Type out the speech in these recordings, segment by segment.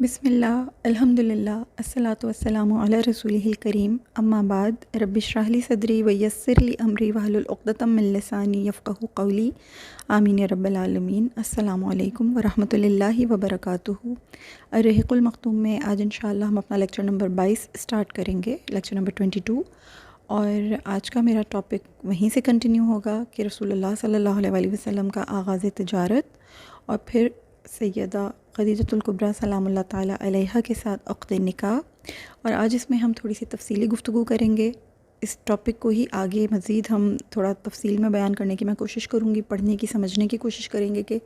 بسم اللہ الحمد للہ الصلاۃ والسلام علی رسولہ الکریم اما بعد رب اشرح لی صدری ویسر لی امری واحلل عقدۃ من لسانی یفقہوا قولی آمین یا رب العالمین۔ السلام علیکم ورحمۃ اللہ وبرکاتہ۔ الرحیق المختوم میں آج انشاءاللہ ہم اپنا لیکچر نمبر 22 اسٹارٹ کریں گے، لیکچر نمبر 22، اور آج کا میرا ٹاپک وہیں سے کنٹینیو ہوگا کہ رسول اللہ صلی اللہ علیہ وسلم کا آغاز تجارت اور پھر سیدہ خدیجۃ الکبریٰ سلام اللہ تعالیٰ علیہا کے ساتھ عقد نکاح، اور آج اس میں ہم تھوڑی سی تفصیلی گفتگو کریں گے۔ اس ٹاپک کو ہی آگے مزید ہم تھوڑا تفصیل میں بیان کرنے کی میں کوشش کروں گی، پڑھنے کی، سمجھنے کی کوشش کریں گے کہ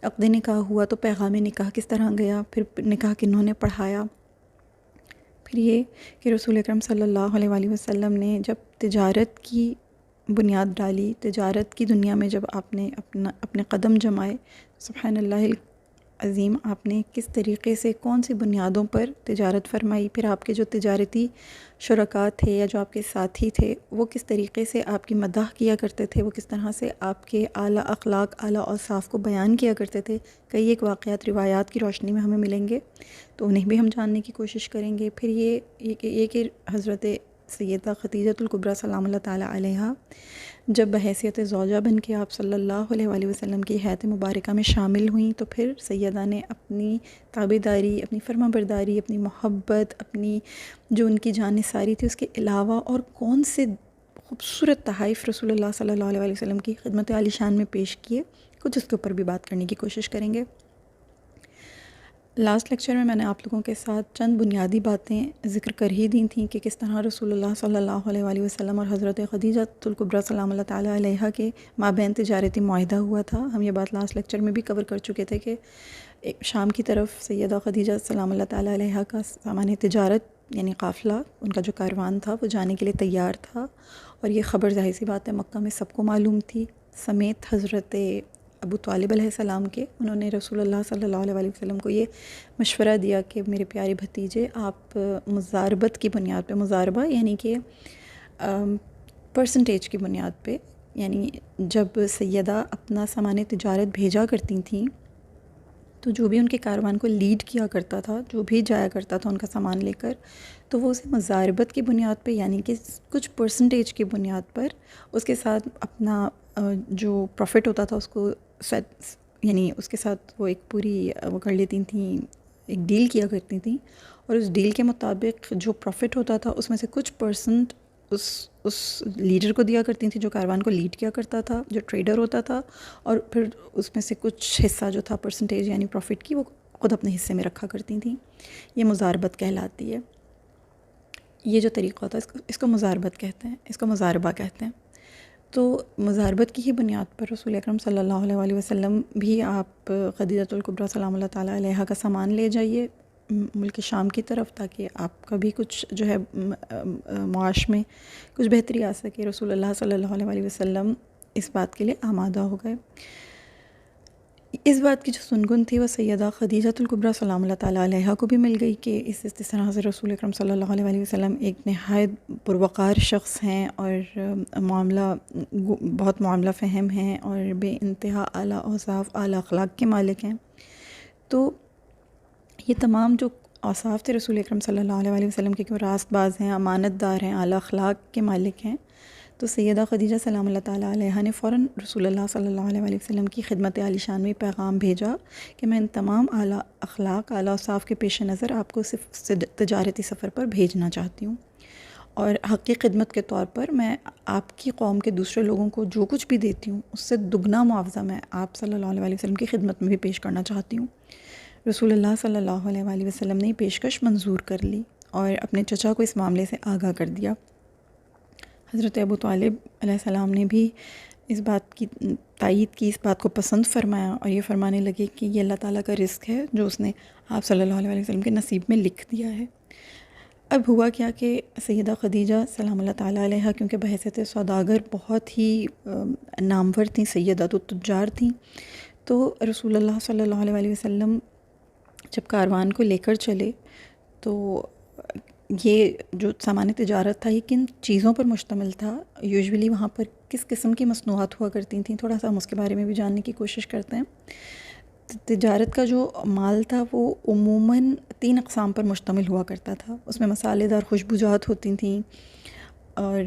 عقد نکاح ہوا تو پیغام نکاح کس طرح گیا، پھر نکاح کنہوں نے پڑھایا، پھر یہ کہ رسول اکرم صلی اللہ علیہ وسلم نے جب تجارت کی بنیاد ڈالی، تجارت کی دنیا میں جب آپ نے اپنے قدم جمائے، سبحان اللہ عظیم، آپ نے کس طریقے سے کون سی بنیادوں پر تجارت فرمائی، پھر آپ کے جو تجارتی شرکاء تھے یا جو آپ کے ساتھی تھے وہ کس طریقے سے آپ کی مداح کیا کرتے تھے، وہ کس طرح سے آپ کے اعلیٰ اخلاق، اعلیٰ اوصاف کو بیان کیا کرتے تھے، کئی ایک واقعات روایات کی روشنی میں ہمیں ملیں گے تو انہیں بھی ہم جاننے کی کوشش کریں گے۔ پھر یہ کہ حضرت سیدہ خدیجۃ الکبریٰ سلام اللہ تعالیٰ علیہا جب بحیثیت زوجہ بن کے آپ صلی اللہ علیہ وسلم کی حیات مبارکہ میں شامل ہوئیں تو پھر سیدہ نے اپنی تابعداری، اپنی فرما برداری، اپنی محبت، اپنی جو ان کی جان نثاری تھی اس کے علاوہ اور کون سے خوبصورت تحائف رسول اللہ صلی اللہ علیہ وسلم کی خدمت عالی شان میں پیش کیے، کچھ اس کے اوپر بھی بات کرنے کی کوشش کریں گے۔ لاسٹ لیکچر میں نے آپ لوگوں کے ساتھ چند بنیادی باتیں ذکر کر ہی دی تھیں کہ کس طرح رسول اللہ صلی اللہ علیہ وسلم اور حضرت خدیجۃ الکبریٰ سلام اللہ تعالیٰ علیہا کے مابین تجارتی معاہدہ ہوا تھا۔ ہم یہ بات لاسٹ لیکچر میں بھی کور کر چکے تھے کہ شام کی طرف سیدہ خدیجہ سلام اللہ تعالیٰ علیہا کا سامان تجارت یعنی قافلہ، ان کا جو کاروان تھا وہ جانے کے لیے تیار تھا، اور یہ خبر ظاہر سی بات ہے مکہ میں سب کو معلوم تھی، سمیت حضرت ابو طالب علیہ السلام کے۔ انہوں نے رسول اللہ صلی اللہ علیہ وسلم کو یہ مشورہ دیا کہ میرے پیارے بھتیجے، آپ مضاربت کی بنیاد پہ، مضاربہ یعنی کہ پرسنٹیج کی بنیاد پہ، یعنی جب سیدہ اپنا سامان تجارت بھیجا کرتی تھیں تو جو بھی ان کے کاروان کو لیڈ کیا کرتا تھا، جو بھی جایا کرتا تھا ان کا سامان لے کر، تو وہ اسے مضاربت کی بنیاد پہ یعنی کہ کچھ پرسنٹیج کی بنیاد پر اس کے ساتھ اپنا جو پروفٹ ہوتا تھا اس کو یعنی اس کے ساتھ وہ ایک پوری وہ کر لیتی تھیں، ایک ڈیل کیا کرتی تھیں، اور اس ڈیل کے مطابق جو پروفٹ ہوتا تھا اس میں سے کچھ پرسنٹ اس لیڈر کو دیا کرتی تھیں جو کاروان کو لیڈ کیا کرتا تھا، جو ٹریڈر ہوتا تھا، اور پھر اس میں سے کچھ حصہ جو تھا پرسنٹیج یعنی پروفٹ کی وہ خود اپنے حصے میں رکھا کرتی تھیں۔ یہ مضاربت کہلاتی ہے۔ یہ جو طریقہ ہوتا ہے اس کو مضاربت کہتے ہیں، اس کو مضاربہ کہتے ہیں۔ تو مضاربت کی ہی بنیاد پر رسول اکرم صلی اللہ علیہ وسلم بھی آپ خدیجۃ الکبریٰ سلام اللہ تعالیٰ علیہا کا سامان لے جائیے ملک شام کی طرف، تاکہ آپ کا بھی کچھ جو ہے معاش میں کچھ بہتری آ سکے۔ رسول اللہ صلی اللہ علیہ وسلم اس بات کے لیے آمادہ ہو گئے۔ اس بات کی جو سنگن تھی وہ سیدہ خدیجۃ الکبریٰ سلام اللہ تعالیٰ علیہا کو بھی مل گئی کہ اس طرح سے رسول اکرم صلی اللہ علیہ وسلم ایک نہایت پروقار شخص ہیں اور بہت معاملہ فہم ہیں اور بے انتہا اعلیٰ اوصاف، اعلیٰ اخلاق کے مالک ہیں۔ تو یہ تمام جو اوصاف تھے رسول اکرم صلی اللہ علیہ وسلم کے کہ وہ راست باز ہیں، امانت دار ہیں، اعلیٰ اخلاق کے مالک ہیں، تو سیدہ خدیجہ سلام اللہ تعالیٰ علیہا نے فوراً رسول اللہ صلی اللہ علیہ وسلم کی خدمت عالی شان میں پیغام بھیجا کہ میں ان تمام اعلیٰ اخلاق، اعلیٰ اوصاف کے پیش نظر آپ کو صرف تجارتی سفر پر بھیجنا چاہتی ہوں، اور حق کی خدمت کے طور پر میں آپ کی قوم کے دوسرے لوگوں کو جو کچھ بھی دیتی ہوں اس سے دگنا معاوضہ میں آپ صلی اللہ علیہ وسلم کی خدمت میں بھی پیش کرنا چاہتی ہوں۔ رسول اللہ صلی اللہ علیہ وسلم نے پیشکش منظور کر لی اور اپنے چچا کو اس معاملے سے آگاہ کر دیا۔ حضرت ابو طالب علیہ السلام نے بھی اس بات کی تائید کی، اس بات کو پسند فرمایا اور یہ فرمانے لگے کہ یہ اللہ تعالیٰ کا رزق ہے جو اس نے آپ صلی اللہ علیہ وسلم کے نصیب میں لکھ دیا ہے۔ اب ہوا کیا کہ سیدہ خدیجہ سلام اللہ تعالیٰ علیہا کیونکہ بحیثیت سوداگر بہت ہی نامور تھیں، سیدۃ التجار تھیں، تو رسول اللہ صلی اللہ علیہ وسلم جب کاروان کو لے کر چلے تو یہ جو سامان تجارت تھا یہ کن چیزوں پر مشتمل تھا، یوزولی وہاں پر کس قسم کی مصنوعات ہوا کرتی تھیں، تھوڑا سا ہم اس کے بارے میں بھی جاننے کی کوشش کرتے ہیں۔ تجارت کا جو مال تھا وہ عموماً 3 اقسام پر مشتمل ہوا کرتا تھا. اس میں مسالے دار خوشبوجات ہوتی تھیں، اور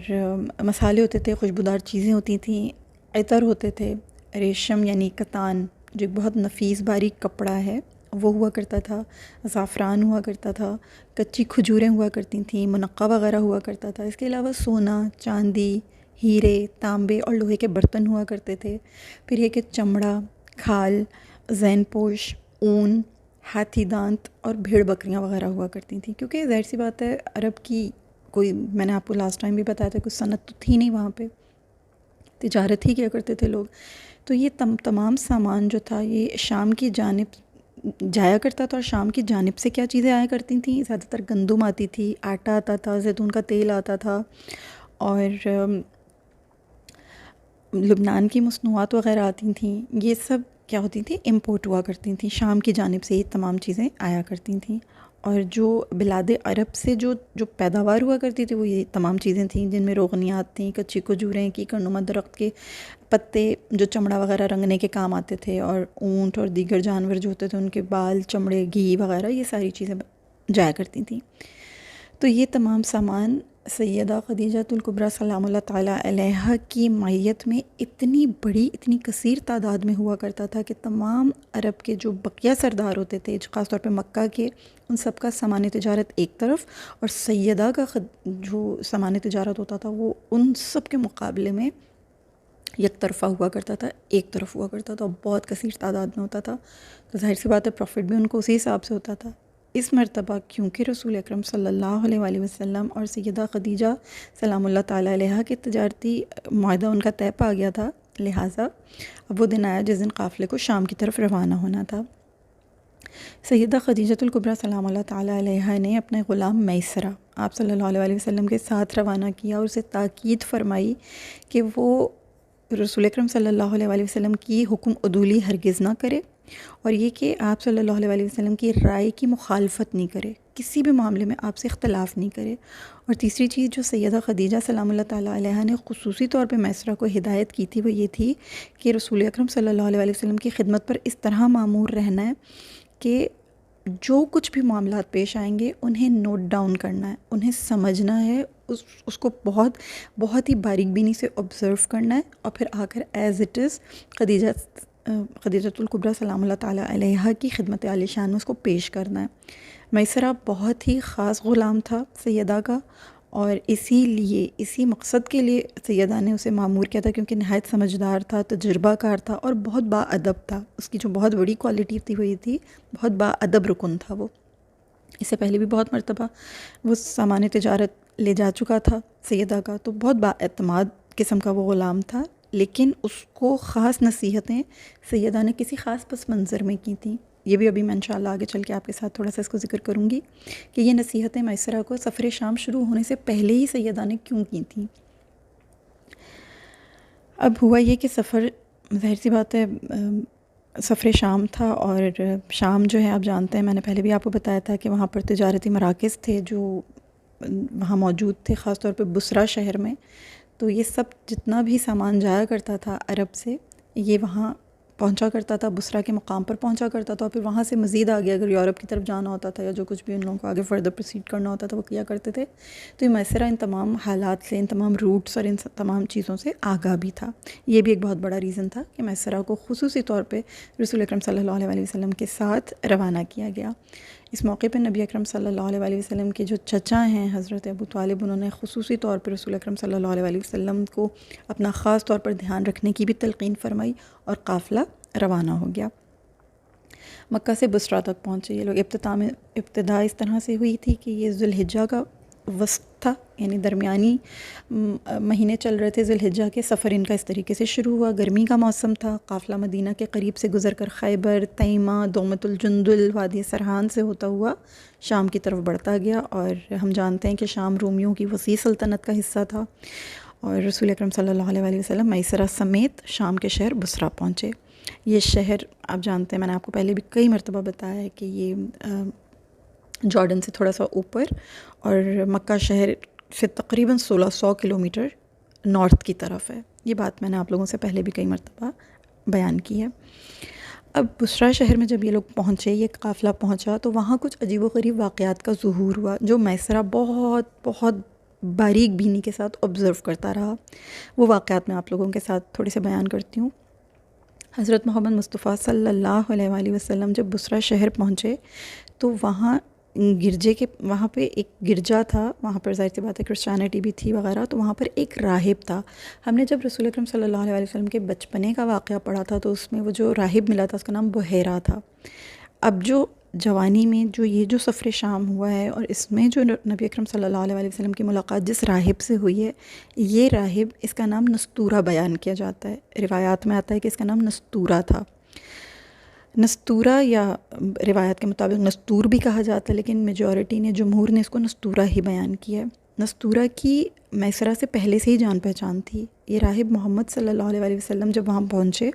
مسالے ہوتے تھے، خوشبودار چیزیں ہوتی تھیں، عطر ہوتے تھے، ریشم یعنی کتان جو ایک بہت نفیس باریک کپڑا ہے وہ ہوا کرتا تھا، زعفران ہوا کرتا تھا، کچی کھجوریں ہوا کرتی تھیں، منقہ وغیرہ ہوا کرتا تھا. اس کے علاوہ سونا، چاندی، ہیرے، تانبے اور لوہے کے برتن ہوا کرتے تھے. پھر یہ کہ چمڑا، کھال، زین پوش، اون، ہاتھی دانت اور بھیڑ بکریاں وغیرہ ہوا کرتی تھیں. کیونکہ ظاہر سی بات ہے عرب کی کوئی، میں نے آپ کو لاسٹ ٹائم بھی بتایا تھا، کوئی صنعت تو تھی نہیں وہاں پہ، تجارت ہی کیا کرتے تھے لوگ. تو یہ تمام سامان جو تھا یہ شام کی جانب جایا کرتا تھا. اور شام کی جانب سے کیا چیزیں آیا کرتی تھیں؟ زیادہ تر گندم آتی تھی، آٹا آتا تھا، زیتون کا تیل آتا تھا، اور لبنان کی مصنوعات وغیرہ آتی تھیں. یہ سب کیا ہوتی تھیں؟ امپورٹ ہوا کرتی تھیں. شام کی جانب سے یہ تمام چیزیں آیا کرتی تھیں. اور جو بلاد عرب سے جو پیداوار ہوا کرتی تھی وہ یہ تمام چیزیں تھیں، جن میں روغنیات تھیں، کچی کھجوریں، کیکر نما درخت کے پتے جو چمڑا وغیرہ رنگنے کے کام آتے تھے، اور اونٹ اور دیگر جانور جو ہوتے تھے ان کے بال، چمڑے، گھی وغیرہ، یہ ساری چیزیں جایا کرتی تھیں. تو یہ تمام سامان سیدہ خدیجۃ الکبریٰ سلام اللہ تعالیٰ علیہا کی معیت میں اتنی بڑی، اتنی کثیر تعداد میں ہوا کرتا تھا کہ تمام عرب کے جو بقیہ سردار ہوتے تھے، خاص طور پہ مکہ کے، ان سب کا سامان تجارت ایک طرف، اور سیدہ کا جو سامان تجارت ہوتا تھا وہ ان سب کے مقابلے میں یک طرفہ ہوا کرتا تھا، ایک طرف ہوا کرتا تھا، اور بہت کثیر تعداد میں ہوتا تھا. تو ظاہر سی بات ہے پروفٹ بھی ان کو اسی حساب سے ہوتا تھا. اس مرتبہ کیونکہ رسول اکرم صلی اللہ علیہ وآلہ وسلم اور سیدہ خدیجہ سلام اللہ تعالیٰ علیہا کے تجارتی معاہدہ ان کا طے پا گیا تھا، لہٰذا اب وہ دن آیا جس دن قافلے کو شام کی طرف روانہ ہونا تھا. سیدہ خدیجۃ الکبریٰ سلام اللہ تعالیٰ علیہا نے اپنے غلام میسرہ آپ صلی اللہ علیہ وآلہ وسلم کے ساتھ روانہ کیا، اور اسے تاکید فرمائی کہ وہ رسول اکرم صلی اللہ علیہ وآلہ وسلم کی حکم عدولی ہرگز نہ کرے، اور یہ کہ آپ صلی اللہ علیہ وآلہ وسلم کی رائے کی مخالفت نہیں کرے، کسی بھی معاملے میں آپ سے اختلاف نہیں کرے. اور تیسری چیز جو سیدہ خدیجہ سلام اللہ تعالیٰ علیہا نے خصوصی طور پہ میسرہ کو ہدایت کی تھی وہ یہ تھی کہ رسول اکرم صلی اللہ علیہ وآلہ وسلم کی خدمت پر اس طرح معمور رہنا ہے کہ جو کچھ بھی معاملات پیش آئیں گے انہیں نوٹ ڈاؤن کرنا ہے، انہیں سمجھنا ہے، اس کو بہت ہی باریک بینی سے آبزرو کرنا ہے، اور پھر آ کر ایز اٹ از خدیجۃ الکبریٰ سلام اللہ تعالیٰ علیہا کی خدمت عالی شان میں اس کو پیش کرنا ہے. میسرہ بہت ہی خاص غلام تھا سیدہ کا، اور اسی مقصد کے لیے سیدہ نے اسے معمور کیا تھا، کیونکہ نہایت سمجھدار تھا، تجربہ کار تھا، اور بہت با ادب تھا. اس کی جو بہت بڑی کوالٹی تھی وہ یہ تھی، بہت با ادب رکن تھا وہ. اس سے پہلے بھی بہت مرتبہ وہ سامان تجارت لے جا چکا تھا سیدہ کا، تو بہت با اعتماد قسم کا وہ غلام تھا. لیکن اس کو خاص نصیحتیں سیدہ نے کسی خاص پس منظر میں کی تھیں. یہ بھی ابھی میں انشاءاللہ آگے چل کے آپ کے ساتھ تھوڑا سا اس کو ذکر کروں گی کہ یہ نصیحتیں میسرہ کو سفر شام شروع ہونے سے پہلے ہی سیدہ نے کیوں کی تھیں. اب ہوا یہ کہ سفر، ظاہر سی بات ہے سفر شام تھا، اور شام جو ہے آپ جانتے ہیں، میں نے پہلے بھی آپ کو بتایا تھا کہ وہاں پر تجارتی مراکز تھے جو وہاں موجود تھے، خاص طور پہ بصرہ شہر میں. تو یہ سب جتنا بھی سامان جایا کرتا تھا عرب سے یہ وہاں پہنچا کرتا تھا، بصرہ کے مقام پر پہنچا کرتا تھا، اور پھر وہاں سے مزید آگے اگر یورپ کی طرف جانا ہوتا تھا یا جو کچھ بھی ان لوگوں کو آگے فردر پروسیڈ کرنا ہوتا تھا وہ کیا کرتے تھے. تو یہ میسرہ ان تمام حالات سے، ان تمام روٹس اور ان تمام چیزوں سے آگاہ بھی تھا. یہ بھی ایک بہت بڑا ریزن تھا کہ میسرہ کو خصوصی طور پہ رسول اکرم صلی اللہ علیہ وسلم کے ساتھ روانہ کیا گیا. اس موقع پہ نبی اکرم صلی اللہ علیہ وسلم کے جو چچا ہیں حضرت ابو طالب، انہوں نے خصوصی طور پر رسول اکرم صلی اللہ علیہ وسلم کو اپنا خاص طور پر دھیان رکھنے کی بھی تلقین فرمائی، اور قافلہ روانہ ہو گیا. مکہ سے بصرہ تک پہنچے یہ لوگ. ابتدا اس طرح سے ہوئی تھی کہ یہ ذوالحجہ کا وسط تھا، یعنی درمیانی مہینے چل رہے تھے ذوالحجہ کے. سفر ان کا اس طریقے سے شروع ہوا، گرمی کا موسم تھا. قافلہ مدینہ کے قریب سے گزر کر خیبر، تیمہ، دومۃ الجندل، وادی سرحان سے ہوتا ہوا شام کی طرف بڑھتا گیا. اور ہم جانتے ہیں کہ شام رومیوں کی وسیع سلطنت کا حصہ تھا، اور رسول اکرم صلی اللہ علیہ وسلم میسرہ سمیت شام کے شہر بصرہ پہنچے. یہ شہر آپ جانتے ہیں، میں نے آپ کو پہلے بھی کئی مرتبہ بتایا ہے کہ یہ جارڈن سے تھوڑا سا اوپر اور مکہ شہر سے تقریباً 1600 کلومیٹر نارتھ کی طرف ہے. یہ بات میں نے آپ لوگوں سے پہلے بھی کئی مرتبہ بیان کی ہے. اب بصرہ شہر میں جب یہ لوگ پہنچے، یہ قافلہ پہنچا، تو وہاں کچھ عجیب و غریب واقعات کا ظہور ہوا جو میسرہ بہت بہت باریک بینی کے ساتھ آبزرو کرتا رہا۔ وہ واقعات میں آپ لوگوں کے ساتھ تھوڑے سے بیان کرتی ہوں۔ حضرت محمد مصطفیٰ صلی اللہ علیہ وآلہ وسلم جب بصرہ شہر پہنچے تو وہاں وہاں پہ ایک گرجا تھا، وہاں پر ظاہر سی بات ہے کرسچینٹی بھی تھی وغیرہ، تو وہاں پر ایک راہب تھا۔ ہم نے جب رسول اکرم صلی اللہ علیہ وسلم کے بچپنے کا واقعہ پڑھا تھا تو اس میں وہ جو راہب ملا تھا اس کا نام بحیرہ تھا۔ اب جو جوانی میں جو سفر شام ہوا ہے اور اس میں جو نبی اکرم صلی اللہ علیہ وسلم کی ملاقات جس راہب سے ہوئی ہے، یہ راہب، اس کا نام نستورہ بیان کیا جاتا ہے۔ روایات میں آتا ہے کہ اس کا نام نستورہ تھا۔ نستورہ، یا روایت کے مطابق نستور بھی کہا جاتا ہے، لیکن میجورٹی نے، جمہور نے اس کو نستورہ ہی بیان کیا ہے۔ نستورہ کی میسرہ سے پہلے سے ہی جان پہچان تھی۔ یہ راہب محمد صلی اللہ علیہ وآلہ وسلم جب وہاں پہنچے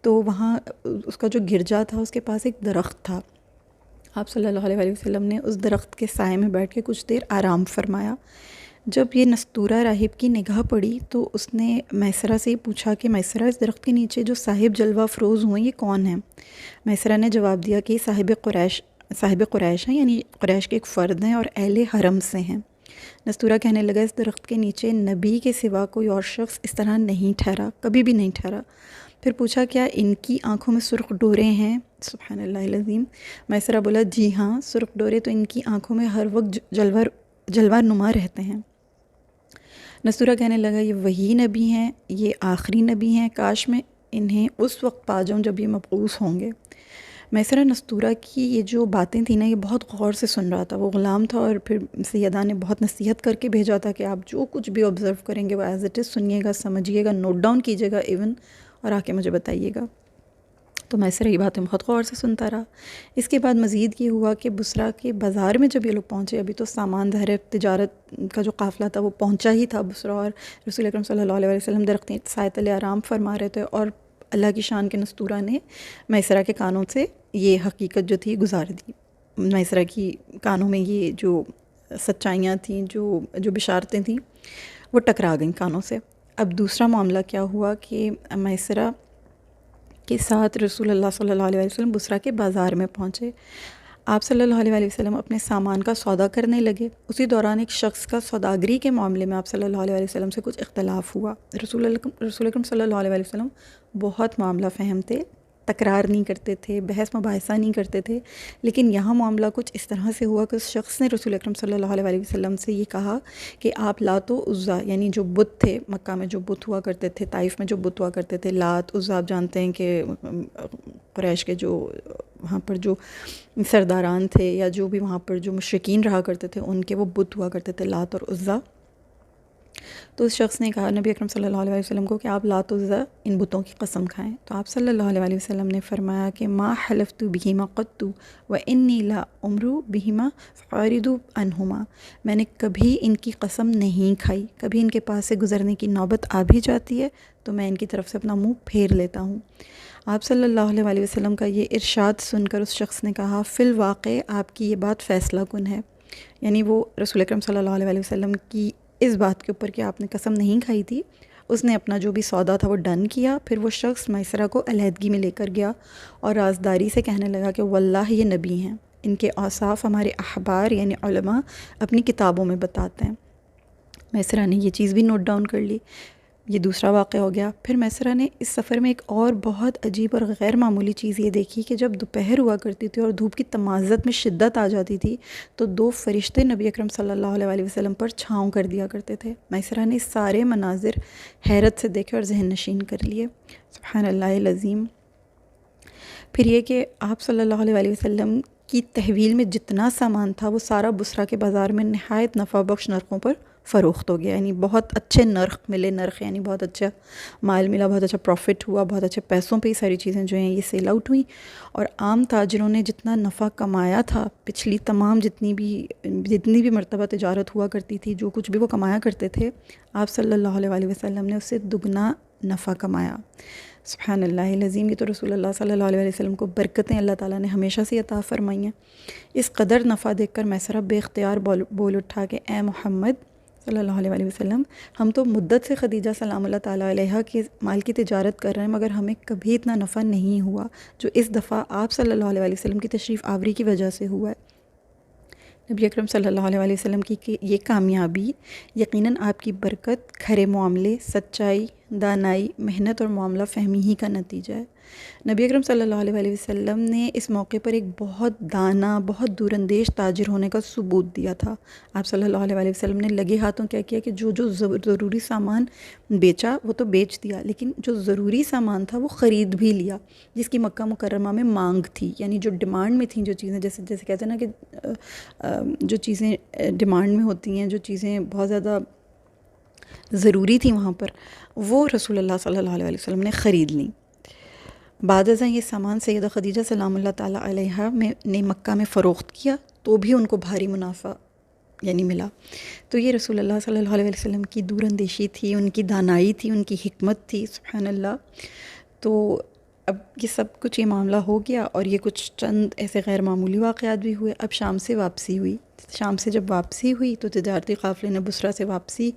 تو وہاں اس کا جو گرجا تھا اس کے پاس ایک درخت تھا۔ آپ صلی اللہ علیہ وآلہ وسلم نے اس درخت کے سائے میں بیٹھ کے کچھ دیر آرام فرمایا۔ جب یہ نستورہ راہب کی نگاہ پڑی تو اس نے میسرہ سے پوچھا کہ میسرہ، اس درخت کے نیچے جو صاحب جلوہ افروز ہوئے یہ کون ہیں؟ میسرہ نے جواب دیا کہ صاحب قریش ہیں، یعنی قریش کے ایک فرد ہیں اور اہل حرم سے ہیں۔ نستورہ کہنے لگا، اس درخت کے نیچے نبی کے سوا کوئی اور شخص اس طرح نہیں ٹھہرا، کبھی بھی نہیں ٹھہرا۔ پھر پوچھا کیا ان کی آنکھوں میں سرخ ڈورے ہیں؟ سبحان اللہ العظیم۔ میسرہ بولا جی ہاں، سرخ ڈورے تو ان کی آنکھوں میں ہر وقت جلوہ نما رہتے ہیں۔ نستورہ کہنے لگا، یہ وہی نبی ہیں، یہ آخری نبی ہیں، کاش میں انہیں اس وقت پا جاؤں جب یہ مبعوث ہوں گے۔ میسرہ نستورہ کی یہ جو باتیں تھیں نا، یہ بہت غور سے سن رہا تھا۔ وہ غلام تھا اور پھر سیدہ نے بہت نصیحت کر کے بھیجا تھا کہ آپ جو کچھ بھی آبزرو کریں گے وہ ایز اٹ از سنیے گا، سمجھیے گا، نوٹ ڈاؤن کیجیے گا ایون، اور آ کے مجھے بتائیے گا۔ تو میسرہ یہ باتیں بہت غور سے سنتا رہا۔ اس کے بعد مزید یہ ہوا کہ بصرہ کے بازار میں جب یہ لوگ پہنچے، ابھی تو سامان ظاہر ہے تجارت کا جو قافلہ تھا وہ پہنچا ہی تھا بصرہ، اور رسول اکرم صلی اللہ علیہ وسلم درخت سائے تلے آرام فرما رہے تھے، اور اللہ کی شان کے نستورہ نے میسرہ کے کانوں سے یہ حقیقت جو تھی گزار دی۔ میسرہ کی کانوں میں یہ جو سچائیاں تھیں، جو بشارتیں تھیں، وہ ٹکرا گئیں کانوں سے۔ اب دوسرا معاملہ کیا ہوا کہ میسرہ کے ساتھ رسول اللہ صلی اللہ علیہ وسلم بصرہ کے بازار میں پہنچے۔ آپ صلی اللہ علیہ وسلم اپنے سامان کا سودا کرنے لگے۔ اسی دوران ایک شخص کا سوداگری کے معاملے میں آپ صلی اللہ علیہ وسلم سے کچھ اختلاف ہوا۔ رسول اکرم صلی اللہ علیہ وسلم بہت معاملہ فہم تھے، تکرار نہیں کرتے تھے، بحث مباحثہ نہیں کرتے تھے، لیکن یہاں معاملہ کچھ اس طرح سے ہوا کہ اس شخص نے رسول اکرم صلی اللہ علیہ وسلم سے یہ کہا کہ آپ لات و عزیٰ، یعنی جو بت تھے مکہ میں، جو بت ہوا کرتے تھے، طائف میں جو بت ہوا کرتے تھے، لات عزیٰ، آپ جانتے ہیں کہ قریش کے جو وہاں پر جو سرداران تھے یا جو بھی وہاں پر جو مشرکین رہا کرتے تھے ان کے وہ بت ہوا کرتے تھے، لات اور عزیٰ۔ تو اس شخص نے کہا نبی اکرم صلی اللہ علیہ وسلم کو کہ آپ لات و عزیٰ ان بتوں کی قسم کھائیں۔ تو آپ صلی اللہ علیہ وسلم نے فرمایا کہ ما حلفت بہما قط وانی لا امر بہما فاعرض عنہما، میں نے کبھی ان کی قسم نہیں کھائی، کبھی ان کے پاس سے گزرنے کی نوبت آ بھی جاتی ہے تو میں ان کی طرف سے اپنا منہ پھیر لیتا ہوں۔ آپ صلی اللہ علیہ وسلم کا یہ ارشاد سن کر اس شخص نے کہا، فی الواقع آپ کی یہ بات فیصلہ کن ہے، یعنی وہ رسول اکرم صلی اللہ علیہ وسلم کی اس بات کے اوپر کہ آپ نے قسم نہیں کھائی تھی، اس نے اپنا جو بھی سودا تھا وہ ڈن کیا۔ پھر وہ شخص میسرہ کو علیحدگی میں لے کر گیا اور رازداری سے کہنے لگا کہ واللہ یہ نبی ہیں، ان کے اوصاف ہمارے احبار یعنی علماء اپنی کتابوں میں بتاتے ہیں۔ میسرہ نے یہ چیز بھی نوٹ ڈاؤن کر لی۔ یہ دوسرا واقعہ ہو گیا۔ پھر میسرہ نے اس سفر میں ایک اور بہت عجیب اور غیر معمولی چیز یہ دیکھی کہ جب دوپہر ہوا کرتی تھی اور دھوپ کی تمازت میں شدت آ جاتی تھی تو دو فرشتے نبی اکرم صلی اللہ علیہ وسلم پر چھاؤں کر دیا کرتے تھے۔ میسرہ نے سارے مناظر حیرت سے دیکھے اور ذہن نشین کر لیے۔ سبحان اللہ العظیم۔ پھر یہ کہ آپ صلی اللہ علیہ وسلم کی تحویل میں جتنا سامان تھا وہ سارا بصرہ کے بازار میں نہایت نفع بخش نرخوں پر فروخت ہو گیا، یعنی بہت اچھے نرخ ملے، یعنی بہت اچھا مال ملا، بہت اچھا پروفٹ ہوا، بہت اچھے پیسوں پہ یہ ساری چیزیں جو ہیں یہ سیل آؤٹ ہوئیں۔ اور عام تاجروں نے جتنا نفع کمایا تھا پچھلی تمام جتنی بھی مرتبہ تجارت ہوا کرتی تھی، جو کچھ بھی وہ کمایا کرتے تھے، آپ صلی اللہ علیہ وسلم نے اس سے دگنا نفع کمایا۔ سبحان اللہ العظیم۔ یہ تو رسول اللہ صلی اللہ علیہ وسلم کو برکتیں اللہ تعالیٰ نے ہمیشہ سے عطا فرمائی ہیں۔ اس قدر نفع دیکھ کر میسرہ بے اختیار بول اٹھا کہ اے محمد صلی اللہ علیہ وآلہ وسلم، ہم تو مدت سے خدیجہ سلام اللہ تعالیٰ علیہا کے مال کی تجارت کر رہے ہیں، مگر ہمیں کبھی اتنا نفع نہیں ہوا جو اس دفعہ آپ صلی اللہ علیہ وآلہ وسلم کی تشریف آوری کی وجہ سے ہوا ہے۔ نبی اکرم صلی اللہ علیہ وآلہ وسلم کی یہ کامیابی یقیناً آپ کی برکت، کھرے معاملے، سچائی، دانائی، محنت اور معاملہ فہمی ہی کا نتیجہ ہے۔ نبی اکرم صلی اللہ علیہ وآلہ وسلم نے اس موقع پر ایک بہت دانا، بہت دور اندیش تاجر ہونے کا ثبوت دیا تھا۔ آپ صلی اللہ علیہ وآلہ وسلم نے لگے ہاتھوں کیا کیا کہ جو ضروری سامان بیچا وہ تو بیچ دیا، لیکن جو ضروری سامان تھا وہ خرید بھی لیا، جس کی مکہ مکرمہ میں مانگ تھی، یعنی جو ڈیمانڈ میں تھیں جو چیزیں، جیسے کہتے ہیں نا کہ جو چیزیں ڈیمانڈ میں ہوتی ہیں، جو چیزیں بہت زیادہ ضروری تھیں وہاں پر، وہ رسول اللہ صلی اللہ علیہ وسلم نے خرید لیں۔ بعد ازاں یہ سامان سیدہ خدیجہ سلام اللہ تعالیٰ علیہا نے مکہ میں فروخت کیا تو بھی ان کو بھاری منافع یعنی ملا۔ تو یہ رسول اللہ صلی اللہ علیہ وسلم کی دور اندیشی تھی، ان کی دانائی تھی، ان کی حکمت تھی، سبحان اللہ۔ تو اب یہ سب کچھ یہ معاملہ ہو گیا، اور یہ کچھ چند ایسے غیر معمولی واقعات بھی ہوئے۔ اب شام سے واپسی ہوئی، شام سے جب واپسی ہوئی تو تجارتی قافلے نے بصرہ سے واپسی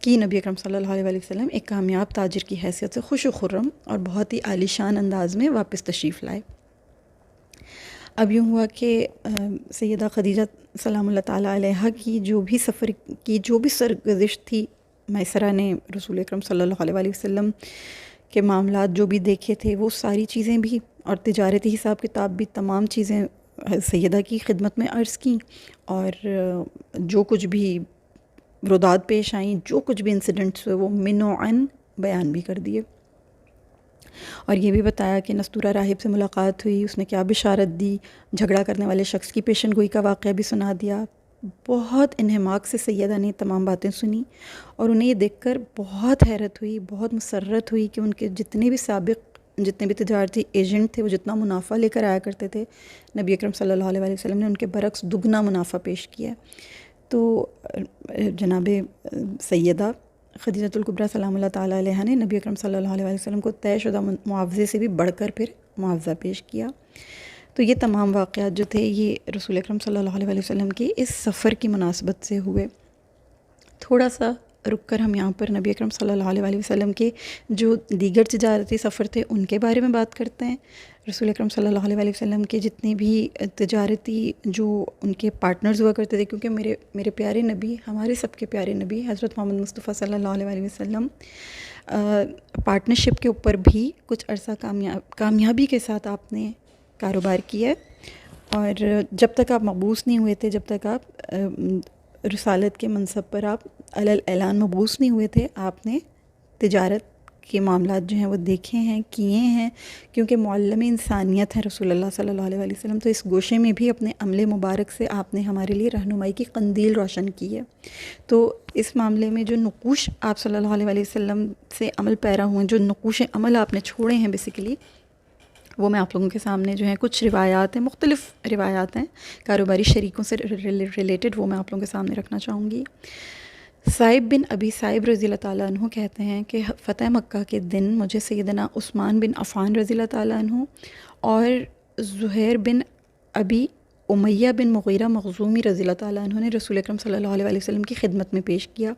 کی۔ نبی اکرم صلی اللہ علیہ وسلم ایک کامیاب تاجر کی حیثیت سے خوش و خرم اور بہت ہی عالی شان انداز میں واپس تشریف لائے۔ اب یوں ہوا کہ سیدہ خدیجہ سلام اللہ تعالیٰ علیہا کی جو بھی سفر کی جو بھی سرگزشت تھی، میسرہ نے رسول اکرم صلی اللہ علیہ وآلہ وسلم کے معاملات جو بھی دیکھے تھے، وہ ساری چیزیں بھی اور تجارتی حساب کتاب بھی تمام چیزیں سیدہ کی خدمت میں عرض کیں، اور جو کچھ بھی روداد پیش آئیں، جو کچھ بھی انسیڈنٹس ہوئے، وہ من و عن بیان بھی کر دیے، اور یہ بھی بتایا کہ نستورہ راہب سے ملاقات ہوئی، اس نے کیا بشارت دی، جھگڑا کرنے والے شخص کی پیشن گوئی کا واقعہ بھی سنا دیا۔ بہت انہماک سے سیدہ نے تمام باتیں سنی، اور انہیں یہ دیکھ کر بہت حیرت ہوئی، بہت مسرت ہوئی کہ ان کے جتنے بھی تجارتی ایجنٹ تھے، وہ جتنا منافع لے کر آیا کرتے تھے، نبی اکرم صلی اللہ علیہ وآلہ وسلم نے ان کے برعکس دگنا منافع پیش کیا۔ تو جناب سیدہ خدیجۃ الکبریٰ سلام اللہ تعالیٰ علیہا نے نبی اکرم صلی اللہ علیہ وآلہ وسلم کو طے شدہ معاوضے سے بھی بڑھ کر پھر معاوضہ پیش کیا۔ تو یہ تمام واقعات جو تھے یہ رسول اکرم صلی اللہ علیہ وآلہ وسلم کے اس سفر کی مناسبت سے ہوئے۔ تھوڑا سا رک کر ہم یہاں پر نبی اکرم صلی اللہ علیہ وآلہ وسلم کے جو دیگر تجارتی سفر تھے ان کے بارے میں بات کرتے ہیں۔ رسول اکرم صلی اللہ علیہ وآلہ وسلم کے جتنے بھی تجارتی جو ان کے پارٹنرز ہوا کرتے تھے، کیونکہ میرے پیارے نبی، ہمارے سب کے پیارے نبی حضرت محمد مصطفیٰ صلی اللہ علیہ وآلہ وسلم پارٹنرشپ کے اوپر بھی کچھ عرصہ کامیابی کے ساتھ آپ نے کاروبار کیا، اور جب تک آپ مبعوث نہیں ہوئے تھے، جب تک آپ رسالت کے منصب پر آپ اعلان مبعوث نہیں ہوئے تھے، آپ نے تجارت کے معاملات جو ہیں وہ دیکھے ہیں، کیے ہیں، کیونکہ معلم انسانیت ہے رسول اللہ صلی اللہ علیہ وآلہ وسلم، تو اس گوشے میں بھی اپنے عمل مبارک سے آپ نے ہمارے لیے رہنمائی کی قندیل روشن کی ہے۔ تو اس معاملے میں جو نقوش آپ صلی اللہ علیہ وآلہ وسلم سے عمل پیرا ہوئے ہیں، جو نقوش عمل آپ نے چھوڑے ہیں بیسیکلی، وہ میں آپ لوگوں کے سامنے جو ہیں کچھ روایات ہیں، مختلف روایات ہیں کاروباری شریکوں سے ریلیٹڈ، وہ میں آپ لوگوں کے سامنے رکھنا چاہوں گی۔ صائب بن ابی صائب رضی اللہ تعالیٰ عنہ کہتے ہیں کہ فتح مکہ کے دن مجھے سیدنا عثمان بن عفان رضی اللہ تعالیٰ عنہ اور زہیر بن ابی امیہ بن مغیرہ مخزومی رضی اللہ تعالیٰ عنہ نے رسول اکرم صلی اللہ علیہ وآلہ وسلم کی خدمت میں پیش کیا۔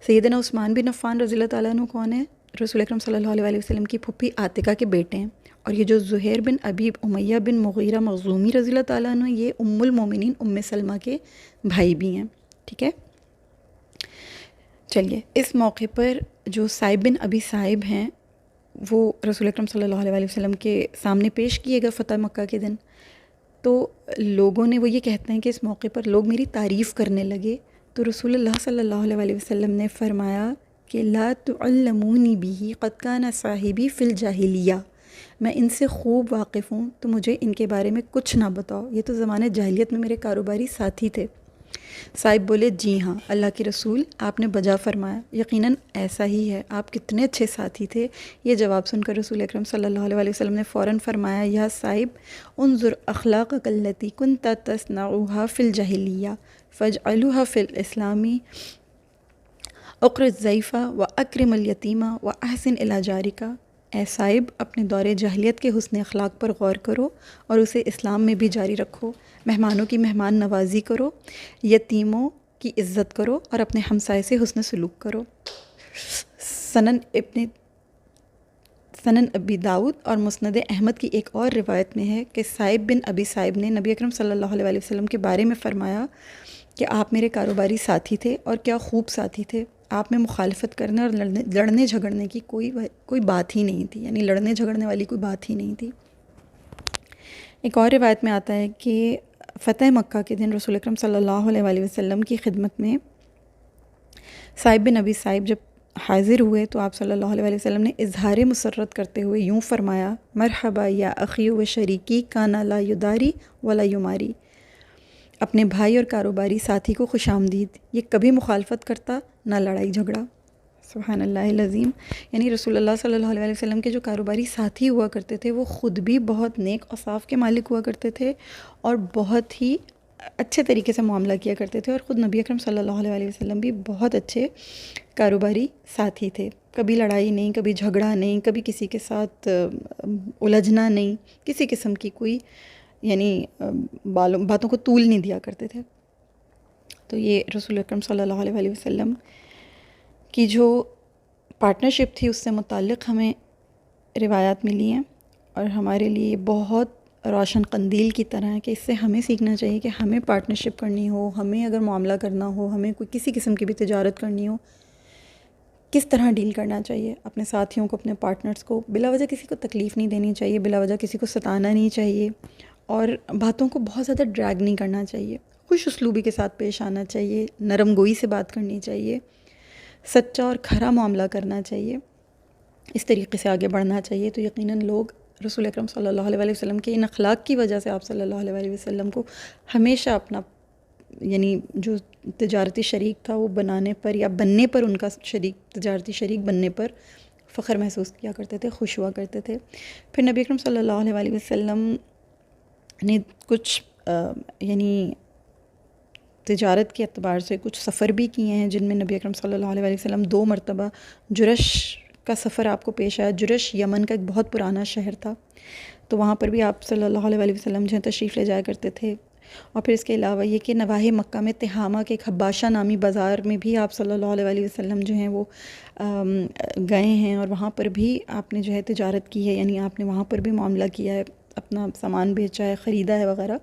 سیدنا عثمان بن عفان رضی اللہ تعالیٰ عنہ کون ہے؟ رسول اکرم صلی اللہ علیہ وآلہ وسلم کی پھپھی عاتقہ کے بیٹے ہیں، اور یہ جو زہیر بن ابی امیہ بن مغیرہ مخزومی رضی اللہ تعالیٰ عنہ، یہ ام المومنین ام سلمہ کے بھائی بھی ہیں، ٹھیک ہے۔ چلیے، اس موقع پر جو صائب بن ابی صائب ہیں وہ رسول اکرم صلی اللہ علیہ وآلہ وسلم کے سامنے پیش کیے گئے فتح مکہ کے دن، تو لوگوں نے، وہ یہ کہتے ہیں کہ اس موقع پر لوگ میری تعریف کرنے لگے، تو رسول اللہ صلی اللہ علیہ وآلہ وسلم نے فرمایا کہ لا تعلمونی بھی قد کان صاحبی فی الجاہلیہ، میں ان سے خوب واقف ہوں، تو مجھے ان کے بارے میں کچھ نہ بتاؤ، یہ تو زمانے جاہلیت میں میرے کاروباری ساتھی تھے۔ صاحب بولے جی ہاں اللہ کے رسول، آپ نے بجا فرمایا، یقیناً ایسا ہی ہے، آپ کتنے اچھے ساتھی تھے۔ یہ جواب سن کر رسول اکرم صلی اللہ علیہ وآلہ وسلم نے فوراً فرمایا، یا صاحب انظر اخلاقک التی کنت تصنعها فی الجاہلیہ فاجعلها فی الاسلام، اقر الضیف واکرم الیتیم واحسن الی جارک۔ اے صاحب، اپنے دور جاہلیت کے حسن اخلاق پر غور کرو اور اسے اسلام میں بھی جاری رکھو، مہمانوں کی مہمان نوازی کرو، یتیموں کی عزت کرو اور اپنے ہمسائے سے حسن سلوک کرو۔ سنن ابی داؤد اور مسند احمد کی ایک اور روایت میں ہے کہ سائب بن ابی سائب نے نبی اکرم صلی اللہ علیہ وسلم کے بارے میں فرمایا کہ آپ میرے کاروباری ساتھی تھے اور کیا خوب ساتھی تھے، آپ میں مخالفت کرنے اور لڑنے جھگڑنے کی کوئی بات ہی نہیں تھی، یعنی لڑنے جھگڑنے والی کوئی بات ہی نہیں تھی۔ ایک اور روایت میں آتا ہے کہ فتح مکہ کے دن رسول اکرم صلی اللہ علیہ وسلم کی خدمت میں سائب بن ابی سائب جب حاضر ہوئے تو آپ صلی اللہ علیہ وسلم نے اظہار مسرت کرتے ہوئے یوں فرمایا، مرحبا یا اخی و شریکی کانا لا یداری ولا یماری، اپنے بھائی اور کاروباری ساتھی کو خوش آمدید، یہ کبھی مخالفت کرتا نہ لڑائی جھگڑا۔ سبحان اللہ العظیم، یعنی رسول اللہ صلی اللہ علیہ وسلم کے جو کاروباری ساتھی ہوا کرتے تھے وہ خود بھی بہت نیک اوصاف کے مالک ہوا کرتے تھے اور بہت ہی اچھے طریقے سے معاملہ کیا کرتے تھے، اور خود نبی اکرم صلی اللہ علیہ وسلم بھی بہت اچھے کاروباری ساتھی تھے۔ کبھی لڑائی نہیں، کبھی جھگڑا نہیں، کبھی کسی کے ساتھ الجھنا نہیں، کسی قسم کی کوئی یعنی باتوں کو طول نہیں دیا کرتے تھے۔ تو یہ رسول اکرم صلی اللہ علیہ وسلم کی جو پارٹنرشپ تھی اس سے متعلق ہمیں روایات ملی ہیں، اور ہمارے لیے بہت روشن قندیل کی طرح ہے کہ اس سے ہمیں سیکھنا چاہیے کہ ہمیں پارٹنرشپ کرنی ہو، ہمیں اگر معاملہ کرنا ہو، ہمیں کوئی کسی قسم کی بھی تجارت کرنی ہو، کس طرح ڈیل کرنا چاہیے اپنے ساتھیوں کو، اپنے پارٹنرز کو۔ بلا وجہ کسی کو تکلیف نہیں دینی چاہیے، بلا وجہ کسی کو ستانا نہیں چاہیے، اور باتوں کو بہت زیادہ ڈریگ نہیں کرنا چاہیے، خوش اسلوبی کے ساتھ پیش آنا چاہیے، نرم گوئی سے بات کرنی چاہیے، سچا اور کھرا معاملہ کرنا چاہیے، اس طریقے سے آگے بڑھنا چاہیے۔ تو یقیناً لوگ رسول اکرم صلی اللہ علیہ وسلم کے ان اخلاق کی وجہ سے آپ صلی اللہ علیہ وسلم کو ہمیشہ اپنا یعنی جو تجارتی شریک تھا وہ بنانے پر یا بننے پر، ان کا تجارتی شریک بننے پر فخر محسوس کیا کرتے تھے، خوش ہوا کرتے تھے۔ پھر نبی اکرم صلی اللہ علیہ وسلم نے کچھ یعنی تجارت کے اعتبار سے کچھ سفر بھی کیے ہیں، جن میں نبی اکرم صلی اللہ علیہ وسلم 2 مرتبہ جرش کا سفر آپ کو پیش آیا۔ جرش یمن کا ایک بہت پرانا شہر تھا، تو وہاں پر بھی آپ صلی اللہ علیہ وسلم جو ہے تشریف لے جایا کرتے تھے۔ اور پھر اس کے علاوہ یہ کہ نواحِ مکہ میں تہامہ کے ایک حباشہ نامی بازار میں بھی آپ صلی اللہ علیہ وسلم جو ہیں وہ گئے ہیں، اور وہاں پر بھی آپ نے جو ہے تجارت کی ہے، یعنی آپ نے وہاں پر بھی معاملہ کیا ہے، اپنا سامان بیچا ہے، خریدا ہے وغیرہ۔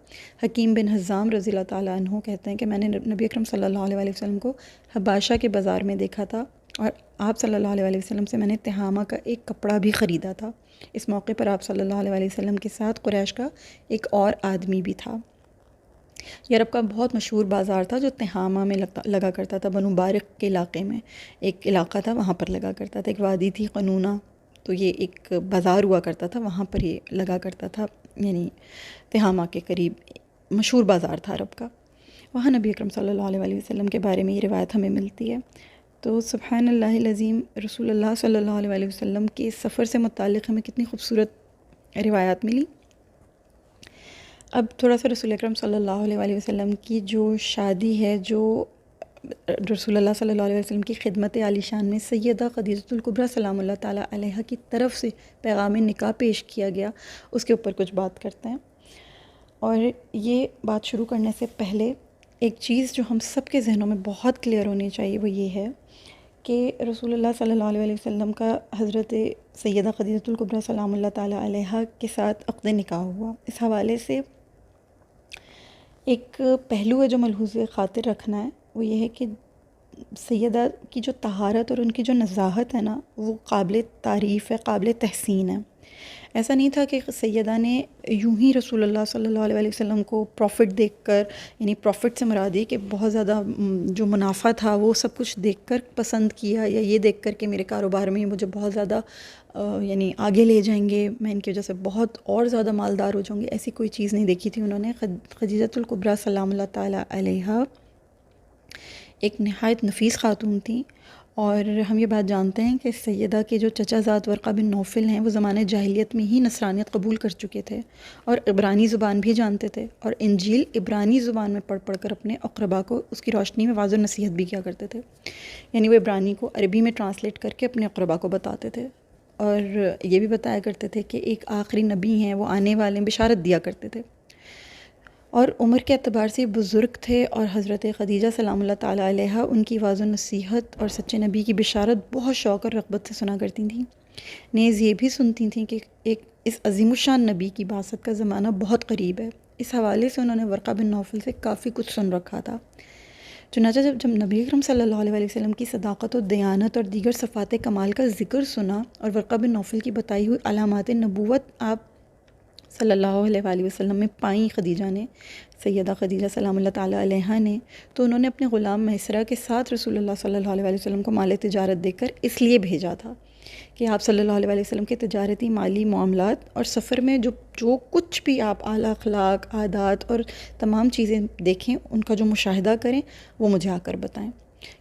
حکیم بن حزام رضی اللہ تعالیٰ عنہ کہتے ہیں کہ میں نے نبی اکرم صلی اللہ علیہ وسلم کو حباشہ کے بازار میں دیکھا تھا، اور آپ صلی اللہ علیہ وسلم سے میں نے تہامہ کا ایک کپڑا بھی خریدا تھا۔ اس موقع پر آپ صلی اللہ علیہ وسلم کے ساتھ قریش کا ایک اور آدمی بھی تھا۔ یورپ کا بہت مشہور بازار تھا جو تہامہ میں لگا کرتا تھا، بنو بارق کے علاقے میں ایک علاقہ تھا، وہاں پر لگا کرتا تھا، ایک وادی تھی قنونہ، تو یہ ایک بازار ہوا کرتا تھا، وہاں پر یہ لگا کرتا تھا، یعنی تہامہ کے قریب مشہور بازار تھا عرب کا، وہاں نبی اکرم صلی اللہ علیہ وسلم کے بارے میں یہ روایت ہمیں ملتی ہے۔ تو سبحان اللہ العظیم، رسول اللہ صلی اللہ علیہ وسلم کے سفر سے متعلق ہمیں کتنی خوبصورت روایات ملی۔ اب تھوڑا سا رسول اکرم صلی اللہ علیہ وسلم کی جو شادی ہے، جو رسول اللہ صلی اللہ علیہ وسلم کی خدمت عالی شان میں سیدہ خدیجۃ الکبریٰ سلام اللہ تعالیٰ علیہا کی طرف سے پیغام نکاح پیش کیا گیا، اس کے اوپر کچھ بات کرتے ہیں۔ اور یہ بات شروع کرنے سے پہلے ایک چیز جو ہم سب کے ذہنوں میں بہت کلیئر ہونی چاہیے وہ یہ ہے کہ رسول اللہ صلی اللہ علیہ وسلم کا حضرت سیدہ خدیجۃ الکبریٰ سلام اللہ تعالیٰ علیہا کے ساتھ عقد نکاح ہوا۔ اس حوالے سے ایک پہلو ہے جو ملحوظ خاطر رکھنا ہے، وہ یہ ہے کہ سیدہ کی جو طہارت اور ان کی جو نزاہت ہے نا، وہ قابل تعریف ہے، قابل تحسین ہے۔ ایسا نہیں تھا کہ سیدہ نے یوں ہی رسول اللہ صلی اللہ علیہ وسلم کو پروفٹ دیکھ کر، یعنی پروفٹ سے مراد یہ کہ بہت زیادہ جو منافع تھا وہ سب کچھ دیکھ کر پسند کیا، یا یہ دیکھ کر کہ میرے کاروبار میں مجھے بہت زیادہ یعنی آگے لے جائیں گے، میں ان کی وجہ سے بہت اور زیادہ مالدار ہو جاؤں گی، ایسی کوئی چیز نہیں دیکھی تھی انہوں نے۔ خدیجۃ الکبریٰ سلام اللہ تعالیٰ علیہا ایک نہایت نفیس خاتون تھیں، اور ہم یہ بات جانتے ہیں کہ سیدہ کے جو چچا زاد ورقہ بن نوفل ہیں وہ زمانہ جاہلیت میں ہی نصرانیت قبول کر چکے تھے، اور عبرانی زبان بھی جانتے تھے، اور انجیل عبرانی زبان میں پڑھ پڑھ کر اپنے اقربا کو اس کی روشنی میں واعظ و نصیحت بھی کیا کرتے تھے، یعنی وہ عبرانی کو عربی میں ٹرانسلیٹ کر کے اپنے اقربا کو بتاتے تھے، اور یہ بھی بتایا کرتے تھے کہ ایک آخری نبی ہیں وہ آنے والے ہیں، بشارت دیا کرتے تھے۔ اور عمر کے اعتبار سے بزرگ تھے، اور حضرت خدیجہ سلام اللہ تعالیٰ علیہا ان کی واضح نصیحت اور سچے نبی کی بشارت بہت شوق اور رغبت سے سنا کرتی تھیں۔ نیز یہ بھی سنتی تھیں کہ اس عظیم الشان نبی کی بعثت کا زمانہ بہت قریب ہے۔ اس حوالے سے انہوں نے ورقہ بن نوفل سے کافی کچھ سن رکھا تھا۔ چنانچہ جب نبی اکرم صلی اللہ علیہ وسلم کی صداقت و دیانت اور دیگر صفات کمال کا ذکر سنا اور ورقہ بن نوفل کی بتائی ہوئی علامات نبوت آپ صلی اللہ علیہ وآلہ وسلم میں پائیں خدیجہ نے، سیدہ خدیجہ سلام اللہ تعالیٰ علیہا نے، تو انہوں نے اپنے غلام میسرہ کے ساتھ رسول اللہ صلی اللہ علیہ وآلہ وسلم کو مال تجارت دے کر اس لیے بھیجا تھا کہ آپ صلی اللہ علیہ وآلہ وسلم کے تجارتی مالی معاملات اور سفر میں جو کچھ بھی آپ اعلیٰ اخلاق، عادات اور تمام چیزیں دیکھیں، ان کا جو مشاہدہ کریں، وہ مجھے آ کر بتائیں۔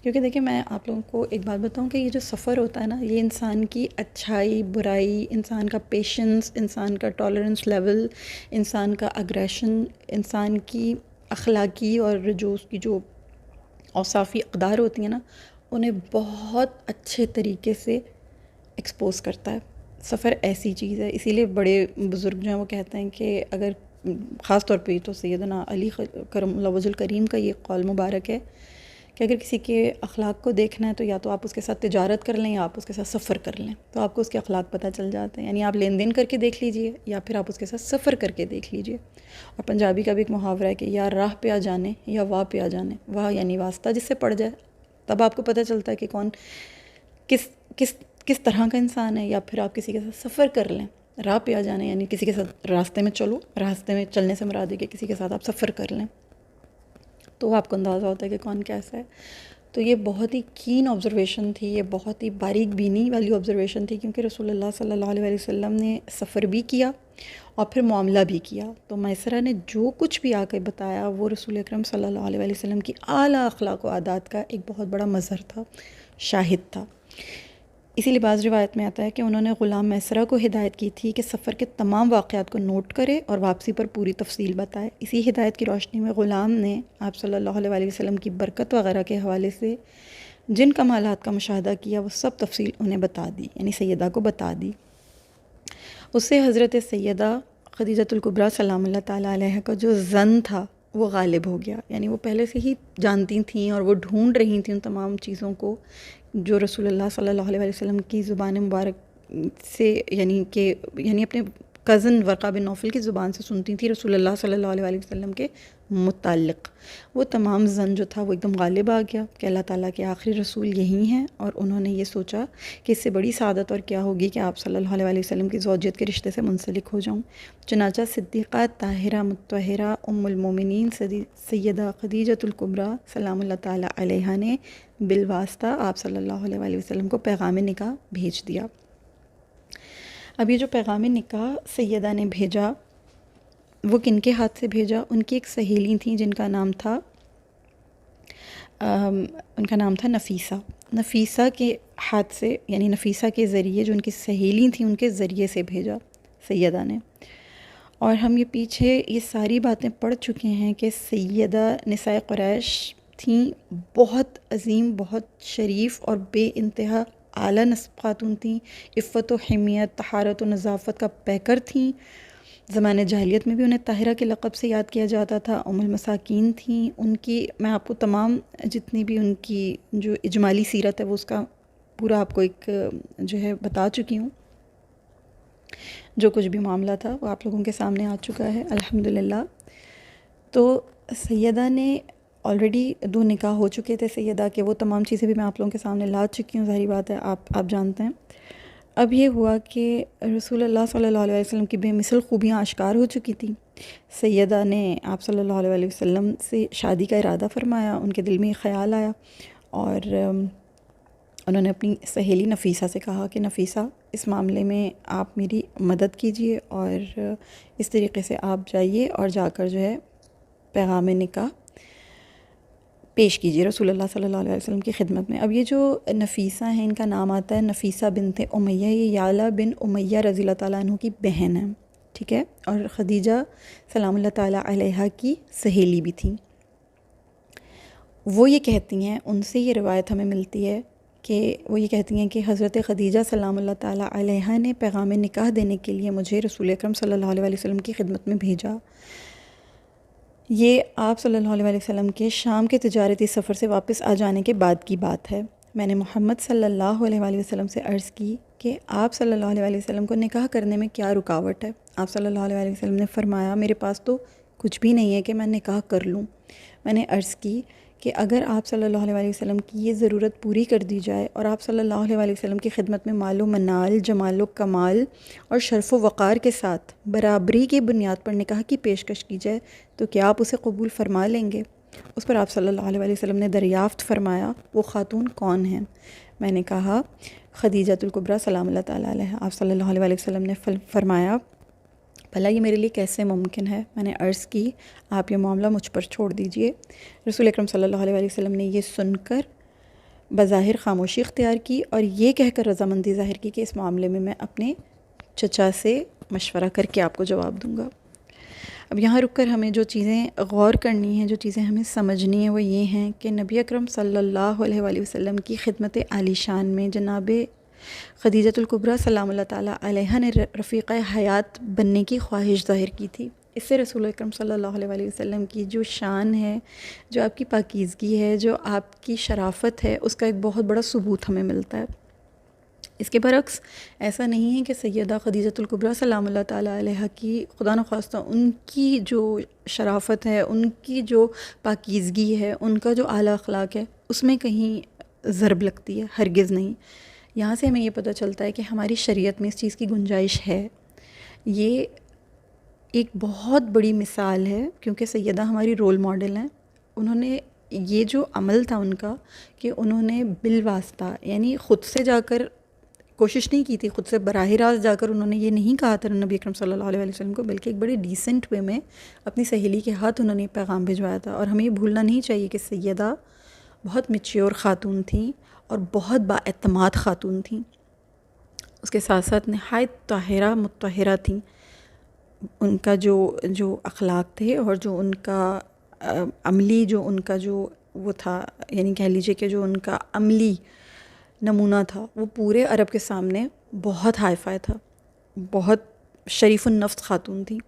کیونکہ دیکھیں، میں آپ لوگوں کو ایک بات بتاؤں کہ یہ جو سفر ہوتا ہے نا، یہ انسان کی اچھائی برائی، انسان کا پیشنس، انسان کا ٹالرنس لیول، انسان کا اگریشن، انسان کی اخلاقی اور جو اس کی جو اوصافی اقدار ہوتی ہیں نا، انہیں بہت اچھے طریقے سے ایکسپوز کرتا ہے۔ سفر ایسی چیز ہے، اسی لیے بڑے بزرگ جو ہیں وہ کہتے ہیں کہ اگر خاص طور پہ تو سیدنا علی کرم اللہ وجہ الکریم کا یہ قول مبارک ہے کہ اگر کسی کے اخلاق کو دیکھنا ہے تو یا تو آپ اس کے ساتھ تجارت کر لیں یا آپ اس کے ساتھ سفر کر لیں، تو آپ کو اس کے اخلاق پتہ چل جاتے ہیں۔ یعنی آپ لین دین کر کے دیکھ لیجئے یا پھر آپ اس کے ساتھ سفر کر کے دیکھ لیجئے۔ اور پنجابی کا بھی ایک محاورہ ہے کہ یا راہ پہ آ جانے یا واہ پہ آ جانے، واہ یعنی واسطہ جس سے پڑ جائے، تب آپ کو پتہ چلتا ہے کہ کون کس طرح کا انسان ہے۔ یا پھر آپ کسی کے ساتھ سفر کر لیں، راہ پہ آ جانے یعنی کسی کے ساتھ راستے میں چلو، راستے میں چلنے سے مراد ہے کہ کسی کے ساتھ آپ سفر کر لیں، تو آپ کو اندازہ ہوتا ہے کہ کون کیسا ہے۔ تو یہ بہت ہی کین آبزرویشن تھی، یہ بہت ہی باریک بینی والی آبزرویشن تھی، کیونکہ رسول اللہ صلی اللہ علیہ وآلہ وسلم نے سفر بھی کیا اور پھر معاملہ بھی کیا۔ تو میسرہ نے جو کچھ بھی آ کے بتایا وہ رسول اکرم صلی اللہ علیہ وآلہ وسلم کی اعلیٰ اخلاق و عادات کا ایک بہت بڑا مظہر تھا، شاہد تھا۔ اسی لیے بعض روایت میں آتا ہے کہ انہوں نے غلام میسرہ کو ہدایت کی تھی کہ سفر کے تمام واقعات کو نوٹ کرے اور واپسی پر پوری تفصیل بتائے۔ اسی ہدایت کی روشنی میں غلام نے آپ صلی اللہ علیہ وآلہ وسلم کی برکت وغیرہ کے حوالے سے جن کمالات کا مشاہدہ کیا وہ سب تفصیل انہیں بتا دی، یعنی سیدہ کو بتا دی۔ اس سے حضرت سیدہ خدیجۃ الکبریٰ سلام اللہ تعالیٰ علیہ کا جو ظن تھا وہ غالب ہو گیا، یعنی وہ پہلے سے ہی جانتی تھیں اور وہ ڈھونڈ رہی تھیں ان تمام چیزوں کو جو رسول اللہ صلی اللہ علیہ وسلم کی زبان مبارک سے یعنی اپنے کزن ورقہ بن نوفل کی زبان سے سنتی تھی رسول اللہ صلی اللہ علیہ وسلم کے متعلق۔ وہ تمام ظن جو تھا وہ ایک دم غالب آ گیا کہ اللہ تعالیٰ کے آخری رسول یہی ہیں، اور انہوں نے یہ سوچا کہ اس سے بڑی سعادت اور کیا ہوگی کہ آپ صلی اللہ علیہ وسلم کی زوجیت کے رشتے سے منسلک ہو جاؤں۔ چنانچہ صدیقہ طاہرہ مطہرہ ام المومنین سیدہ خدیجۃ الکبریٰ سلام اللہ تعالیٰ علیہا نے بالواسطہ آپ صلی اللہ علیہ وآلہ وسلم کو پیغام نکاح بھیج دیا۔ اب یہ جو پیغام نکاح سیدہ نے بھیجا وہ کن کے ہاتھ سے بھیجا؟ ان کی ایک سہیلی تھیں جن کا نام تھا نفیسہ۔ نفیسہ کے ہاتھ سے، یعنی نفیسہ کے ذریعے، جو ان کی سہیلی تھیں ان کے ذریعے سے بھیجا سیدہ نے۔ اور ہم یہ پیچھے یہ ساری باتیں پڑھ چکے ہیں کہ سیدہ نساء قریش تھیں، بہت عظیم، بہت شریف اور بے انتہا اعلیٰ نسب خاتون تھیں، عفت و حمیت، طہارت و نظافت کا پیکر تھیں۔ زمانہ جاہلیت میں بھی انہیں طاہرہ کے لقب سے یاد کیا جاتا تھا۔ ام المساکین تھیں۔ ان کی میں آپ کو تمام جتنی بھی ان کی جو اجمالی سیرت ہے وہ اس کا پورا آپ کو ایک جو ہے بتا چکی ہوں۔ جو کچھ بھی معاملہ تھا وہ آپ لوگوں کے سامنے آ چکا ہے الحمدللہ۔ تو سیدہ نے آلریڈی 2 نکاح ہو چکے تھے سیدہ کے، وہ تمام چیزیں بھی میں آپ لوگوں کے سامنے لا چکی ہوں، ظاہری بات ہے آپ جانتے ہیں۔ اب یہ ہوا کہ رسول اللہ صلی اللہ علیہ وسلم کی بے مثل خوبیاں آشکار ہو چکی تھیں۔ سیدہ نے آپ صلی اللہ علیہ وسلم سے شادی کا ارادہ فرمایا، ان کے دل میں یہ خیال آیا، اور انہوں نے اپنی سہیلی نفیسہ سے کہا کہ نفیسہ اس معاملے میں آپ میری مدد کیجئے، اور اس طریقے سے آپ جائیے اور جا کر جو ہے پیغام نکاح پیش کیجیے رسول اللہ صلی اللہ علیہ وسلم کی خدمت میں۔ اب یہ جو نفیسہ ہیں ان کا نام آتا ہے نفیسہ بنت امیہ، یہ یعلا بن امیہ رضی اللہ تعالیٰ عنہ کی بہن ہے، ٹھیک ہے، اور خدیجہ سلام اللہ تعالیٰ علیہا کی سہیلی بھی تھیں۔ وہ یہ کہتی ہیں، ان سے یہ روایت ہمیں ملتی ہے کہ وہ یہ کہتی ہیں کہ حضرت خدیجہ سلام اللہ تعالیٰ علیہا نے پیغام نکاح دینے کے لیے مجھے رسول اکرم صلی اللہ علیہ وسلم کی خدمت میں بھیجا۔ یہ آپ صلی اللہ علیہ وسلم کے شام کے تجارتی سفر سے واپس آ جانے کے بعد کی بات ہے۔ میں نے محمد صلی اللہ علیہ وسلم سے عرض کی کہ آپ صلی اللہ علیہ وسلم کو نکاح کرنے میں کیا رکاوٹ ہے؟ آپ صلی اللہ علیہ وسلم نے فرمایا میرے پاس تو کچھ بھی نہیں ہے کہ میں نکاح کر لوں۔ میں نے عرض کی کہ اگر آپ صلی اللہ علیہ وسلم کی یہ ضرورت پوری کر دی جائے اور آپ صلی اللہ علیہ وسلم کی خدمت میں مال و منال، جمال و کمال اور شرف و وقار کے ساتھ برابری کی بنیاد پر نکاح کی پیشکش کی جائے تو کیا آپ اسے قبول فرما لیں گے؟ اس پر آپ صلی اللہ علیہ وسلم نے دریافت فرمایا وہ خاتون کون ہیں؟ میں نے کہا خدیجۃ الکبریٰ سلام اللہ تعالیٰ علیہا۔ آپ صلی اللہ علیہ وسلم نے فرمایا بھلا یہ میرے لیے کیسے ممکن ہے؟ میں نے عرض کی آپ یہ معاملہ مجھ پر چھوڑ دیجئے۔ رسول اکرم صلی اللہ علیہ وسلم نے یہ سن کر بظاہر خاموشی اختیار کی اور یہ کہہ کر رضامندی ظاہر کی کہ اس معاملے میں اپنے چچا سے مشورہ کر کے آپ کو جواب دوں گا۔ اب یہاں رک کر ہمیں جو چیزیں غور کرنی ہیں، جو چیزیں ہمیں سمجھنی ہیں وہ یہ ہیں کہ نبی اکرم صلی اللہ علیہ وسلم کی خدمت عالی شان میں جناب خدیجۃ الکبریٰ سلام اللہ تعالیٰ علیہا نے رفیقہ حیات بننے کی خواہش ظاہر کی تھی۔ اس سے رسول اکرم صلی اللہ علیہ وسلم کی جو شان ہے، جو آپ کی پاکیزگی ہے، جو آپ کی شرافت ہے، اس کا ایک بہت بڑا ثبوت ہمیں ملتا ہے۔ اس کے برعکس ایسا نہیں ہے کہ سیدہ خدیجۃ الکبریٰ سلام اللہ تعالیٰ علیہا کی خدا نخواستہ ان کی جو شرافت ہے، ان کی جو پاکیزگی ہے، ان کا جو اعلیٰ اخلاق ہے، اس میں کہیں ضرب لگتی ہے، ہرگز نہیں۔ یہاں سے ہمیں یہ پتہ چلتا ہے کہ ہماری شریعت میں اس چیز کی گنجائش ہے۔ یہ ایک بہت بڑی مثال ہے کیونکہ سیدہ ہماری رول ماڈل ہیں۔ انہوں نے یہ جو عمل تھا ان کا کہ انہوں نے بالواسطہ یعنی خود سے جا کر کوشش نہیں کی تھی، خود سے براہ راست جا کر انہوں نے یہ نہیں کہا تھا نبی اکرم صلی اللہ علیہ وسلم کو، بلکہ ایک بڑے ڈیسنٹ وے میں اپنی سہیلی کے ہاتھ انہوں نے پیغام بھجوایا تھا۔ اور ہمیں یہ بھولنا نہیں چاہیے کہ سیدہ بہت میچیور خاتون تھیں اور بہت بااعتماد خاتون تھیں، اس کے ساتھ ساتھ نہایت طاہرہ مطہرہ تھیں۔ ان کا جو اخلاق تھے اور جو ان کا عملی جو ان کا جو وہ تھا، یعنی کہہ لیجیے کہ جو ان کا عملی نمونہ تھا، وہ پورے عرب کے سامنے بہت ہائی فائی تھا، بہت شریف النفس خاتون تھیں۔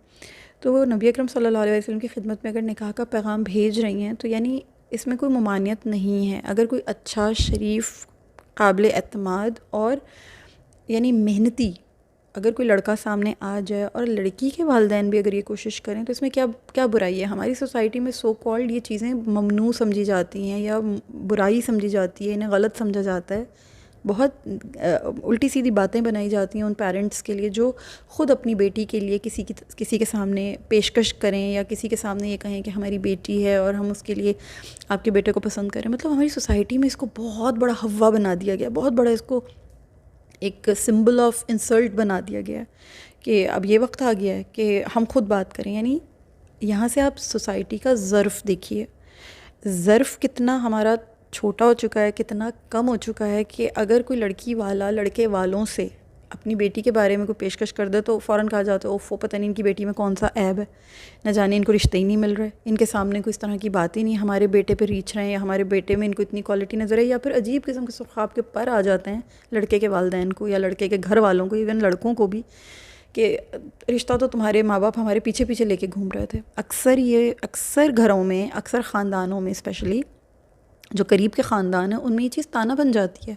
تو وہ نبی اکرم صلی اللہ علیہ وسلم کی خدمت میں اگر نکاح کا پیغام بھیج رہی ہیں تو یعنی اس میں کوئی ممانعت نہیں ہے۔ اگر کوئی اچھا، شریف، قابل اعتماد اور یعنی محنتی اگر کوئی لڑکا سامنے آ جائے اور لڑکی کے والدین بھی اگر یہ کوشش کریں تو اس میں کیا برائی ہے؟ ہماری سوسائٹی میں سو کالڈ یہ چیزیں ممنوع سمجھی جاتی ہیں یا برائی سمجھی جاتی ہے، انہیں غلط سمجھا جاتا ہے، بہت الٹی سیدھی باتیں بنائی جاتی ہیں ان پیرنٹس کے لیے جو خود اپنی بیٹی کے لیے کسی کے سامنے پیشکش کریں یا کسی کے سامنے یہ کہیں کہ ہماری بیٹی ہے اور ہم اس کے لیے آپ کے بیٹے کو پسند کریں۔ مطلب ہماری سوسائٹی میں اس کو بہت بڑا ہوا بنا دیا گیا، بہت بڑا اس کو ایک سمبل آف انسلٹ بنا دیا گیا ہے کہ اب یہ وقت آ گیا ہے کہ ہم خود بات کریں۔ یعنی یہاں سے آپ سوسائٹی کا ظرف دیکھیے، ظرف کتنا ہمارا چھوٹا ہو چکا ہے، کتنا کم ہو چکا ہے کہ اگر کوئی لڑکی والا لڑکے والوں سے اپنی بیٹی کے بارے میں کوئی پیشکش کر دے تو فوراً کہا جاتا ہے اوف پتہ نہیں ان کی بیٹی میں کون سا عیب ہے، نہ جانے ان کو رشتے ہی نہیں مل رہے، ان کے سامنے کوئی اس طرح کی بات ہی نہیں، ہمارے بیٹے پہ ریچھ رہے ہیں یا ہمارے بیٹے میں ان کو اتنی کوالٹی نظر ہے، یا پھر عجیب قسم کے خواب کے پر آ جاتے ہیں لڑکے کے والدین کو یا لڑکے کے گھر والوں کو، ایون لڑکوں کو بھی، کہ رشتہ تو تمہارے ماں باپ ہمارے پیچھے پیچھے لے کے گھوم رہے تھے۔ اکثر گھروں میں، اکثر خاندانوں میں، اسپیشلی جو قریب کے خاندان ہیں ان میں یہ چیز طعنہ بن جاتی ہے۔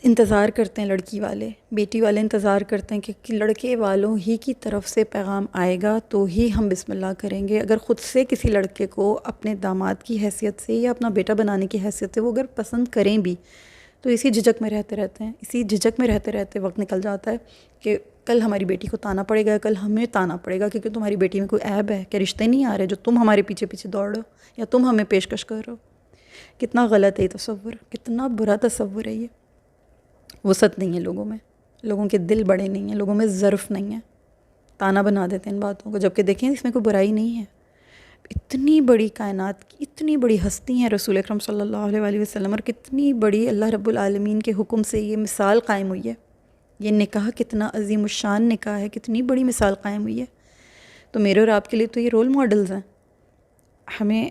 انتظار کرتے ہیں لڑکی والے، بیٹی والے انتظار کرتے ہیں کہ لڑکے والوں ہی کی طرف سے پیغام آئے گا تو ہی ہم بسم اللہ کریں گے۔ اگر خود سے کسی لڑکے کو اپنے داماد کی حیثیت سے یا اپنا بیٹا بنانے کی حیثیت سے وہ اگر پسند کریں بھی تو اسی جھجک میں رہتے وقت نکل جاتا ہے کہ کل ہماری بیٹی کو طعنہ پڑے گا، کل ہمیں طعنہ پڑے گا کیونکہ تمہاری بیٹی میں کوئی عیب ہے، کہ رشتے نہیں آ رہے جو تم ہمارے پیچھے پیچھے دوڑ رہے ہو یا تم ہمیں پیشکش کر رہے ہو۔ کتنا غلط ہے یہ تصور، کتنا برا تصور ہے یہ۔ وسعت نہیں ہے لوگوں میں، لوگوں کے دل بڑے نہیں ہیں، لوگوں میں ظرف نہیں ہے، طعنہ بنا دیتے ہیں ان باتوں کو، جبکہ دیکھیں اس میں کوئی برائی نہیں ہے۔ اتنی بڑی کائنات کی اتنی بڑی ہستی ہیں رسول اکرم صلی اللہ علیہ وسلم، اور کتنی بڑی اللہ رب العالمین کے حکم سے یہ مثال قائم ہوئی ہے، یہ نکاح کتنا عظیم الشان نکاح ہے، کتنی بڑی مثال قائم ہوئی ہے۔ تو میرے اور آپ کے لیے تو یہ رول ماڈلز ہیں۔ ہمیں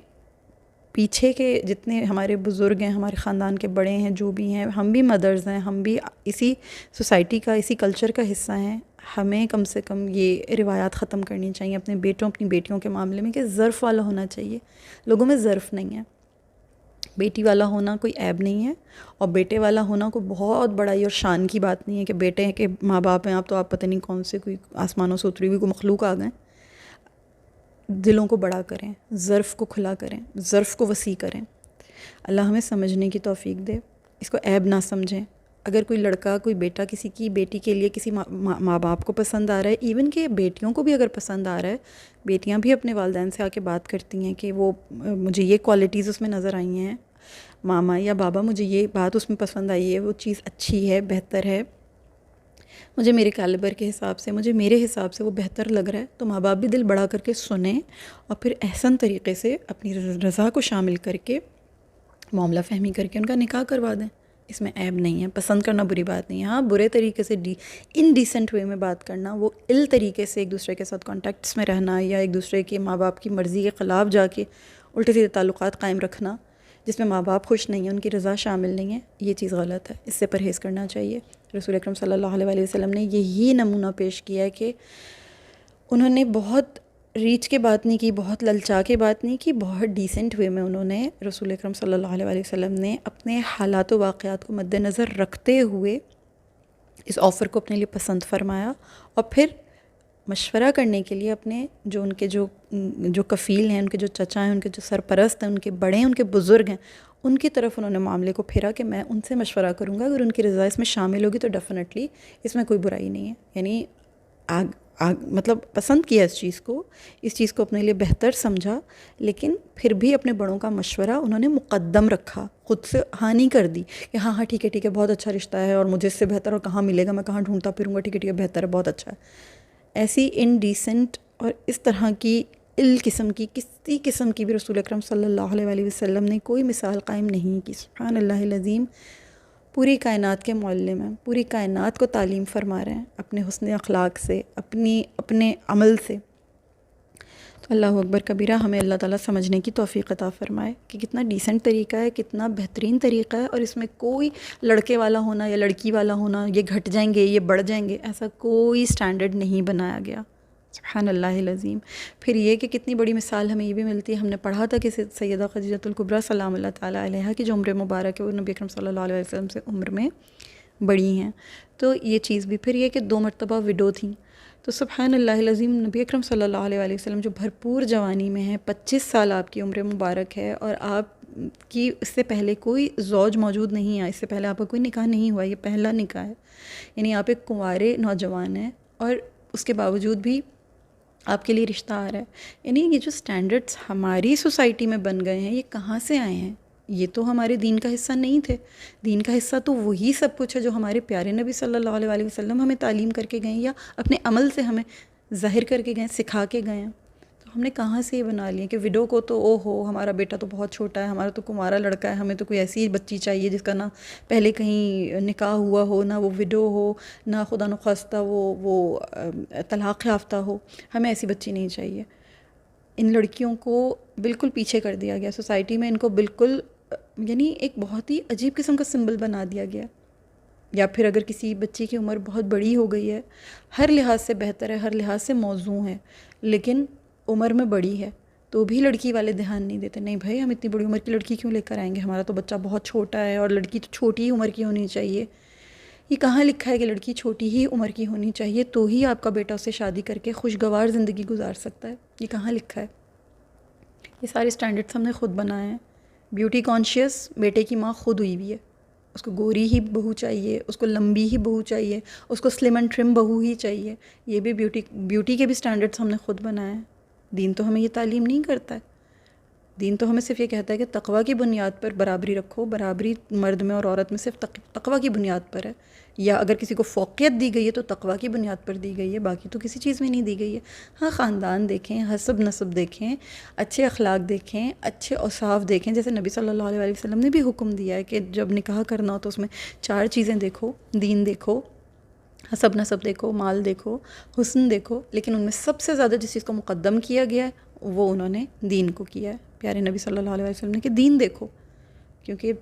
پیچھے کے جتنے ہمارے بزرگ ہیں، ہمارے خاندان کے بڑے ہیں، جو بھی ہیں، ہم بھی مدرز ہیں، ہم بھی اسی سوسائٹی کا، اسی کلچر کا حصہ ہیں۔ ہمیں کم سے کم یہ روایات ختم کرنی چاہیے اپنے بیٹوں اپنی بیٹیوں کے معاملے میں کہ ظرف والا ہونا چاہیے. لوگوں میں ظرف نہیں ہے. بیٹی والا ہونا کوئی عیب نہیں ہے اور بیٹے والا ہونا کوئی بہت بڑائی اور شان کی بات نہیں ہے کہ بیٹے کے ماں باپ ہیں آپ تو آپ پتہ نہیں کون سے کوئی آسمانوں سے اتری ہوئی کوئی مخلوق آ گئے. دلوں کو بڑا کریں, ظرف کو کھلا کریں, ظرف کو وسیع کریں. اللہ ہمیں سمجھنے کی توفیق دے, اس کو عیب نہ سمجھیں. اگر کوئی لڑکا کوئی بیٹا کسی کی بیٹی کے لیے کسی ماں باپ کو پسند آ رہا ہے, ایون کہ بیٹیوں کو بھی اگر پسند آ رہا ہے, بیٹیاں بھی اپنے والدین سے آ کے بات کرتی ہیں کہ وہ مجھے یہ کوالٹیز اس میں نظر آئی ہیں, ماما یا بابا مجھے یہ بات اس میں پسند آئی ہے, وہ چیز اچھی ہے, بہتر ہے, مجھے میرے کیلیبر کے حساب سے, مجھے میرے حساب سے وہ بہتر لگ رہا ہے, تو ماں باپ بھی دل بڑا کر کے سنیں اور پھر احسن طریقے سے اپنی رضا کو شامل کر کے معاملہ فہمی کر کے ان کا نکاح کروا دیں. اس میں عیب نہیں ہے, پسند کرنا بری بات نہیں ہے. ہاں برے طریقے سے انڈیسنٹ وے میں بات کرنا, وہ طریقے سے ایک دوسرے کے ساتھ کانٹیکٹس میں رہنا یا ایک دوسرے کے ماں باپ کی مرضی کے خلاف جا کے الٹے سیدھے تعلقات قائم رکھنا جس میں ماں باپ خوش نہیں ہیں, ان کی رضا شامل نہیں ہے, یہ چیز غلط ہے. اس سے پرہیز کرنا چاہیے. رسول اکرم صلی اللہ علیہ وسلم نے یہی نمونہ پیش کیا ہے کہ انہوں نے بہت ریچ کے بات نہیں کی, بہت للچا کے بات نہیں کی, بہت ڈیسنٹ وے میں انہوں نے رسول اکرم صلی اللہ علیہ وسلم نے اپنے حالات و واقعات کو مد نظر رکھتے ہوئے اس آفر کو اپنے لیے پسند فرمایا اور پھر مشورہ کرنے کے لیے اپنے جو ان کے جو کفیل ہیں, ان کے جو چچا ہیں, ان کے جو سرپرست ہیں, ان کے بڑے ہیں, ان کے بزرگ ہیں, ان کی طرف انہوں نے معاملے کو پھیرا کہ میں ان سے مشورہ کروں گا, اگر ان کی رضا اس میں شامل ہوگی تو ڈیفینیٹلی اس میں کوئی برائی نہیں ہے. یعنی مطلب پسند کیا اس چیز کو اپنے لیے بہتر سمجھا, لیکن پھر بھی اپنے بڑوں کا مشورہ انہوں نے مقدم رکھا, خود سے ہاں نہیں کر دی کہ ہاں ٹھیک ہے بہت اچھا رشتہ ہے اور مجھے اس سے بہتر اور کہاں ملے گا, میں کہاں ڈھونڈتا پھروں گا, ٹھیک ہے بہتر ہے, بہت اچھا ہے. ایسی انڈیسنٹ اور اس طرح کی کسی قسم کی بھی رسول اکرم صلی اللہ علیہ وسلم نے کوئی مثال قائم نہیں کی. سبحان اللہ العظیم, پوری کائنات کے معلم ہیں, پوری کائنات کو تعلیم فرما رہے ہیں اپنے حسن اخلاق سے, اپنے عمل سے. تو اللہ اکبر کبیرہ, ہمیں اللہ تعالیٰ سمجھنے کی توفیق عطا فرمائے کہ کتنا ڈیسنٹ طریقہ ہے, کتنا بہترین طریقہ ہے, اور اس میں کوئی لڑکے والا ہونا یا لڑکی والا ہونا, یہ گھٹ جائیں گے یہ بڑھ جائیں گے, ایسا کوئی سٹینڈرڈ نہیں بنایا گیا. سبحان اللہ العظیم. پھر یہ کہ کتنی بڑی مثال ہمیں یہ بھی ملتی ہے, ہم نے پڑھا تھا کہ سیدہ خدیجۃ الکبریٰ سلام اللہ تعالیٰ علیہا کی جو عمر مبارک ہے وہ نبی اکرم صلی اللہ علیہ وسلم سے عمر میں بڑی ہیں. تو یہ چیز بھی پھر یہ کہ 2 مرتبہ وڈو تھیں. تو سبحان اللہ العظیم, نبی اکرم صلی اللہ علیہ وسلم جو بھرپور جوانی میں ہیں, 25 سال آپ کی عمر مبارک ہے, اور آپ کی اس سے پہلے کوئی زوج موجود نہیں ہے, اس سے پہلے آپ کا کوئی نکاح نہیں ہوا, یہ پہلا نکاح ہے. یعنی آپ ایک کنوارے نوجوان ہیں اور اس کے باوجود بھی آپ کے لیے رشتہ آ رہا ہے. یعنی یہ جو سٹینڈرڈز ہماری سوسائٹی میں بن گئے ہیں, یہ کہاں سے آئے ہیں؟ یہ تو ہمارے دین کا حصہ نہیں تھے. دین کا حصہ تو وہی سب کچھ ہے جو ہمارے پیارے نبی صلی اللہ علیہ وسلم ہمیں تعلیم کر کے گئے ہیں یا اپنے عمل سے ہمیں ظاہر کر کے گئے, سکھا کے گئے ہیں. تو ہم نے کہاں سے یہ بنا لیا کہ وڈو کو تو ہمارا بیٹا تو بہت چھوٹا ہے, ہمارا تو کنوارا لڑکا ہے, ہمیں تو کوئی ایسی بچی چاہیے جس کا نہ پہلے کہیں نکاح ہوا ہو, نہ وہ وڈو ہو, نہ خدا نخواستہ وہ طلاق یافتہ ہو, ہمیں ایسی بچی نہیں چاہیے. ان لڑکیوں کو بالکل پیچھے کر دیا گیا سوسائٹی میں, ان کو بالکل یعنی ایک بہت ہی عجیب قسم کا سمبل بنا دیا گیا. یا پھر اگر کسی بچی کی عمر بہت بڑی ہو گئی ہے, ہر لحاظ سے بہتر ہے, ہر لحاظ سے موزوں ہے, لیکن عمر میں بڑی ہے, تو بھی لڑکی والے دھیان نہیں دیتے. نہیں بھائی, ہم اتنی بڑی عمر کی لڑکی کیوں لے کر آئیں گے, ہمارا تو بچہ بہت چھوٹا ہے اور لڑکی تو چھوٹی ہی عمر کی ہونی چاہیے. یہ کہاں لکھا ہے کہ لڑکی چھوٹی ہی عمر کی ہونی چاہیے تو ہی آپ کا بیٹا اسے شادی کر کے خوشگوار زندگی گزار سکتا ہے؟ یہ کہاں لکھا ہے؟ یہ سارے سٹینڈرڈس ہم نے خود بنائے ہیں. بیوٹی کانشیس بیٹے کی ماں خود ہوئی ہوئی ہے, اس کو گوری ہی بہو چاہیے, اس کو لمبی ہی بہو چاہیے, اس کو سلم اینڈ ٹرم بہو ہی چاہیے. یہ بھی بیوٹی کے بھی سٹینڈرڈس ہم نے خود بنائے ہیں. دین تو ہمیں یہ تعلیم نہیں کرتا ہے. دین تو ہمیں صرف یہ کہتا ہے کہ تقوی کی بنیاد پر برابری رکھو, برابری مرد میں اور عورت میں صرف تقوی کی بنیاد پر ہے, یا اگر کسی کو فوقیت دی گئی ہے تو تقوی کی بنیاد پر دی گئی ہے, باقی تو کسی چیز میں نہیں دی گئی ہے. ہاں خاندان دیکھیں, حسب نسب دیکھیں, اچھے اخلاق دیکھیں, اچھے اوصاف دیکھیں, جیسے نبی صلی اللہ علیہ وسلم نے بھی حکم دیا ہے کہ جب نکاح کرنا ہو تو اس میں 4 چیزیں دیکھو, دین دیکھو, حسب نسب دیکھو, مال دیکھو, حسن دیکھو, لیکن ان میں سب سے زیادہ جس چیز کو مقدم کیا گیا ہے وہ انہوں نے دین کو کیا ہے. پیارے نبی صلی اللہ علیہ وسلم نے کہ دین دیکھو, کیونکہ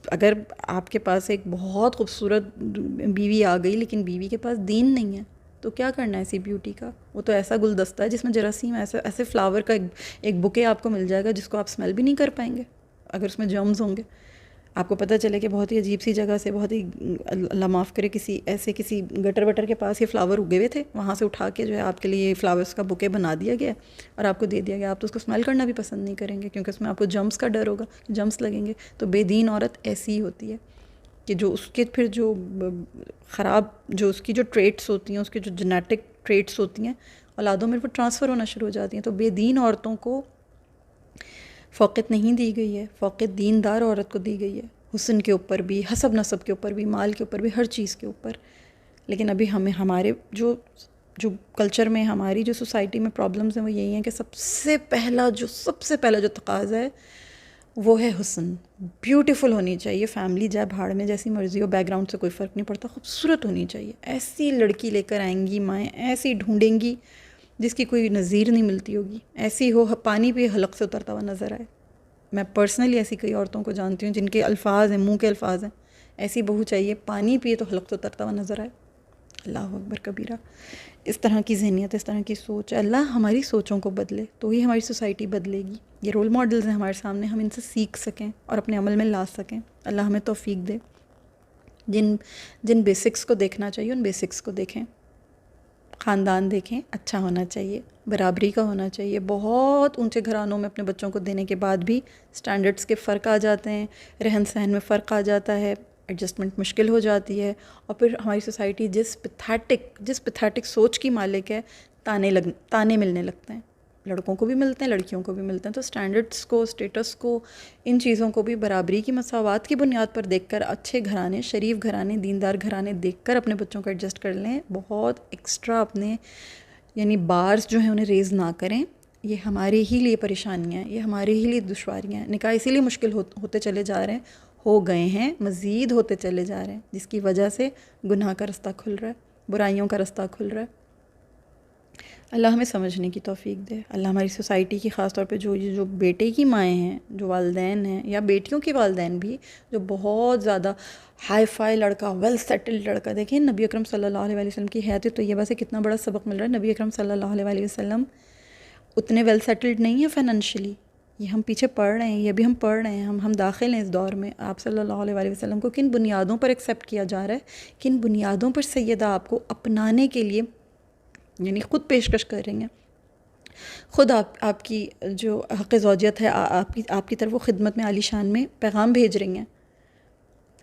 اگر آپ کے پاس ایک بہت خوبصورت بیوی آ گئی لیکن بیوی کے پاس دین نہیں ہے تو کیا کرنا ہے ایسی بیوٹی کا؟ وہ تو ایسا گلدستہ ہے جس میں جراثیم ایسے فلاور کا ایک بکے آپ کو مل جائے گا جس کو آپ اسمیل بھی نہیں کر پائیں گے اگر اس میں جرمز ہوں گے. آپ کو پتہ چلے کہ بہت ہی عجیب سی جگہ سے، بہت ہی اللہ معاف کرے کسی گٹر وٹر کے پاس یہ فلاور اگے ہوئے تھے، وہاں سے اٹھا کے جو ہے آپ کے لیے فلاورس کا بکے بنا دیا گیا اور آپ کو دے دیا گیا. آپ تو اس کو اسمیل کرنا بھی پسند نہیں کریں گے کیونکہ اس میں آپ کو جرمز کا ڈر ہوگا، جرمز لگیں گے. تو بے دین عورت ایسی ہی ہوتی ہے کہ جو اس کے پھر جو خراب جو اس کی جو ٹریٹس ہوتی ہیں، اس کی جو جینیٹک ٹریٹس ہوتی ہیں اولادوں میں وہ ٹرانسفر ہونا شروع ہو جاتی ہیں. تو بے دین عورتوں کو فوقیت نہیں دی گئی ہے، فوقیت دیندار عورت کو دی گئی ہے، حسن کے اوپر بھی، حسب نسب کے اوپر بھی، مال کے اوپر بھی، ہر چیز کے اوپر. لیکن ابھی ہمارے جو کلچر میں، ہماری جو سوسائٹی میں پرابلمز ہیں وہ یہی ہیں کہ سب سے پہلا جو تقاضا ہے وہ ہے حسن. بیوٹیفل ہونی چاہیے فیملی، جائے بھاڑ میں جیسی مرضی ہو، بیک گراؤنڈ سے کوئی فرق نہیں پڑتا، خوبصورت ہونی چاہیے. ایسی لڑکی لے کر آئیں گی مائیں، ایسی ڈھونڈیں گی جس کی کوئی نظیر نہیں ملتی ہوگی، ایسی ہو پانی پہ حلق سے اترتا ہوا نظر آئے. میں پرسنلی ایسی کئی عورتوں کو جانتی ہوں جن کے الفاظ ہیں، منہ کے الفاظ ہیں، ایسی بہو چاہیے پانی پیے تو حلق سے اترتا ہوا نظر آئے. اللہ اکبر کبیرہ. اس طرح کی ذہنیت، اس طرح کی سوچ، اللہ ہماری سوچوں کو بدلے تو ہی ہماری سوسائٹی بدلے گی. یہ رول ماڈلز ہیں ہمارے سامنے، ہم ان سے سیکھ سکیں اور اپنے عمل میں لا سکیں. اللہ ہمیں توفیق دے. جن بیسکس کو دیکھنا چاہیے ان بیسکس کو دیکھیں. خاندان دیکھیں، اچھا ہونا چاہیے، برابری کا ہونا چاہیے. بہت اونچے گھرانوں میں اپنے بچوں کو دینے کے بعد بھی سٹینڈرڈز کے فرق آ جاتے ہیں، رہن سہن میں فرق آ جاتا ہے، ایڈجسٹمنٹ مشکل ہو جاتی ہے. اور پھر ہماری سوسائٹی جس پیتھیٹک سوچ کی مالک ہے، تانے ملنے لگتے ہیں. لڑکوں کو بھی ملتے ہیں، لڑکیوں کو بھی ملتے ہیں. تو سٹینڈرڈز کو، اسٹیٹس کو، ان چیزوں کو بھی برابری کی، مساوات کی بنیاد پر دیکھ کر اچھے گھرانے، شریف گھرانے، دیندار گھرانے دیکھ کر اپنے بچوں کو ایڈجسٹ کر لیں. بہت ایکسٹرا اپنے یعنی بارز جو ہیں انہیں ریز نہ کریں. یہ ہمارے ہی لیے پریشانیاں ہیں، یہ ہمارے ہی لیے دشواریاں ہیں. نکاح اسی لیے مشکل ہوتے چلے جا رہے ہیں، ہو گئے ہیں، مزید ہوتے چلے جا رہے ہیں، جس کی وجہ سے گناہ کا رستہ کھل رہا ہے، برائیوں کا رستہ کھل رہا ہے. اللہ ہمیں سمجھنے کی توفیق دے. اللہ ہماری سوسائٹی کی، خاص طور پہ جو بیٹے کی مائیں ہیں، جو والدین ہیں، یا بیٹیوں کے والدین بھی، جو بہت زیادہ ہائی فائی لڑکا، ویل سیٹلڈ لڑکا. دیکھیں نبی اکرم صلی اللہ علیہ وسلم کی حیات طیبہ سے کتنا بڑا سبق مل رہا ہے. نبی اکرم صلی اللہ علیہ وسلم اتنے ویل سیٹلڈ نہیں ہیں فائنینشلی. یہ ہم پیچھے پڑھ رہے ہیں، یہ بھی ہم پڑھ رہے ہیں، ہم داخل ہیں اس دور میں. آپ صلی اللہ علیہ وسلم کو کن بنیادوں پر ایکسیپٹ کیا جا رہا ہے، کن بنیادوں پر سیدہ آپ کو اپنانے کے لیے یعنی خود پیشکش کر رہی ہیں. خود آپ کی جو حق زوجیت ہے، آپ کی طرف وہ خدمت میں عالی شان میں پیغام بھیج رہی ہیں.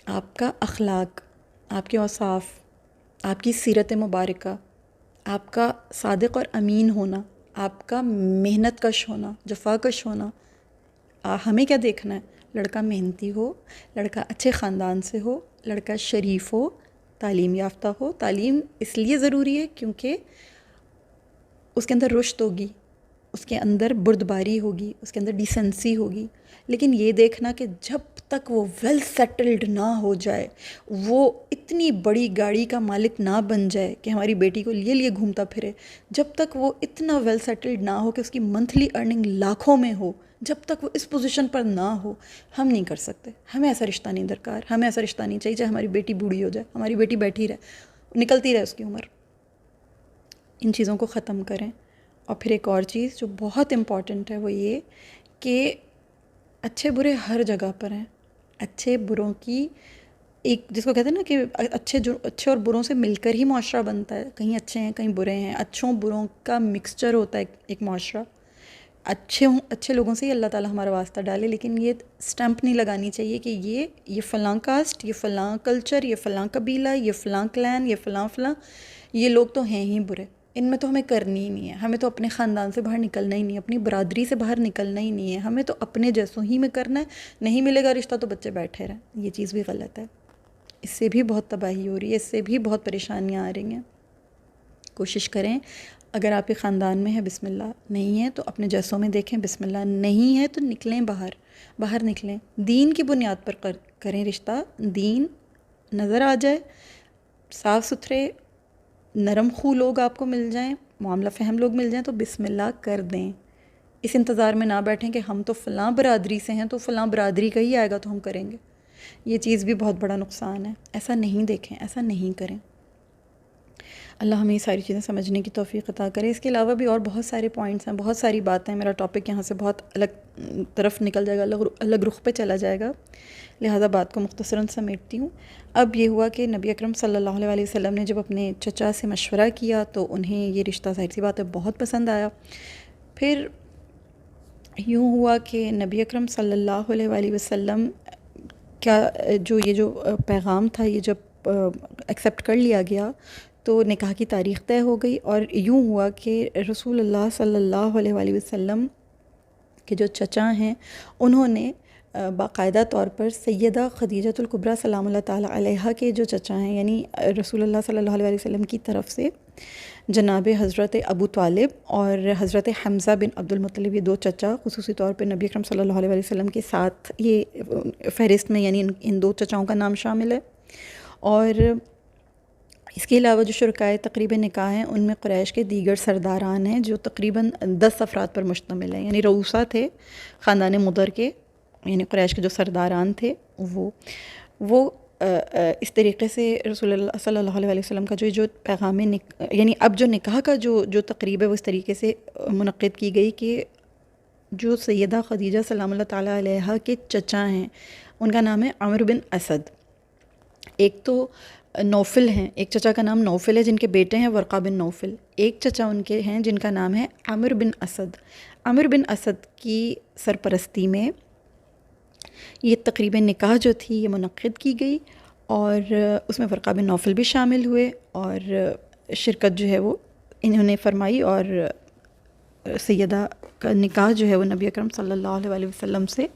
آپ کا اخلاق، آپ کے اوصاف، آپ کی سیرت مبارکہ، آپ کا صادق اور امین ہونا، آپ کا محنت کش ہونا، جفا کش ہونا. ہمیں کیا دیکھنا ہے؟ لڑکا محنتی ہو، لڑکا اچھے خاندان سے ہو، لڑکا شریف ہو، تعلیم یافتہ ہو. تعلیم اس لیے ضروری ہے کیونکہ اس کے اندر رشد ہوگی، اس کے اندر بردباری ہوگی، اس کے اندر ڈیسنسی ہوگی. لیکن یہ دیکھنا کہ جب تک وہ ویل سیٹلڈ نہ ہو جائے، وہ اتنی بڑی گاڑی کا مالک نہ بن جائے کہ ہماری بیٹی کو لیے گھومتا پھرے، جب تک وہ اتنا ویل سیٹلڈ نہ ہو کہ اس کی منتھلی ارننگ لاکھوں میں ہو، جب تک وہ اس پوزیشن پر نہ ہو، ہم نہیں کر سکتے. ہمیں ایسا رشتہ نہیں درکار، ہمیں ایسا رشتہ نہیں چاہیے چاہے ہماری بیٹی بوڑھی ہو جائے، ہماری بیٹی بیٹھی رہے، نکلتی رہے اس کی عمر. ان چیزوں کو ختم کریں. اور پھر ایک اور چیز جو بہت امپورٹنٹ ہے وہ یہ کہ اچھے برے ہر جگہ پر ہیں. اچھے بروں کی ایک جس کو کہتے ہیں نا کہ اچھے اور بروں سے مل کر ہی معاشرہ بنتا ہے. کہیں ہیں کہیں برے ہیں، اچھوں بروں کا مکسچر ہوتا ہے ایک معاشرہ. اچھے لوگوں سے ہی اللہ تعالیٰ ہمارا واسطہ ڈالے. لیکن یہ سٹیمپ نہیں لگانی چاہیے کہ یہ فلاں کاسٹ، یہ فلاں کلچر، یہ فلاں قبیلہ، یہ فلاں کلین، یہ فلاں یہ لوگ تو ہیں ہی برے، ان میں تو ہمیں کرنی ہی نہیں ہے. ہمیں تو اپنے خاندان سے باہر نکلنا ہی نہیں ہے، اپنی برادری سے باہر نکلنا ہی نہیں ہے. ہمیں تو اپنے جیسوں ہی میں کرنا ہے. نہیں ملے گا رشتہ تو بچے بیٹھے رہیں. یہ چیز بھی غلط ہے. اس سے بھی بہت تباہی ہو رہی ہے، اس سے بھی بہت پریشانیاں آ رہی ہیں. کوشش کریں اگر آپ کے خاندان میں ہے بسم اللہ، نہیں ہے تو اپنے جیسوں میں دیکھیں بسم اللہ، نہیں ہے تو نکلیں باہر نکلیں. دین کی بنیاد پر کریں رشتہ. دین نظر آ جائے، صاف ستھرے نرم خو لوگ آپ کو مل جائیں، معاملہ فہم لوگ مل جائیں تو بسم اللہ کر دیں. اس انتظار میں نہ بیٹھیں کہ ہم تو فلاں برادری سے ہیں تو فلاں برادری کا ہی آئے گا تو ہم کریں گے. یہ چیز بھی بہت بڑا نقصان ہے. ایسا نہیں دیکھیں، ایسا نہیں کریں. اللہ ہمیں یہ ساری چیزیں سمجھنے کی توفیق عطا کرے۔ اس کے علاوہ بھی اور بہت سارے پوائنٹس ہیں، بہت ساری باتیں ہیں، میرا ٹاپک یہاں سے بہت الگ طرف نکل جائے گا، الگ رخ پہ چلا جائے گا، لہٰذا بات کو مختصراً سمیٹتی ہوں۔ اب یہ ہوا کہ نبی اکرم صلی اللہ علیہ وسلم نے جب اپنے چچا سے مشورہ کیا تو انہیں یہ رشتہ ظاہر سی بات ہے بہت پسند آیا۔ پھر یوں ہوا کہ نبی اکرم صلی اللہ علیہ وسلم کا جو پیغام تھا، یہ جب ایکسیپٹ کر لیا گیا تو نکاح کی تاریخ طے ہو گئی، اور یوں ہوا کہ رسول اللہ صلی اللہ علیہ وسلم کے جو چچا ہیں انہوں نے باقاعدہ طور پر سیدہ خدیجۃ الکبریٰ سلام اللہ تعالیٰ علیہا کے جو چچا ہیں، یعنی رسول اللہ صلی اللہ علیہ وسلم کی طرف سے جناب حضرت ابو طالب اور حضرت حمزہ بن عبد المطلب، یہ دو چچا خصوصی طور پہ نبی اکرم صلی اللہ علیہ وسلم کے ساتھ یہ فہرست میں، یعنی ان دو چچاؤں کا نام شامل ہے۔ اور اس کے علاوہ جو شرکائے تقریب نکاح ہیں ان میں قریش کے دیگر سرداران ہیں جو تقریباً 10 افراد پر مشتمل ہیں، یعنی رؤوسا تھے خاندان مضر کے، یعنی قریش کے جو سرداران تھے وہ اس طریقے سے رسول اللہ صلی اللہ علیہ وسلم کا جو پیغام یعنی اب جو نکاح کا جو تقریب ہے وہ اس طریقے سے منعقد کی گئی کہ جو سیدہ خدیجہ سلام اللہ تعالیٰ علیہا کے چچا ہیں ان کا نام ہے عمرو بن اسد۔ ایک تو نوفل ہیں، ایک چچا کا نام نوفل ہے جن کے بیٹے ہیں ورقہ بن نوفل، ایک چچا ان کے ہیں جن کا نام ہے عمرو بن اسد۔ عمرو بن اسد کی سرپرستی میں یہ تقریب نکاح جو تھی یہ منعقد کی گئی، اور اس میں ورقہ بن نوفل بھی شامل ہوئے، اور شرکت جو ہے وہ انہوں نے فرمائی، اور سیدہ کا نکاح جو ہے وہ نبی اکرم صلی اللہ علیہ وسلم سے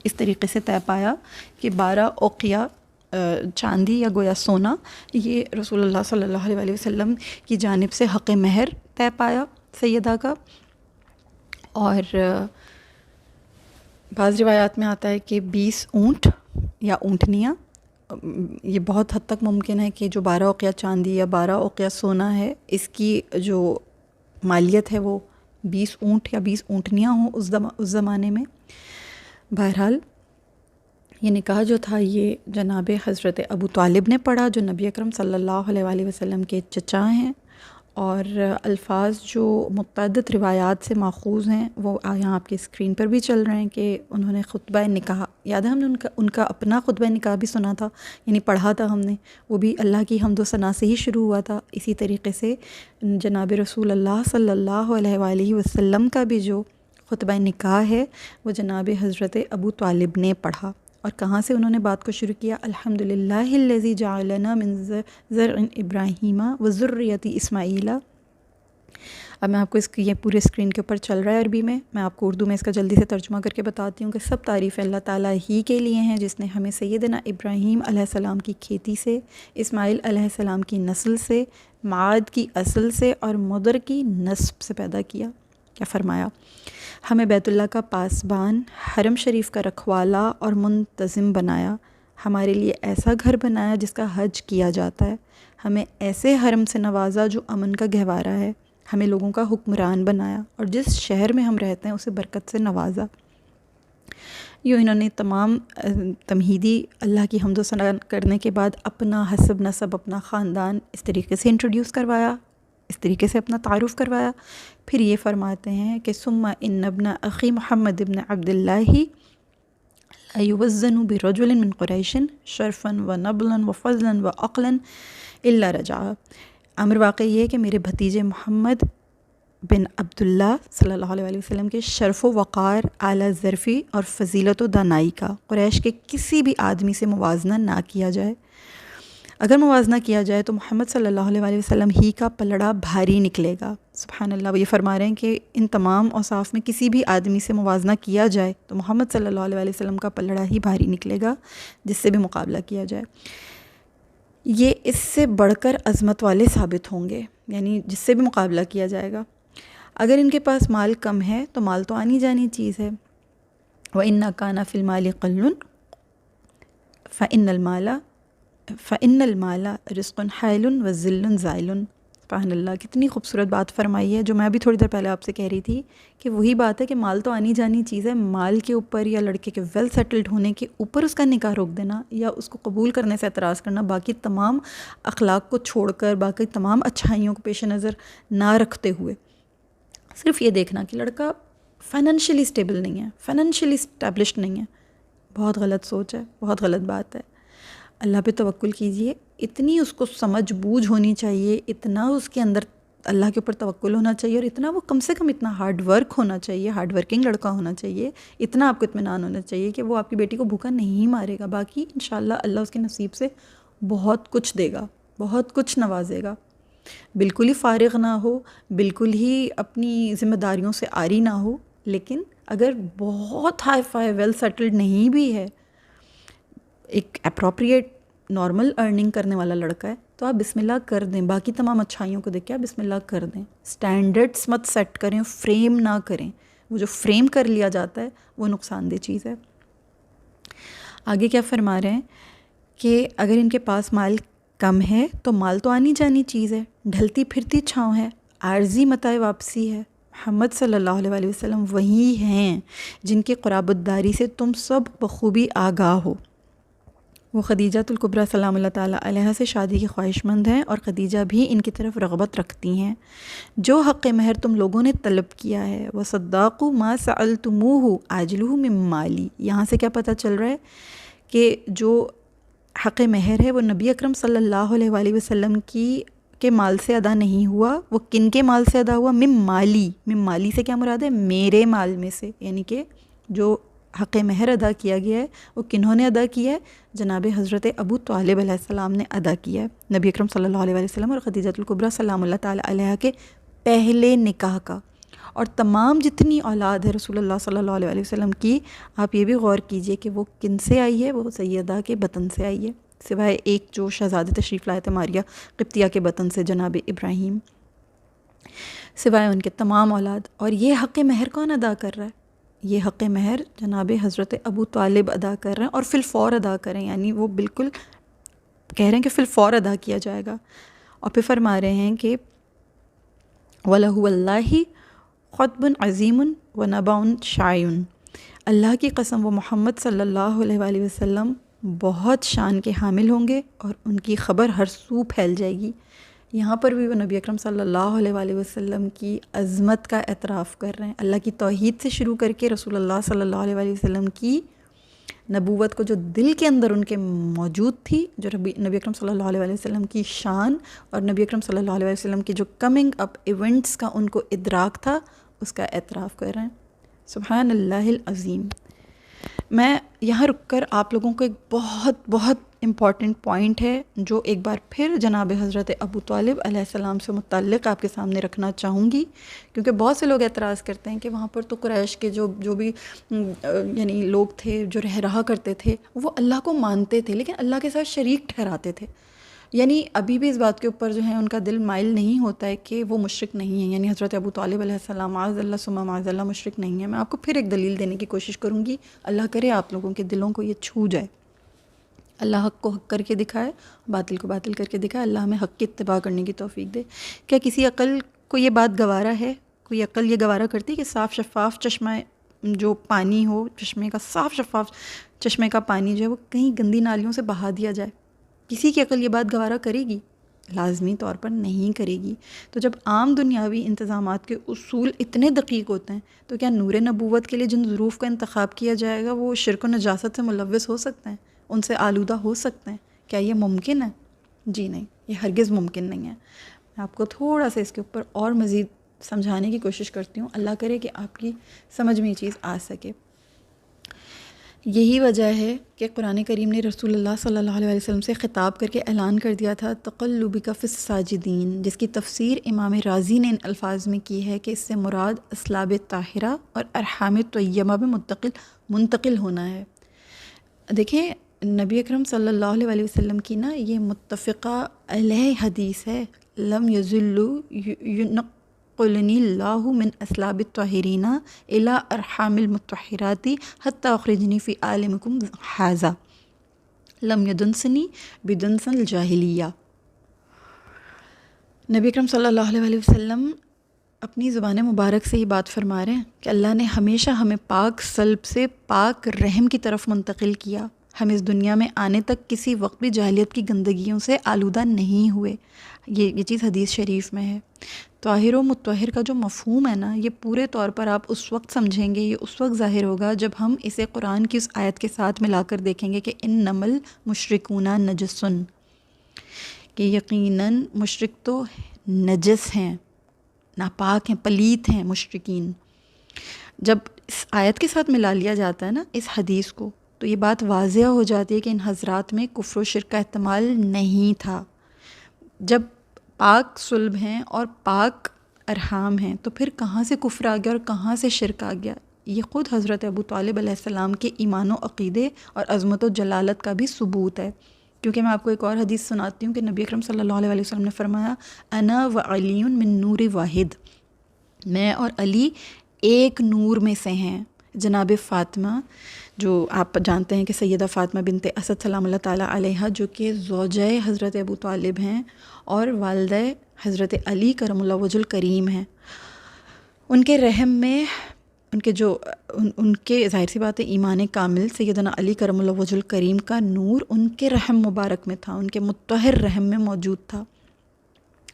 اس طریقے سے طے پایا کہ 12 اوقیہ چاندی یا گویا سونا یہ رسول اللہ صلی اللہ علیہ وسلم کی جانب سے حق مہر طے پایا سیدہ کا۔ اور بعض روایات میں آتا ہے کہ 20 اونٹ یا اونٹنیاں، یہ بہت حد تک ممکن ہے کہ جو 12 اوقیہ چاندی یا 12 اوقیہ سونا ہے اس کی جو مالیت ہے وہ 20 اونٹ یا 20 اونٹنیاں ہوں اس زمانے میں۔ بہرحال یہ نکاح جو تھا یہ جناب حضرت ابو طالب نے پڑھا جو نبی اکرم صلی اللہ علیہ وسلم کے چچا ہیں، اور الفاظ جو متعدد روایات سے ماخوذ ہیں وہ یہاں آپ کے اسکرین پر بھی چل رہے ہیں کہ انہوں نے خطبہ نکاح، یاد ہے ہم نے ان کا اپنا خطبہ نکاح بھی سنا تھا، یعنی پڑھا تھا ہم نے، وہ بھی اللہ کی حمد و ثنا سے ہی شروع ہوا تھا۔ اسی طریقے سے جناب رسول اللہ صلی اللہ علیہ وسلم کا بھی جو خطبہ نکاح ہے وہ جناب حضرت ابو طالب نے پڑھا، اور کہاں سے انہوں نے بات کو شروع کیا؟ الحمدللہ الذی جعلنا من زرع ابراہیم و ذریۃ اسماعیل۔ اب میں آپ کو یہ پورے اسکرین کے اوپر چل رہا ہے عربی میں آپ کو اردو میں اس کا جلدی سے ترجمہ کر کے بتاتی ہوں کہ سب تعریفیں اللہ تعالیٰ ہی کے لیے ہیں جس نے ہمیں سیدنا ابراہیم علیہ السلام کی کھیتی سے، اسماعیل علیہ السلام کی نسل سے، معاد کی اصل سے اور مضر کی نسب سے پیدا کیا۔ کیا فرمایا؟ ہمیں بیت اللہ کا پاسبان، حرم شریف کا رکھوالا اور منتظم بنایا، ہمارے لیے ایسا گھر بنایا جس کا حج کیا جاتا ہے، ہمیں ایسے حرم سے نوازا جو امن کا گہوارہ ہے، ہمیں لوگوں کا حکمران بنایا اور جس شہر میں ہم رہتے ہیں اسے برکت سے نوازا۔ یوں انہوں نے تمام تمہیدی اللہ کی حمد و ثنا کرنے کے بعد اپنا حسب نسب، اپنا خاندان اس طریقے سے انٹروڈیوس کروایا، اس طریقے سے اپنا تعارف کروایا۔ پھر یہ فرماتے ہیں کہ ثم ان ابن اخی محمد ابن عبد اللہ لا یوزن برجل من قریش شرفا و نبلا و فضلا و عقلا الا رجع۔ امر واقع یہ ہے کہ میرے بھتیجے محمد بن عبداللہ صلی اللہ علیہ وسلم کے شرف و وقار، اعلیٰ ظرفی اور فضیلت و دانائی کا قریش کے کسی بھی آدمی سے موازنہ نہ کیا جائے، اگر موازنہ کیا جائے تو محمد صلی اللہ علیہ وسلم ہی کا پلڑا بھاری نکلے گا۔ سبحان اللہ، وہ یہ فرما رہے ہیں کہ ان تمام اوصاف میں کسی بھی آدمی سے موازنہ کیا جائے تو محمد صلی اللہ علیہ وسلم کا پلڑا ہی بھاری نکلے گا جس سے بھی مقابلہ کیا جائے۔ یہ اس سے بڑھ کر عظمت والے ثابت ہوں گے، یعنی جس سے بھی مقابلہ کیا جائے گا۔ اگر ان کے پاس مال کم ہے تو مال تو آنی جانی چیز ہے۔ وَإِنَّ كَانَ فِي الْمَالِ قَلٌّ فَإِنَّ الْمَالَ رِزْقٌ حَائِلٌ وَذِلٌّ زَائِلٌ۔ سبحان اللہ، کتنی خوبصورت بات فرمائی ہے، جو میں بھی تھوڑی دیر پہلے آپ سے کہہ رہی تھی کہ وہی بات ہے کہ مال تو آنی جانی چیز ہے، مال کے اوپر یا لڑکے کے ویل سیٹلڈ ہونے کے اوپر اس کا نکاح روک دینا یا اس کو قبول کرنے سے اعتراض کرنا، باقی تمام اخلاق کو چھوڑ کر، باقی تمام اچھائیوں کو پیش نظر نہ رکھتے ہوئے صرف یہ دیکھنا کہ لڑکا فائنینشلی اسٹیبل نہیں ہے، فائنینشلی اسٹیبلشڈ نہیں ہے، بہت غلط سوچ ہے، بہت غلط بات ہے۔ اللہ پہ توکل کیجئے، اتنی اس کو سمجھ بوجھ ہونی چاہیے، اتنا اس کے اندر اللہ کے اوپر توکل ہونا چاہیے، اور اتنا وہ کم سے کم اتنا ہارڈ ورک ہونا چاہیے، ہارڈ ورکنگ لڑکا ہونا چاہیے، اتنا آپ کو اطمینان ہونا چاہیے کہ وہ آپ کی بیٹی کو بھوکا نہیں مارے گا، باقی انشاءاللہ اللہ اس کے نصیب سے بہت کچھ دے گا، بہت کچھ نوازے گا۔ بالکل ہی فارغ نہ ہو، بالکل ہی اپنی ذمہ داریوں سے عاری نہ ہو، لیکن اگر بہت ہائی فائی ویل سیٹلڈ نہیں بھی ہے، ایک اپروپریٹ نارمل ارننگ کرنے والا لڑکا ہے، تو آپ بسم اللہ کر دیں، باقی تمام اچھائیوں کو دیکھ کے آپ بسم اللہ کر دیں، سٹینڈرڈس مت سیٹ کریں، فریم نہ کریں، وہ جو فریم کر لیا جاتا ہے وہ نقصان دہ چیز ہے۔ آگے کیا فرما رہے ہیں کہ اگر ان کے پاس مال کم ہے تو مال تو آنی جانی چیز ہے، ڈھلتی پھرتی چھاؤں ہے، عارضی متاع واپسی ہے۔ محمد صلی اللہ علیہ وسلم وہی ہیں جن کی قرابت داری سے تم سب بخوبی آگاہ ہو۔ وہ خدیجہ الکبریٰ سلام اللہ تعالیٰ علیہا سے شادی کی خواہش مند ہیں، اور خدیجہ بھی ان کی طرف رغبت رکھتی ہیں۔ جو حق مہر تم لوگوں نے طلب کیا ہے، وَصَدَّاقُوا مَا سَأَلْتُمُوهُ عَاجِلُهُ مِن مَّالِي، یہاں سے کیا پتہ چل رہا ہے کہ جو حق مہر ہے وہ نبی اکرم صلی اللہ علیہ وآلہ وسلم کے مال سے ادا نہیں ہوا، وہ کن کے مال سے ادا ہوا؟ من مالی، من مالی سے کیا مراد ہے؟ میرے مال میں سے، یعنی کہ جو حق مہر ادا کیا گیا ہے وہ کنہوں نے ادا کیا ہے؟ جناب حضرت ابو طالب علیہ السلام نے ادا کیا ہے، نبی اکرم صلی اللہ علیہ وآلہ وسلم اور خدیجہ الکبریٰ سلام اللہ تعالیٰ علیہا کے پہلے نکاح کا۔ اور تمام جتنی اولاد ہے رسول اللہ صلی اللہ علیہ وآلہ وسلم کی، آپ یہ بھی غور کیجئے کہ وہ کن سے آئی ہے؟ وہ سیدہ کے بطن سے آئی ہے، سوائے ایک جو شہزادے تشریف لائے تھے ماریہ قبطیہ کے بطن سے، جناب ابراہیم، سوائے ان کے تمام اولاد۔ اور یہ حق مہر کون ادا کر رہا ہے؟ یہ حق مہر جناب حضرت ابو طالب ادا کر رہے ہیں، اور فی الفور ادا کریں، یعنی وہ بالکل کہہ رہے ہیں کہ فی الفور ادا کیا جائے گا۔ اور پھر فرما رہے ہیں کہ وَلَهُ وَاللَّهِ خُطْبٌ عَظِيمٌ وَنَبَأٌ شَائِعٌ، اللہ کی قسم وہ محمد صلی اللہ علیہ وآلہ وسلم بہت شان کے حامل ہوں گے، اور ان کی خبر ہر سو پھیل جائے گی۔ یہاں پر بھی وہ نبی اکرم صلی اللہ علیہ وآلہ وسلم کی عظمت کا اعتراف کر رہے ہیں، اللہ کی توحید سے شروع کر کے رسول اللہ صلی اللہ علیہ وآلہ وسلم کی نبوت کو جو دل کے اندر ان کے موجود تھی، جو نبی اکرم صلی اللہ علیہ وآلہ وسلم کی شان اور نبی اکرم صلی اللہ علیہ وآلہ وسلم کی جو کمنگ اپ ایونٹس کا ان کو ادراک تھا، اس کا اعتراف کر رہے ہیں۔ سبحان اللہ العظیم۔ میں یہاں رک کر آپ لوگوں کو ایک بہت بہت امپورٹنٹ پوائنٹ ہے جو ایک بار پھر جناب حضرت ابو طالب علیہ السلام سے متعلق آپ کے سامنے رکھنا چاہوں گی، کیونکہ بہت سے لوگ اعتراض کرتے ہیں کہ وہاں پر تو قریش کے جو بھی یعنی لوگ تھے جو رہا کرتے تھے، وہ اللہ کو مانتے تھے لیکن اللہ کے ساتھ شریک ٹھہراتے تھے، یعنی ابھی بھی اس بات کے اوپر جو ہے ان کا دل مائل نہیں ہوتا ہے کہ وہ مشرک نہیں ہیں، یعنی حضرت ابو طالب علیہ السلام معاذ اللہ ثم معاذ اللہ مشرک نہیں ہیں۔ میں آپ کو پھر ایک دلیل دینے کی کوشش کروں گی، اللہ کرے آپ لوگوں کے دلوں کو یہ چھو جائے۔ اللہ حق کو حق کر کے دکھائے، باطل کو باطل کر کے دکھائے، اللہ ہمیں حق کی اتباع کرنے کی توفیق دے۔ کیا کسی عقل کو یہ بات گوارا ہے؟ کوئی عقل یہ گوارا کرتی کہ صاف شفاف چشمہ جو پانی ہو، چشمے کا صاف شفاف چشمے کا پانی جو ہے وہ کہیں گندی نالیوں سے بہا دیا جائے؟ کسی کی عقل یہ بات گوارا کرے گی؟ لازمی طور پر نہیں کرے گی۔ تو جب عام دنیاوی انتظامات کے اصول اتنے دقیق ہوتے ہیں تو کیا نور نبوت کے لیے جن ظروف کا انتخاب کیا جائے گا وہ شرک و نجاست سے ملوث ہو سکتے ہیں، ان سے آلودہ ہو سکتے ہیں؟ کیا یہ ممکن ہے؟ جی نہیں، یہ ہرگز ممکن نہیں ہے۔ میں آپ کو تھوڑا سا اس کے اوپر اور مزید سمجھانے کی کوشش کرتی ہوں، اللہ کرے کہ آپ کی سمجھ میں یہ چیز آ سکے۔ یہی وجہ ہے کہ قرآن کریم نے رسول اللہ صلی اللہ علیہ وسلم سے خطاب کر کے اعلان کر دیا تھا تقلبک فی الساجدین، جس کی تفسیر امام رازی نے ان الفاظ میں کی ہے کہ اس سے مراد اسلاب طاہرہ اور ارحام طیبہ میں منتقل ہونا ہے۔ دیکھیں نبی اکرم صلی اللہ علیہ وآلہ وسلم کی نا یہ متفقہ علیہ حدیث ہے، لم یذلوا ینقلنی اللہ من اسلاب الطاہرین الی ارحام المطہرات حتی اخرجنی فی عالمکم ھذا لم یدنسنی بدنس الجاہلیہ۔ نبی اکرم صلی اللہ علیہ وسلم اپنی زبان مبارک سے یہ بات فرما رہے ہیں کہ اللہ نے ہمیشہ ہمیں پاک صلب سے پاک رحم کی طرف منتقل کیا. ہم اس دنیا میں آنے تک کسی وقت بھی جاہلیت کی گندگیوں سے آلودہ نہیں ہوئے. یہ چیز حدیث شریف میں ہے. طاہر و مطہر کا جو مفہوم ہے نا، یہ پورے طور پر آپ اس وقت سمجھیں گے، یہ اس وقت ظاہر ہوگا جب ہم اسے قرآن کی اس آیت کے ساتھ ملا کر دیکھیں گے کہ انما المشرکون نجسن، کہ یقیناً مشرک تو نجس ہیں، ناپاک ہیں، پلیت ہیں مشرکین. جب اس آیت کے ساتھ ملا لیا جاتا ہے نا اس حدیث کو، تو یہ بات واضح ہو جاتی ہے کہ ان حضرات میں کفر و شرک کا احتمال نہیں تھا. جب پاک صلب ہیں اور پاک ارحام ہیں تو پھر کہاں سے کفر آ گیا اور کہاں سے شرک آ گیا؟ یہ خود حضرت ابو طالب علیہ السلام کے ایمان و عقیدے اور عظمت و جلالت کا بھی ثبوت ہے. کیونکہ میں آپ کو ایک اور حدیث سناتی ہوں کہ نبی اکرم صلی اللہ علیہ وسلم نے فرمایا انا و علی من نور واحد، میں اور علی ایک نور میں سے ہیں. جناب فاطمہ، جو آپ جانتے ہیں کہ سیدہ فاطمہ بنت اسد سلام اللہ تعالیٰ علیہا، جو کہ زوجہ حضرت ابو طالب ہیں اور والدہ حضرت علی کرم اللہ وجہ الکریم ہیں، ان کے رحم میں ان کے ظاہر سی بات ہے ایمان کامل سیدنا علی کرم اللہ وجہ الکریم کا نور ان کے رحم مبارک میں تھا، ان کے مطہر رحم میں موجود تھا،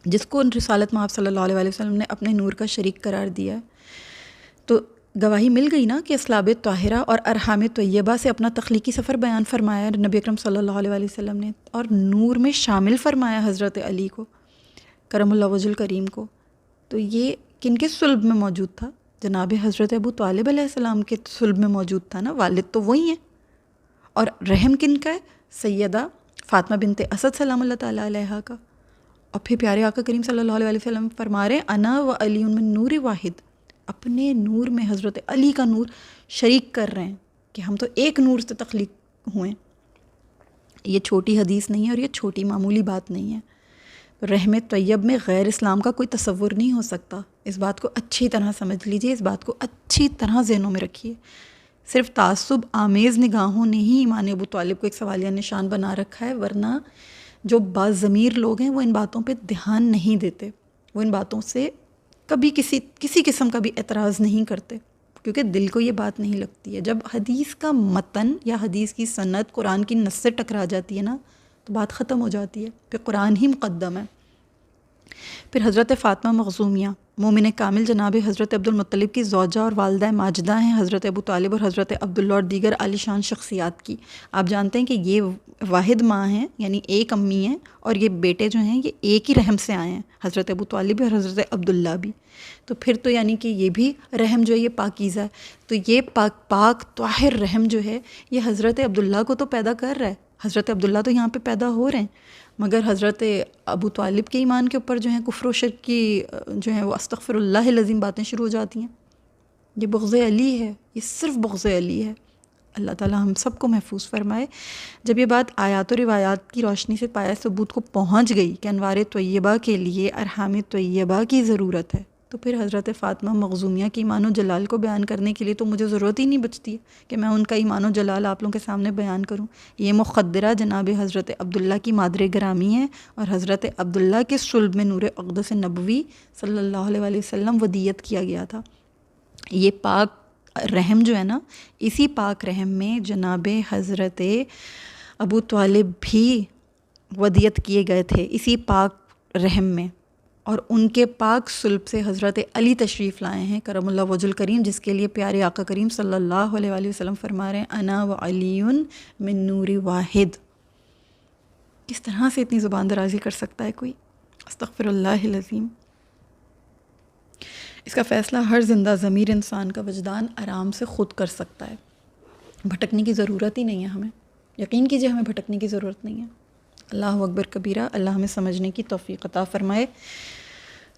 جس کو رسالت میں آپ صلی اللہ علیہ وسلم نے اپنے نور کا شریک قرار دیا ہے. تو گواہی مل گئی نا کہ اسلاب طاہرہ اور ارحام طیبہ سے اپنا تخلیقی سفر بیان فرمایا نبی اکرم صلی اللہ علیہ وسلم نے، اور نور میں شامل فرمایا حضرت علی کو کرم اللہ وجہ الکریم کو. تو یہ کن کے صلب میں موجود تھا؟ جناب حضرت ابو طالب علیہ السلام کے صلب میں موجود تھا نا. والد تو وہی ہیں، اور رحم کن کا ہے؟ سیدہ فاطمہ بنت اسد سلام اللہ تعالیٰ علیہا کا. اور پھر پیارے آقا کریم صلی اللہ علیہ وسلم فرما رہے ہیں انا و علی من نور واحد، اپنے نور میں حضرت علی کا نور شریک کر رہے ہیں کہ ہم تو ایک نور سے تخلیق ہوئے. یہ چھوٹی حدیث نہیں ہے اور یہ چھوٹی معمولی بات نہیں ہے. رحم طیب میں غیر اسلام کا کوئی تصور نہیں ہو سکتا. اس بات کو اچھی طرح سمجھ لیجئے، اس بات کو اچھی طرح ذہنوں میں رکھیے. صرف تعصب آمیز نگاہوں نے ہی ایمان ابو طالب کو ایک سوالیہ نشان بنا رکھا ہے، ورنہ جو باضمیر لوگ ہیں وہ ان باتوں پہ دھیان نہیں دیتے، وہ ان باتوں سے کبھی کسی قسم کا بھی اعتراض نہیں کرتے، کیونکہ دل کو یہ بات نہیں لگتی ہے. جب حدیث کا متن یا حدیث کی سند قرآن کی نص سے ٹکرا جاتی ہے نا، تو بات ختم ہو جاتی ہے، پھر قرآن ہی مقدم ہے. پھر حضرت فاطمہ مخزومیہ، مومن کامل جناب حضرت عبد المطلب کی زوجہ اور والدہ ماجدہ ہیں حضرت ابو طالب اور حضرت عبداللہ اور دیگر عالی شان شخصیات کی. آپ جانتے ہیں کہ یہ واحد ماں ہیں، یعنی ایک امی ہیں، اور یہ بیٹے جو ہیں یہ ایک ہی رحم سے آئے ہیں، حضرت ابو طالب بھی اور حضرت عبداللہ بھی. تو پھر تو یعنی کہ یہ بھی رحم جو ہے یہ پاکیزہ ہے. تو یہ پاک طاہر رحم جو ہے یہ حضرت عبداللہ کو تو پیدا کر رہا ہے، حضرت عبداللہ تو یہاں پہ پیدا ہو رہے ہیں، مگر حضرت ابو طالب کے ایمان کے اوپر جو ہیں کفر و شرک کی جو ہیں وہ استغفر اللہ العظیم باتیں شروع ہو جاتی ہیں. یہ بغض علی ہے، یہ صرف بغض علی ہے. اللہ تعالیٰ ہم سب کو محفوظ فرمائے. جب یہ بات آیات و روایات کی روشنی سے پایہ ثبوت کو پہنچ گئی کہ انوار طیبہ کے لیے ارحام طیبہ کی ضرورت ہے، تو پھر حضرت فاطمہ مخزومیہ کی ایمان و جلال کو بیان کرنے کے لیے تو مجھے ضرورت ہی نہیں بچتی کہ میں ان کا ایمان و جلال آپ لوگوں کے سامنے بیان کروں. یہ مخدرہ جناب حضرت عبداللہ کی مادر گرامی ہے، اور حضرت عبداللہ کے صلب میں نور اقدس نبوی صلی اللہ علیہ وسلم ودیت کیا گیا تھا. یہ پاک رحم جو ہے نا، اسی پاک رحم میں جناب حضرت ابو طالب بھی ودیت کیے گئے تھے، اسی پاک رحم میں. اور ان کے پاک صلب سے حضرت علی تشریف لائے ہیں کرم اللہ وجہ الکریم، جس کے لیے پیارے آقا کریم صلی اللہ علیہ وسلم فرما رہے ہیں انا و علی من نور واحد. کس طرح سے اتنی زبان درازی کر سکتا ہے کوئی؟ استغفر اللہ العظیم. اس کا فیصلہ ہر زندہ ضمیر انسان کا وجدان آرام سے خود کر سکتا ہے. بھٹکنے کی ضرورت ہی نہیں ہے ہمیں. یقین کیجئے ہمیں بھٹکنے کی ضرورت نہیں ہے. اللہ اکبر کبیرہ. اللہ ہمیں سمجھنے کی توفیق عطا فرمائے.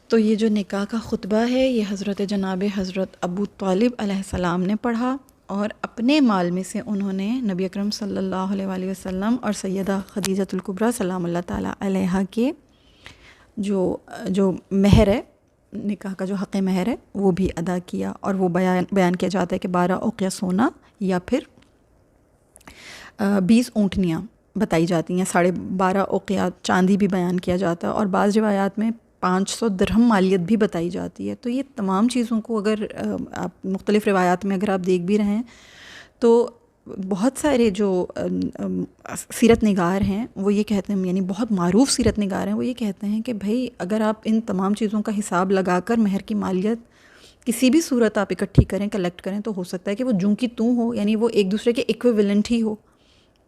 تو یہ جو نکاح کا خطبہ ہے یہ حضرت جناب حضرت ابو طالب علیہ السلام نے پڑھا، اور اپنے مال میں سے انہوں نے نبی اکرم صلی اللہ علیہ وسلم اور سیدہ خدیجۃ الکبریٰ سلام اللہ تعالیٰ علیہا کے جو مہر ہے، نکاح کا جو حق مہر ہے وہ بھی ادا کیا. اور وہ بیان کیا جاتا ہے کہ 12 اوقیہ سونا یا پھر 20 اونٹنیاں بتائی جاتی ہیں. 12.5 اوقیہ چاندی بھی بیان کیا جاتا ہے، اور بعض روایات میں 500 درہم مالیت بھی بتائی جاتی ہے۔ تو یہ تمام چیزوں کو اگر آپ مختلف روایات میں اگر آپ دیکھ بھی رہے ہیں تو بہت سارے جو سیرت نگار ہیں وہ یہ کہتے ہیں، یعنی بہت معروف سیرت نگار ہیں، وہ یہ کہتے ہیں کہ بھائی اگر آپ ان تمام چیزوں کا حساب لگا کر مہر کی مالیت کسی بھی صورت آپ اکٹھی کریں، کلیکٹ کریں، تو ہو سکتا ہے کہ وہ جوں کی توں ہو، یعنی وہ ایک دوسرے کے ایکویولنٹ ہی ہو۔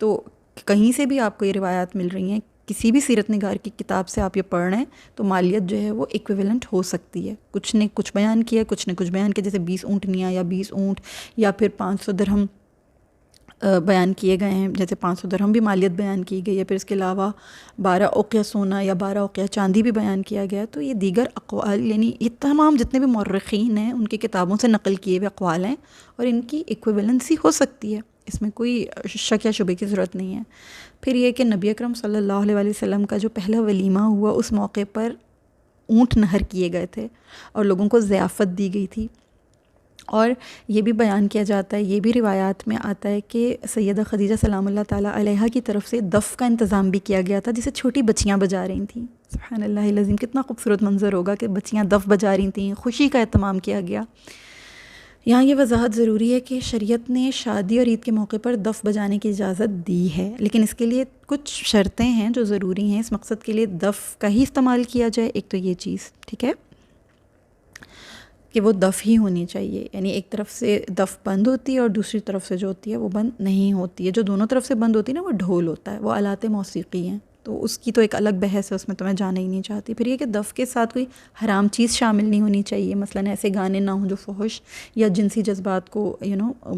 تو کہیں سے بھی آپ کو یہ روایات مل رہی ہیں، کسی بھی سیرت نگار کی کتاب سے آپ یہ پڑھ رہے ہیں تو مالیت جو ہے وہ ایکویولنٹ ہو سکتی ہے۔ کچھ نے کچھ بیان کیا، کچھ نے کچھ بیان کیا، جیسے 20 اونٹنیاں یا 20 اونٹ یا پھر 500 درہم بیان کیے گئے ہیں، جیسے 500 درہم بھی مالیت بیان کی گئی ہے۔ پھر اس کے علاوہ 12 اوقیہ سونا یا 12 اوقیہ چاندی بھی بیان کیا گیا۔ تو یہ دیگر اقوال، یعنی یہ تمام جتنے بھی مورخین ہیں ان کی کتابوں سے نقل کیے ہوئے اقوال ہیں، اور ان کی ایکویولنسی ہو سکتی ہے، اس میں کوئی شک یا شبے کی ضرورت نہیں ہے۔ پھر یہ کہ نبی اکرم صلی اللہ علیہ وسلم کا جو پہلا ولیمہ ہوا اس موقع پر اونٹ نہر کیے گئے تھے اور لوگوں کو ضیافت دی گئی تھی۔ اور یہ بھی بیان کیا جاتا ہے، یہ بھی روایات میں آتا ہے کہ سیدہ خدیجہ سلام اللہ تعالیٰ علیہا کی طرف سے دف کا انتظام بھی کیا گیا تھا، جسے چھوٹی بچیاں بجا رہی تھیں۔ سبحان اللہ العظیم، کتنا خوبصورت منظر ہوگا کہ بچیاں دف بجا رہی تھیں، خوشی کا اہتمام کیا گیا۔ یہاں یہ وضاحت ضروری ہے کہ شریعت نے شادی اور عید کے موقع پر دف بجانے کی اجازت دی ہے، لیکن اس کے لیے کچھ شرطیں ہیں جو ضروری ہیں۔ اس مقصد کے لیے دف کا ہی استعمال کیا جائے، ایک تو یہ چیز ٹھیک ہے کہ وہ دف ہی ہونی چاہیے، یعنی ایک طرف سے دف بند ہوتی ہے اور دوسری طرف سے جو ہوتی ہے وہ بند نہیں ہوتی ہے۔ جو دونوں طرف سے بند ہوتی ہے نا وہ ڈھول ہوتا ہے، وہ آلات موسیقی ہیں، تو اس کی تو ایک الگ بحث ہے، اس میں تو میں جانا ہی نہیں چاہتی۔ پھر یہ کہ دف کے ساتھ کوئی حرام چیز شامل نہیں ہونی چاہیے، مثلاً ایسے گانے نہ ہوں جو فحش یا جنسی جذبات کو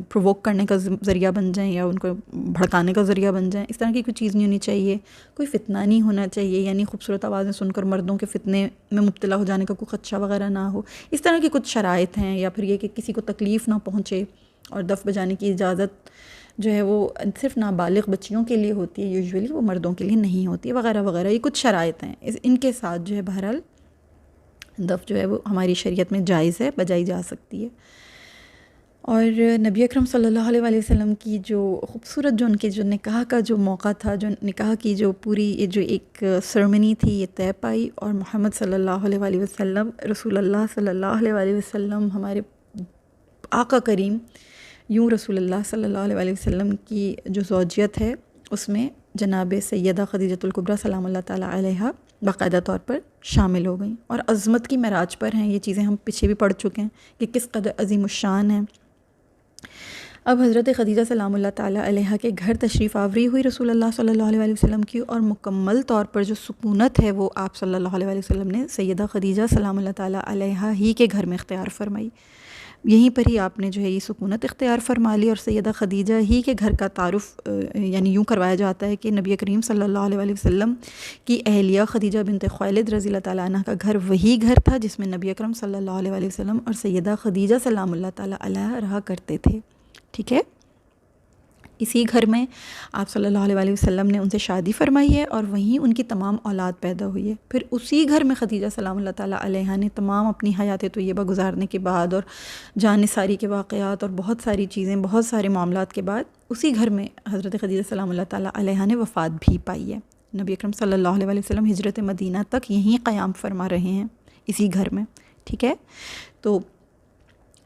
پرووک کرنے کا ذریعہ بن جائیں یا ان کو بھڑکانے کا ذریعہ بن جائیں، اس طرح کی کوئی چیز نہیں ہونی چاہیے۔ کوئی فتنہ نہیں ہونا چاہیے، یعنی خوبصورت آوازیں سن کر مردوں کے فتنے میں مبتلا ہو جانے کا کوئی خدشہ وغیرہ نہ ہو، اس طرح کی کچھ شرائط ہیں۔ یا پھر یہ کہ کسی کو تکلیف نہ پہنچے، اور دف بجانے کی اجازت جو ہے وہ صرف نابالغ بچیوں کے لیے ہوتی ہے، یوزولی وہ مردوں کے لیے نہیں ہوتی ہے، وغیرہ وغیرہ۔ یہ کچھ شرائط ہیں، ان کے ساتھ جو ہے بہرحال دف جو ہے وہ ہماری شریعت میں جائز ہے، بجائی جا سکتی ہے۔ اور نبی اکرم صلی اللہ علیہ وسلم کی جو خوبصورت جو ان کے جو نکاح کا جو موقع تھا، جو نکاح کی جو پوری یہ جو ایک سرمنی تھی یہ طے پائی، اور محمد صلی اللہ علیہ وسلم، رسول اللہ صلی اللہ علیہ وسلم، ہمارے آقا کریم، یوں رسول اللہ صلی اللہ علیہ وسلم کی جو زوجیت ہے اس میں جناب سیدہ خدیجۃ الکبریٰ سلام اللہ تعالیٰ علیہا باقاعدہ طور پر شامل ہو گئیں، اور عظمت کی معراج پر ہیں۔ یہ چیزیں ہم پیچھے بھی پڑھ چکے ہیں کہ کس قدر عظیم الشان ہیں۔ اب حضرت خدیجہ سلام اللہ تعالیٰ علیہا کے گھر تشریف آوری ہوئی رسول اللہ صلی اللہ علیہ وسلم کی، اور مکمل طور پر جو سکونت ہے وہ آپ صلی اللہ علیہ وسلم نے سیدہ خدیجہ سلام اللہ تعالیٰ علیہا ہی کے گھر میں اختیار فرمائی۔ یہیں پر ہی آپ نے جو ہے یہ سکونت اختیار فرما لی، اور سیدہ خدیجہ ہی کے گھر کا تعارف یعنی یوں کروایا جاتا ہے کہ نبی کریم صلی اللہ علیہ وسلم کی اہلیہ خدیجہ بنت خویلد رضی اللہ تعالیٰ عنہ کا گھر وہی گھر تھا جس میں نبی اکرم صلی اللہ علیہ وسلم اور سیدہ خدیجہ سلام اللہ تعالیٰ علیہا رہا کرتے تھے، ٹھیک ہے۔ اسی گھر میں آپ صلی اللہ علیہ وسلم نے ان سے شادی فرمائی ہے، اور وہیں ان کی تمام اولاد پیدا ہوئی ہے۔ پھر اسی گھر میں خدیجہ سلام اللہ تعالیٰ علیہا نے تمام اپنی حیات طیبہ گزارنے کے بعد اور جان نثاری کے واقعات اور بہت ساری چیزیں، بہت سارے معاملات کے بعد اسی گھر میں حضرت خدیجہ سلام اللہ تعالیٰ علیہا نے وفات بھی پائی ہے۔ نبی اکرم صلی اللہ علیہ وسلم ہجرت مدینہ تک یہیں قیام فرما رہے ہیں، اسی گھر میں، ٹھیک ہے۔ تو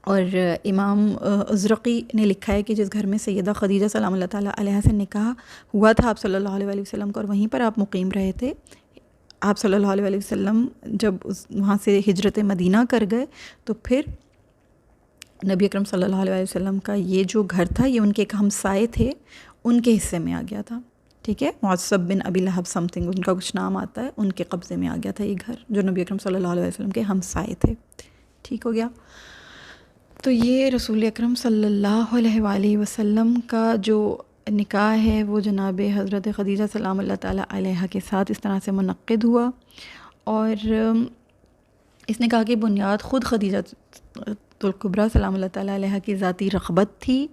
اور امام ازرقی نے لکھا ہے کہ جس گھر میں سیدہ خدیجہ سلام اللہ تعالیٰ علیہا سے نکاح ہوا تھا آپ صلی اللہ علیہ وسلم کا، اور وہیں پر آپ مقیم رہے تھے، آپ صلی اللہ علیہ وسلم جب وہاں سے ہجرت مدینہ کر گئے تو پھر نبی اکرم صلی اللہ علیہ وسلم کا یہ جو گھر تھا یہ ان کے ایک ہمسائے تھے، ان کے حصے میں آ گیا تھا، ٹھیک ہے۔ معصب بن ابی لہب سم تھنگ ان کا کچھ نام آتا ہے، ان کے قبضے میں آ گیا تھا یہ گھر جو نبی اکرم صلی اللہ علیہ وسلم کے ہمسائے تھے، ٹھیک ہو گیا۔ تو یہ رسول اکرم صلی اللہ علیہ وآلہ وسلم کا جو نکاح ہے وہ جناب حضرت خدیجہ سلام اللہ تعالیٰ علیہا کے ساتھ اس طرح سے منعقد ہوا، اور اس نکاح کی بنیاد خود خدیجہ الکبریٰ سلام اللہ تعالیٰ علیہا کی ذاتی رغبت تھی۔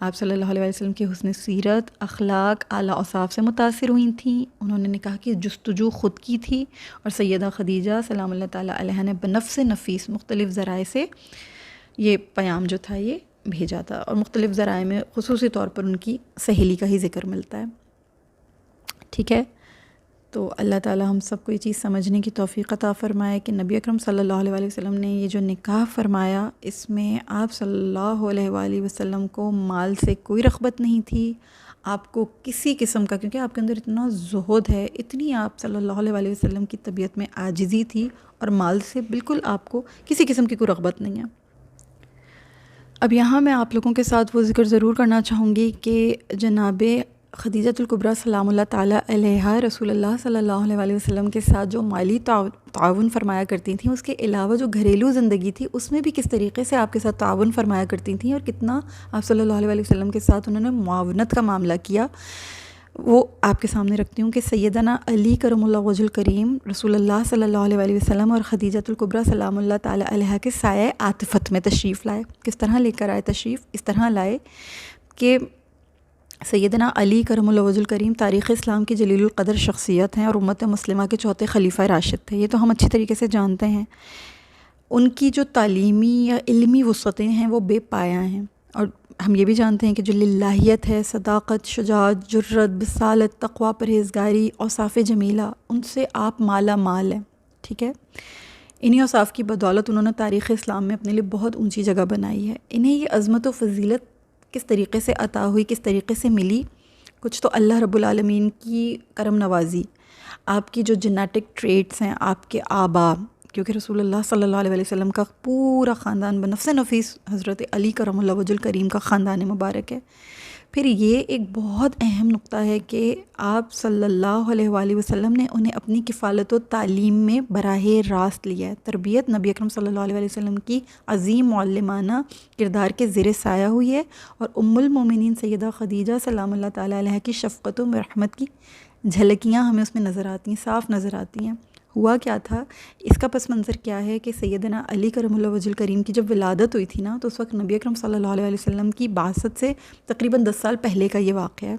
آپ صلی اللہ علیہ وسلم کے حسن سیرت، اخلاق، اعلیٰ اوصاف سے متاثر ہوئی تھیں، انہوں نے نکاح کی جستجو خود کی تھی، اور سیدہ خدیجہ سلام اللہ تعالیٰ علیہا نے بنفس نفیس مختلف ذرائع سے یہ پیام جو تھا یہ بھیجا تھا، اور مختلف ذرائع میں خصوصی طور پر ان کی سہیلی کا ہی ذکر ملتا ہے، ٹھیک ہے۔ تو اللہ تعالی ہم سب کو یہ چیز سمجھنے کی توفیق عطا فرمائے کہ نبی اکرم صلی اللہ علیہ وسلم نے یہ جو نکاح فرمایا، اس میں آپ صلی اللہ علیہ وسلم کو مال سے کوئی رغبت نہیں تھی، آپ کو کسی قسم کا، کیونکہ آپ کے اندر اتنا زہد ہے، اتنی آپ صلی اللہ علیہ وسلم کی طبیعت میں عاجزی تھی، اور مال سے بالکل آپ کو کسی قسم کی کوئی رغبت نہیں ہے۔ اب یہاں میں آپ لوگوں کے ساتھ وہ ذکر ضرور کرنا چاہوں گی کہ جناب خدیجۃ الکبریٰ سلام اللہ تعالیٰ علیہا رسول اللہ صلی اللہ علیہ وسلم کے ساتھ جو مالی تعاون فرمایا کرتی تھیں، اس کے علاوہ جو گھریلو زندگی تھی اس میں بھی کس طریقے سے آپ کے ساتھ تعاون فرمایا کرتی تھیں، اور کتنا آپ صلی اللہ علیہ وسلم کے ساتھ انہوں نے معاونت کا معاملہ کیا، وہ آپ کے سامنے رکھتی ہوں کہ سیدنا علی کرم اللہ وجہ الکریم رسول اللہ صلی اللہ علیہ وسلم اور خدیجۃ الکبریٰ سلام اللہ تعالیٰ علیہا کے سایہ عاطفت میں تشریف لائے۔ کس طرح لے کر آئے تشریف؟ اس طرح لائے کہ سیدنا علی کرم اللہ وجہ الکریم تاریخ اسلام کی جلیل القدر شخصیت ہیں، اور امت مسلمہ کے چوتھے خلیفہ راشد تھے، یہ تو ہم اچھی طریقے سے جانتے ہیں۔ ان کی جو تعلیمی یا علمی وسعتیں ہیں وہ بے پایہ ہیں، اور ہم یہ بھی جانتے ہیں کہ جو للہیت ہے، صداقت، شجاعت، جرت، بصالت، تقوی، پرہیزگاری، اوصاف جمیلہ، ان سے آپ مالا مال ہیں، ٹھیک ہے۔ انہی اوصاف کی بدولت انہوں نے تاریخ اسلام میں اپنے لیے بہت اونچی جگہ بنائی ہے۔ انہیں یہ عظمت و فضیلت کس طریقے سے عطا ہوئی، کس طریقے سے ملی؟ کچھ تو اللہ رب العالمین کی کرم نوازی، آپ کی جو جینیٹک ٹریٹس ہیں، آپ کے آبا، کیونکہ رسول اللہ صلی اللہ علیہ وسلم کا پورا خاندان بنفس نفیس حضرت علی کرم اللہ وجہ الکریم کا خاندان مبارک ہے۔ پھر یہ ایک بہت اہم نقطہ ہے کہ آپ صلی اللہ علیہ وسلم نے انہیں اپنی کفالت و تعلیم میں براہ راست لیا ہے۔ تربیت نبی اکرم صلی اللہ علیہ وسلم کی عظیم معلمانہ کردار کے زیر سایہ ہوئی ہے، اور ام المومنین سیدہ خدیجہ سلام اللہ تعالیٰ علیہ کی شفقت و مرحمت کی جھلکیاں ہمیں اس میں نظر آتی ہیں، صاف نظر آتی ہیں۔ ہوا کیا تھا، اس کا پس منظر کیا ہے کہ سیدنا علی کرم اللہ وجہ الکریم کی جب ولادت ہوئی تھی نا، تو اس وقت نبی اکرم صلی اللہ علیہ وسلم کی بعثت سے تقریباً 10 سال پہلے کا یہ واقعہ ہے،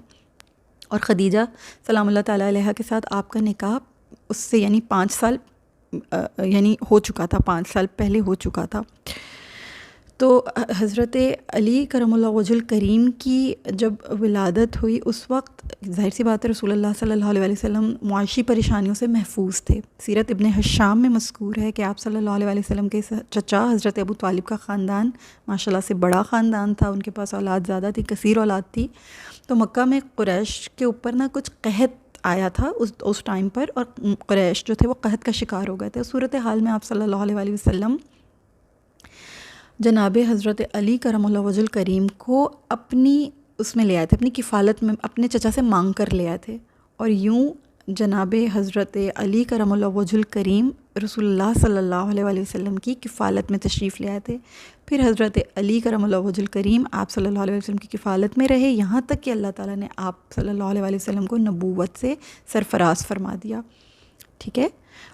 اور خدیجہ سلام اللہ تعالیٰ علیہ کے ساتھ آپ کا نکاح اس سے یعنی 5 سال ہو چکا تھا، 5 سال پہلے ہو چکا تھا۔ تو حضرت علی کرم اللہ وجہ الکریم کی جب ولادت ہوئی، اس وقت ظاہر سی بات ہے رسول اللہ صلی اللہ علیہ وسلم معاشی پریشانیوں سے محفوظ تھے۔ سیرت ابن حشام میں مذکور ہے کہ آپ صلی اللہ علیہ وسلم کے چچا حضرت ابو طالب کا خاندان ماشاءاللہ سے بڑا خاندان تھا، ان کے پاس اولاد زیادہ تھی، کثیر اولاد تھی۔ تو مکہ میں قریش کے اوپر نا کچھ قحط آیا تھا اس ٹائم پر، اور قریش جو تھے وہ قحط کا شکار ہو گئے تھے۔ صورتحال میں آپ صلی اللہ علیہ وسلم جناب حضرت علی کرم اللہ وجہ الکریم کو اپنی اس میں لے آئے تھے، اپنی کفالت میں اپنے چچا سے مانگ کر لے آئے تھے، اور یوں جناب حضرت علی کرم اللہ وجہ الکریم رسول اللہ صلی اللہ علیہ وسلم کی کفالت میں تشریف لے آئے تھے۔ پھر حضرت علی کرم اللہ وجہ الکریم آپ صلی اللہ علیہ وسلم کی کفالت میں رہے، یہاں تک کہ اللہ تعالیٰ نے آپ صلی اللہ علیہ وسلم کو نبوت سے سرفراز فرما دیا، ٹھیک ہے۔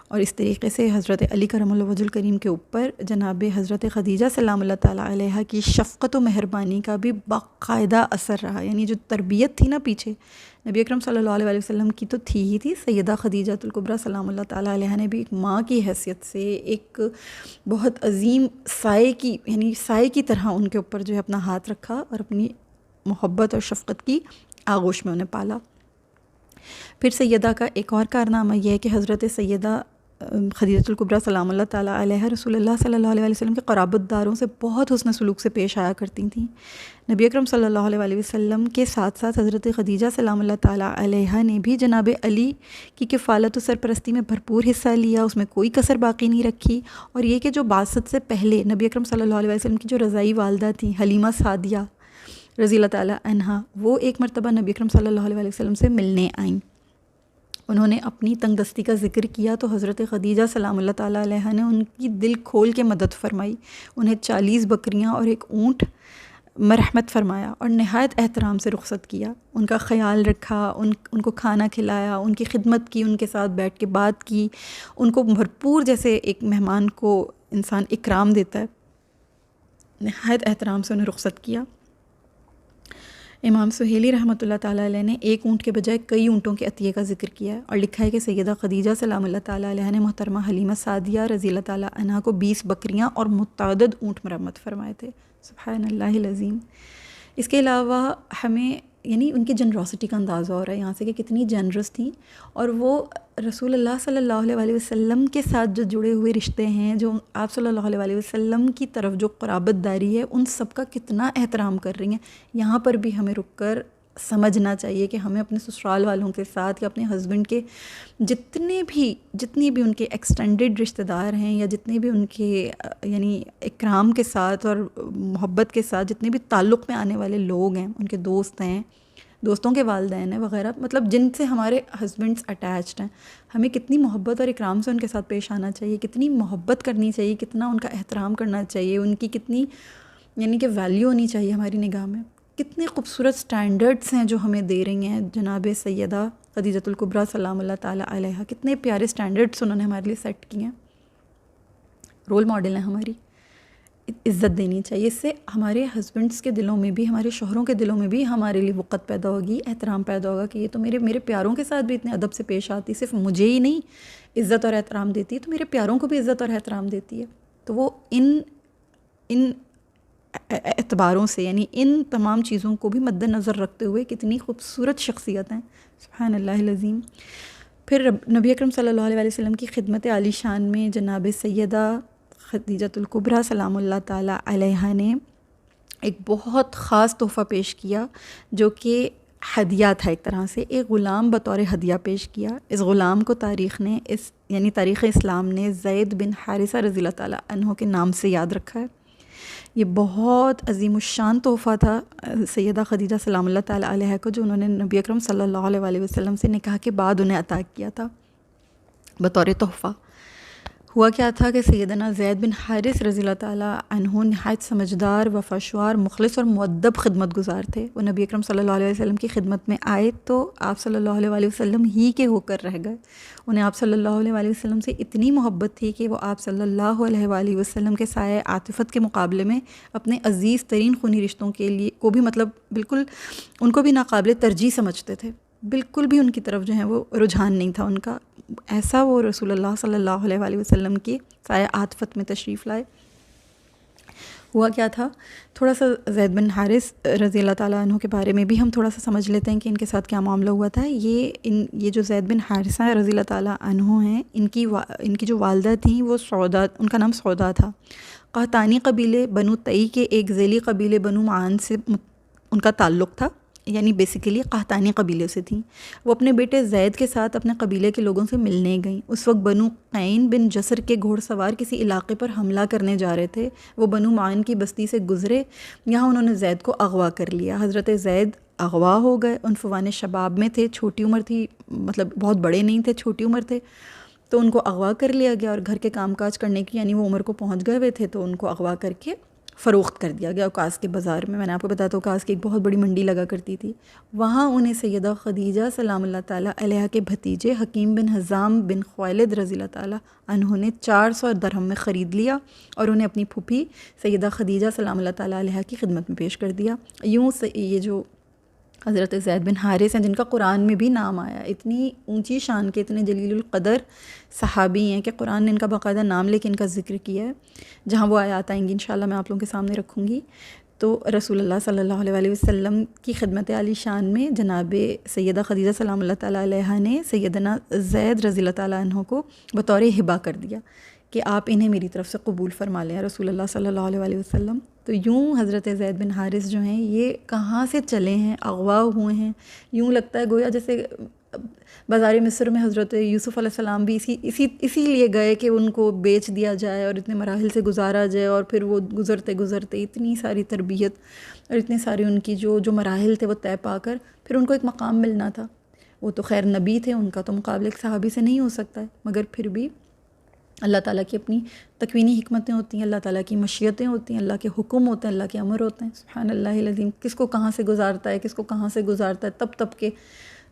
اور اس طریقے سے حضرت علی کرم اللہ وجہ الکریم کے اوپر جناب حضرت خدیجہ سلام اللہ تعالیٰ علیہ کی شفقت و مہربانی کا بھی باقاعدہ اثر رہا، یعنی جو تربیت تھی نا پیچھے نبی اکرم صلی اللہ علیہ وسلم کی تو تھی ہی تھی، سیدہ خدیجہ الکبریٰ سلام اللہ تعالیٰ علیہ نے بھی ایک ماں کی حیثیت سے ایک بہت عظیم سائے کی، یعنی سائے کی طرح ان کے اوپر جو ہے اپنا ہاتھ رکھا، اور اپنی محبت اور شفقت کی آغوش میں انہیں پالا۔ پھر سیدہ کا ایک اور کارنامہ یہ ہے کہ حضرت سیدہ خدیجہ الکبریٰ سلام اللہ تعالیٰ علیہ رسول اللہ صلی اللہ علیہ وسلم کے قرابت داروں سے بہت حسن سلوک سے پیش آیا کرتی تھیں۔ نبی اکرم صلی اللہ علیہ وسلم کے ساتھ ساتھ حضرت خدیجہ سلام اللہ تعالیٰ علیہ نے بھی جناب علی کی کفالت و سرپرستی میں بھرپور حصہ لیا، اس میں کوئی کسر باقی نہیں رکھی۔ اور یہ کہ جو بعثت سے پہلے نبی اکرم صلی اللہ علیہ وسلم کی جو رضائی والدہ تھیں حلیمہ سعدیہ رضی اللہ تعالیٰ عنہا، وہ ایک مرتبہ نبی اکرم صلی اللہ علیہ وسلم سے ملنے آئیں، انہوں نے اپنی تنگ دستی کا ذکر کیا، تو حضرت خدیجہ سلام اللہ تعالیٰ علیہ نے ان کی دل کھول کے مدد فرمائی، انہیں 40 بکریاں اور ایک اونٹ مرحمت فرمایا، اور نہایت احترام سے رخصت کیا، ان کا خیال رکھا، ان کو کھانا کھلایا، ان کی خدمت کی، ان کے ساتھ بیٹھ کے بات کی، ان کو بھرپور جیسے ایک مہمان کو انسان اکرام دیتا ہے، نہایت احترام سے انہیں رخصت کیا۔ امام سہیلی رحمۃ اللہ تعالیٰ علیہ نے ایک اونٹ کے بجائے کئی اونٹوں کے عطیے کا ذکر کیا ہے، اور لکھا ہے کہ سیدہ خدیجہ سلام اللہ تعالیٰ علیہ نے محترمہ حلیمہ سعدیہ رضی اللہ تعالیٰ عنہا کو 20 بکریاں اور متعدد اونٹ مرمت فرمائے تھے۔ سبحان اللہ العظیم۔ اس کے علاوہ ہمیں یعنی ان کی جنراسٹی کا اندازہ ہو رہا ہے یہاں سے کہ کتنی جنرس تھیں. اور وہ رسول اللہ صلی اللہ علیہ وسلم کے ساتھ جو جڑے ہوئے رشتے ہیں، جو آپ صلی اللہ علیہ وسلم کی طرف جو قرابت داری ہے، ان سب کا کتنا احترام کر رہی ہیں. یہاں پر بھی ہمیں رک کر سمجھنا چاہیے کہ ہمیں اپنے سسرال والوں کے ساتھ یا اپنے ہسبینڈ کے جتنی بھی ان کے ایکسٹینڈڈ رشتہ دار ہیں، یا جتنے بھی ان کے یعنی اکرام کے ساتھ اور محبت کے ساتھ جتنے بھی تعلق میں آنے والے لوگ ہیں، ان کے دوست ہیں، دوستوں کے والدین ہیں وغیرہ، مطلب جن سے ہمارے ہسبینڈس اٹیچڈ ہیں، ہمیں کتنی محبت اور اکرام سے ان کے ساتھ پیش آنا چاہیے، کتنی محبت کرنی چاہیے، کتنا ان کا احترام کرنا چاہیے، ان کی کتنی یعنی کہ ویلیو ہونی چاہیے ہماری نگاہ میں. کتنے خوبصورت سٹینڈرڈس ہیں جو ہمیں دے رہی ہیں جناب سیدہ خدیجۃ الکبریٰ سلام اللہ تعالیٰ علیہا. کتنے پیارے سٹینڈرڈس انہوں نے ہمارے لیے سیٹ کیے ہیں. رول ماڈل ہیں ہماری. عزت دینی چاہیے. اس سے ہمارے ہسبینڈس کے دلوں میں بھی، ہمارے شوہروں کے دلوں میں بھی ہمارے لیے وقت پیدا ہوگی، احترام پیدا ہوگا کہ یہ تو میرے پیاروں کے ساتھ بھی اتنے ادب سے پیش آتی، صرف مجھے ہی نہیں عزت اور احترام دیتی ہے، تو میرے پیاروں کو بھی عزت اور احترام دیتی ہے. تو وہ ان اعتباروں سے، یعنی ان تمام چیزوں کو بھی مد نظر رکھتے ہوئے کتنی خوبصورت شخصیت ہیں. سبحان اللہ العظیم. پھر نبی اکرم صلی اللہ علیہ وسلم کی خدمت عالی شان میں جناب سیدہ خدیجۃ الکبریٰ سلام اللہ تعالیٰ علیہا نے ایک بہت خاص تحفہ پیش کیا، جو کہ ہدیہ تھا. ایک طرح سے ایک غلام بطور ہدیہ پیش کیا. اس غلام کو تاریخ نے یعنی تاریخ اسلام نے زید بن حارثہ رضی اللہ تعالیٰ عنہ کے نام سے یاد رکھا ہے. یہ بہت عظیم الشان تحفہ تھا سیدہ خدیجہ سلام اللہ تعالیٰ علیہا کو، جو انہوں نے نبی اکرم صلی اللہ علیہ وسلم سے نکاح کے بعد انہیں عطا کیا تھا بطور تحفہ. ہوا کیا تھا کہ سیدنا زید بن حارث رضی اللہ تعالیٰ عنہ نہایت سمجھدار، وفاشوار، مخلص اور مؤدب خدمت گزار تھے. وہ نبی اکرم صلی اللہ علیہ وسلم کی خدمت میں آئے تو آپ صلی اللہ علیہ وسلم ہی کے ہو کر رہ گئے. انہیں آپ صلی اللہ علیہ وسلم سے اتنی محبت تھی کہ وہ آپ صلی اللہ علیہ وسلم کے سائے عاطفت کے مقابلے میں اپنے عزیز ترین خونی رشتوں کے لیے کو بھی مطلب بالکل ان کو بھی ناقابل ترجیح سمجھتے تھے. بالکل بھی ان کی طرف جو ہے وہ رجحان نہیں تھا ان کا. ایسا وہ رسول اللہ صلی اللہ علیہ وسلم کی سایہ عاطفت میں تشریف لائے. ہوا کیا تھا، تھوڑا سا زید بن حارث رضی اللہ تعالیٰ عنہ کے بارے میں بھی ہم تھوڑا سا سمجھ لیتے ہیں کہ ان کے ساتھ کیا معاملہ ہوا تھا. یہ جو زید بن حارثہ رضی اللہ تعالیٰ عنہ ہیں، ان کی جو والدہ تھیں وہ سودا، ان کا نام سودا تھا. قحطانی قبیلے بنو تئی کے ایک ذیلی قبیلے بنو معان سے ان کا تعلق تھا، یعنی بیسیکلی قحطانی قبیلے سے تھیں. وہ اپنے بیٹے زید کے ساتھ اپنے قبیلے کے لوگوں سے ملنے گئیں. اس وقت بنو قین بن جسر کے گھوڑ سوار کسی علاقے پر حملہ کرنے جا رہے تھے. وہ بنو معین کی بستی سے گزرے، یہاں انہوں نے زید کو اغوا کر لیا. حضرت زید اغوا ہو گئے. عنفوان شباب میں تھے، چھوٹی عمر تھی، مطلب بہت بڑے نہیں تھے، چھوٹی عمر تھے. تو ان کو اغوا کر لیا گیا اور گھر کے کام کاج کرنے کی یعنی وہ عمر کو پہنچ گئے ہوئے تھے، تو ان کو اغوا کر کے فروخت کر دیا گیا اوکاس کے بازار میں. میں نے آپ کو بتایا تھا اوکاس کی ایک بہت بڑی منڈی لگا کرتی تھی. وہاں انہیں سیدہ خدیجہ سلام اللہ تعالیٰ علیہا کے بھتیجے حکیم بن حزام بن خویلد رضی اللہ تعالیٰ عنہ نے 400 درہم میں خرید لیا اور انہیں اپنی پھوپھی سیدہ خدیجہ سلام اللہ تعالیٰ علیہا کی خدمت میں پیش کر دیا. یوں یہ جو حضرت زید بن حارث ہیں، جن کا قرآن میں بھی نام آیا، اتنی اونچی شان کے، اتنے جلیل القدر صحابی ہیں کہ قرآن نے ان کا باقاعدہ نام لے کے ان کا ذکر کیا ہے. جہاں وہ آیات آئیں گی انشاءاللہ میں آپ لوگوں کے سامنے رکھوں گی. تو رسول اللہ صلی اللہ علیہ وسلم کی خدمت عالی شان میں جناب سیدہ خدیجہ سلام اللہ تعالیٰ علیہا نے سیدنا زید رضی اللہ تعالیٰ عنہ کو بطور ہبہ کر دیا کہ آپ انہیں میری طرف سے قبول فرما لیں رسول اللہ صلی اللہ علیہ وسلم. تو یوں حضرت زید بن حارث جو ہیں یہ کہاں سے چلے ہیں، اغوا ہوئے ہیں. یوں لگتا ہے گویا جیسے بازار مصر میں حضرت یوسف علیہ السلام بھی اسی لیے گئے کہ ان کو بیچ دیا جائے اور اتنے مراحل سے گزارا جائے، اور پھر وہ گزرتے اتنی ساری تربیت اور اتنے سارے ان کی جو مراحل تھے وہ طے پا کر پھر ان کو ایک مقام ملنا تھا. وہ تو خیر نبی تھے، ان کا تو مقابلہ ایک صحابی سے نہیں ہو سکتا ہے، مگر پھر بھی اللہ تعالیٰ کی اپنی تکوینی حکمتیں ہوتی ہیں، اللہ تعالیٰ کی مشیتیں ہوتی ہیں، اللہ کے حکم ہوتے ہیں، اللہ کے امر ہوتے ہیں. سبحان اللہ العظیم. کس کو کہاں سے گزارتا ہے، کس کو کہاں سے گزارتا ہے، تب کے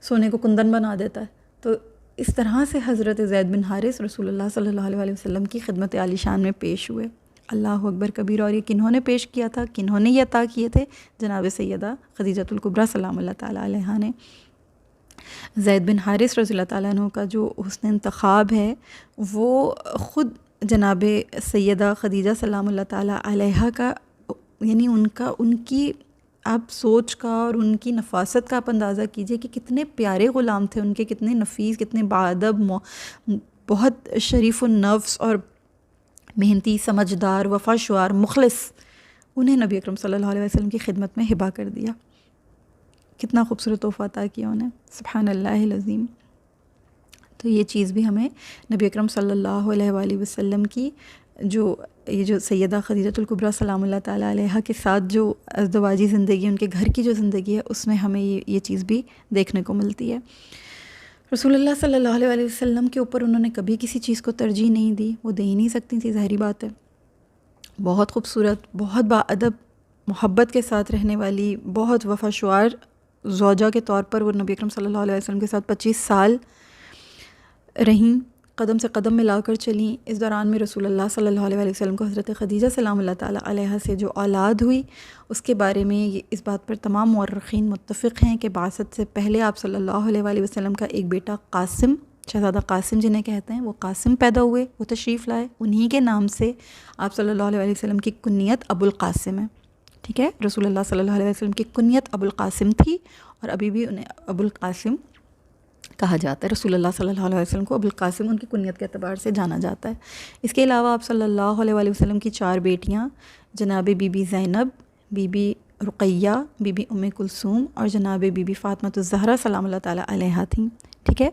سونے کو کندن بنا دیتا ہے. تو اس طرح سے حضرت زید بن حارث رسول اللہ صلی اللہ علیہ وسلم کی خدمت عالی شان میں پیش ہوئے. اللہ اکبر کبیر. اور یہ کنہوں نے پیش کیا تھا، کنہوں نے یہ عطا کیے تھے؟ جناب سیدہ خدیجۃ الکبریٰ سلام اللہ تعالیٰ علیہا نے. زید بن حارث رضی اللہ تعالیٰ عنہ کا جو حسن انتخاب ہے وہ خود جناب سیدہ خدیجہ سلام اللہ تعالیٰ علیہا کا، یعنی ان کی آپ سوچ کا اور ان کی نفاست کا آپ اندازہ کیجئے کہ کتنے پیارے غلام تھے ان کے، کتنے نفیس، کتنے باادب، بہت شریف النفس اور محنتی، سمجھدار، وفا شعار، مخلص، انہیں نبی اکرم صلی اللہ علیہ وسلم کی خدمت میں ہبہ کر دیا. کتنا خوبصورت تحفہ عطا کیا انہیں، سبحان اللہ العظیم. تو یہ چیز بھی ہمیں نبی اکرم صلی اللہ علیہ وآلہ وسلم کی یہ جو سیدہ خدیجۃ الکبریٰ سلام اللہ تعالیٰ علیہا کے ساتھ جو ازدواجی زندگی، ان کے گھر کی جو زندگی ہے، اس میں ہمیں یہ چیز بھی دیکھنے کو ملتی ہے. رسول اللہ صلی اللہ علیہ وآلہ وسلم کے اوپر انہوں نے کبھی کسی چیز کو ترجیح نہیں دی، وہ دے ہی نہیں سکتی تھی، ظاہری بات ہے. بہت خوبصورت، بہت باادب، محبت کے ساتھ رہنے والی، بہت وفا شعار زوجہ کے طور پر وہ نبی اکرم صلی اللہ علیہ وسلم کے ساتھ 25 سال رہیں، قدم سے قدم ملا کر چلیں. اس دوران میں رسول اللہ صلی اللہ علیہ وسلم کو حضرت خدیجہ سلام اللہ تعالیٰ علیہا سے جو اولاد ہوئی، اس کے بارے میں اس بات پر تمام مورخین متفق ہیں کہ بعثت سے پہلے آپ صلی اللہ علیہ وسلم کا ایک بیٹا قاسم، شہزادہ قاسم جنہیں کہتے ہیں، وہ قاسم پیدا ہوئے، وہ تشریف لائے. انہی کے نام سے آپ صلی اللہ علیہ وسلم کی کنیت ابو القاسم ہے. ٹھیک ہے، رسول اللہ صلی اللہ علیہ وسلم کی کنیت ابو القاسم تھی اور ابھی بھی انہیں ابو القاسم کہا جاتا ہے. رسول اللہ صلی اللہ علیہ وسلم کو ابو القاسم ان کی کنیت کے اعتبار سے جانا جاتا ہے. اس کے علاوہ آپ صلی اللہ علیہ وسلم کی 4 بیٹیاں جناب Bibi Zainab, Bibi Ruqayya, Bibi Umm Kulsoom اور جناب بی بی فاطمۃ الزہرا سلام اللہ تعالیٰ علیہا تھیں. ٹھیک ہے،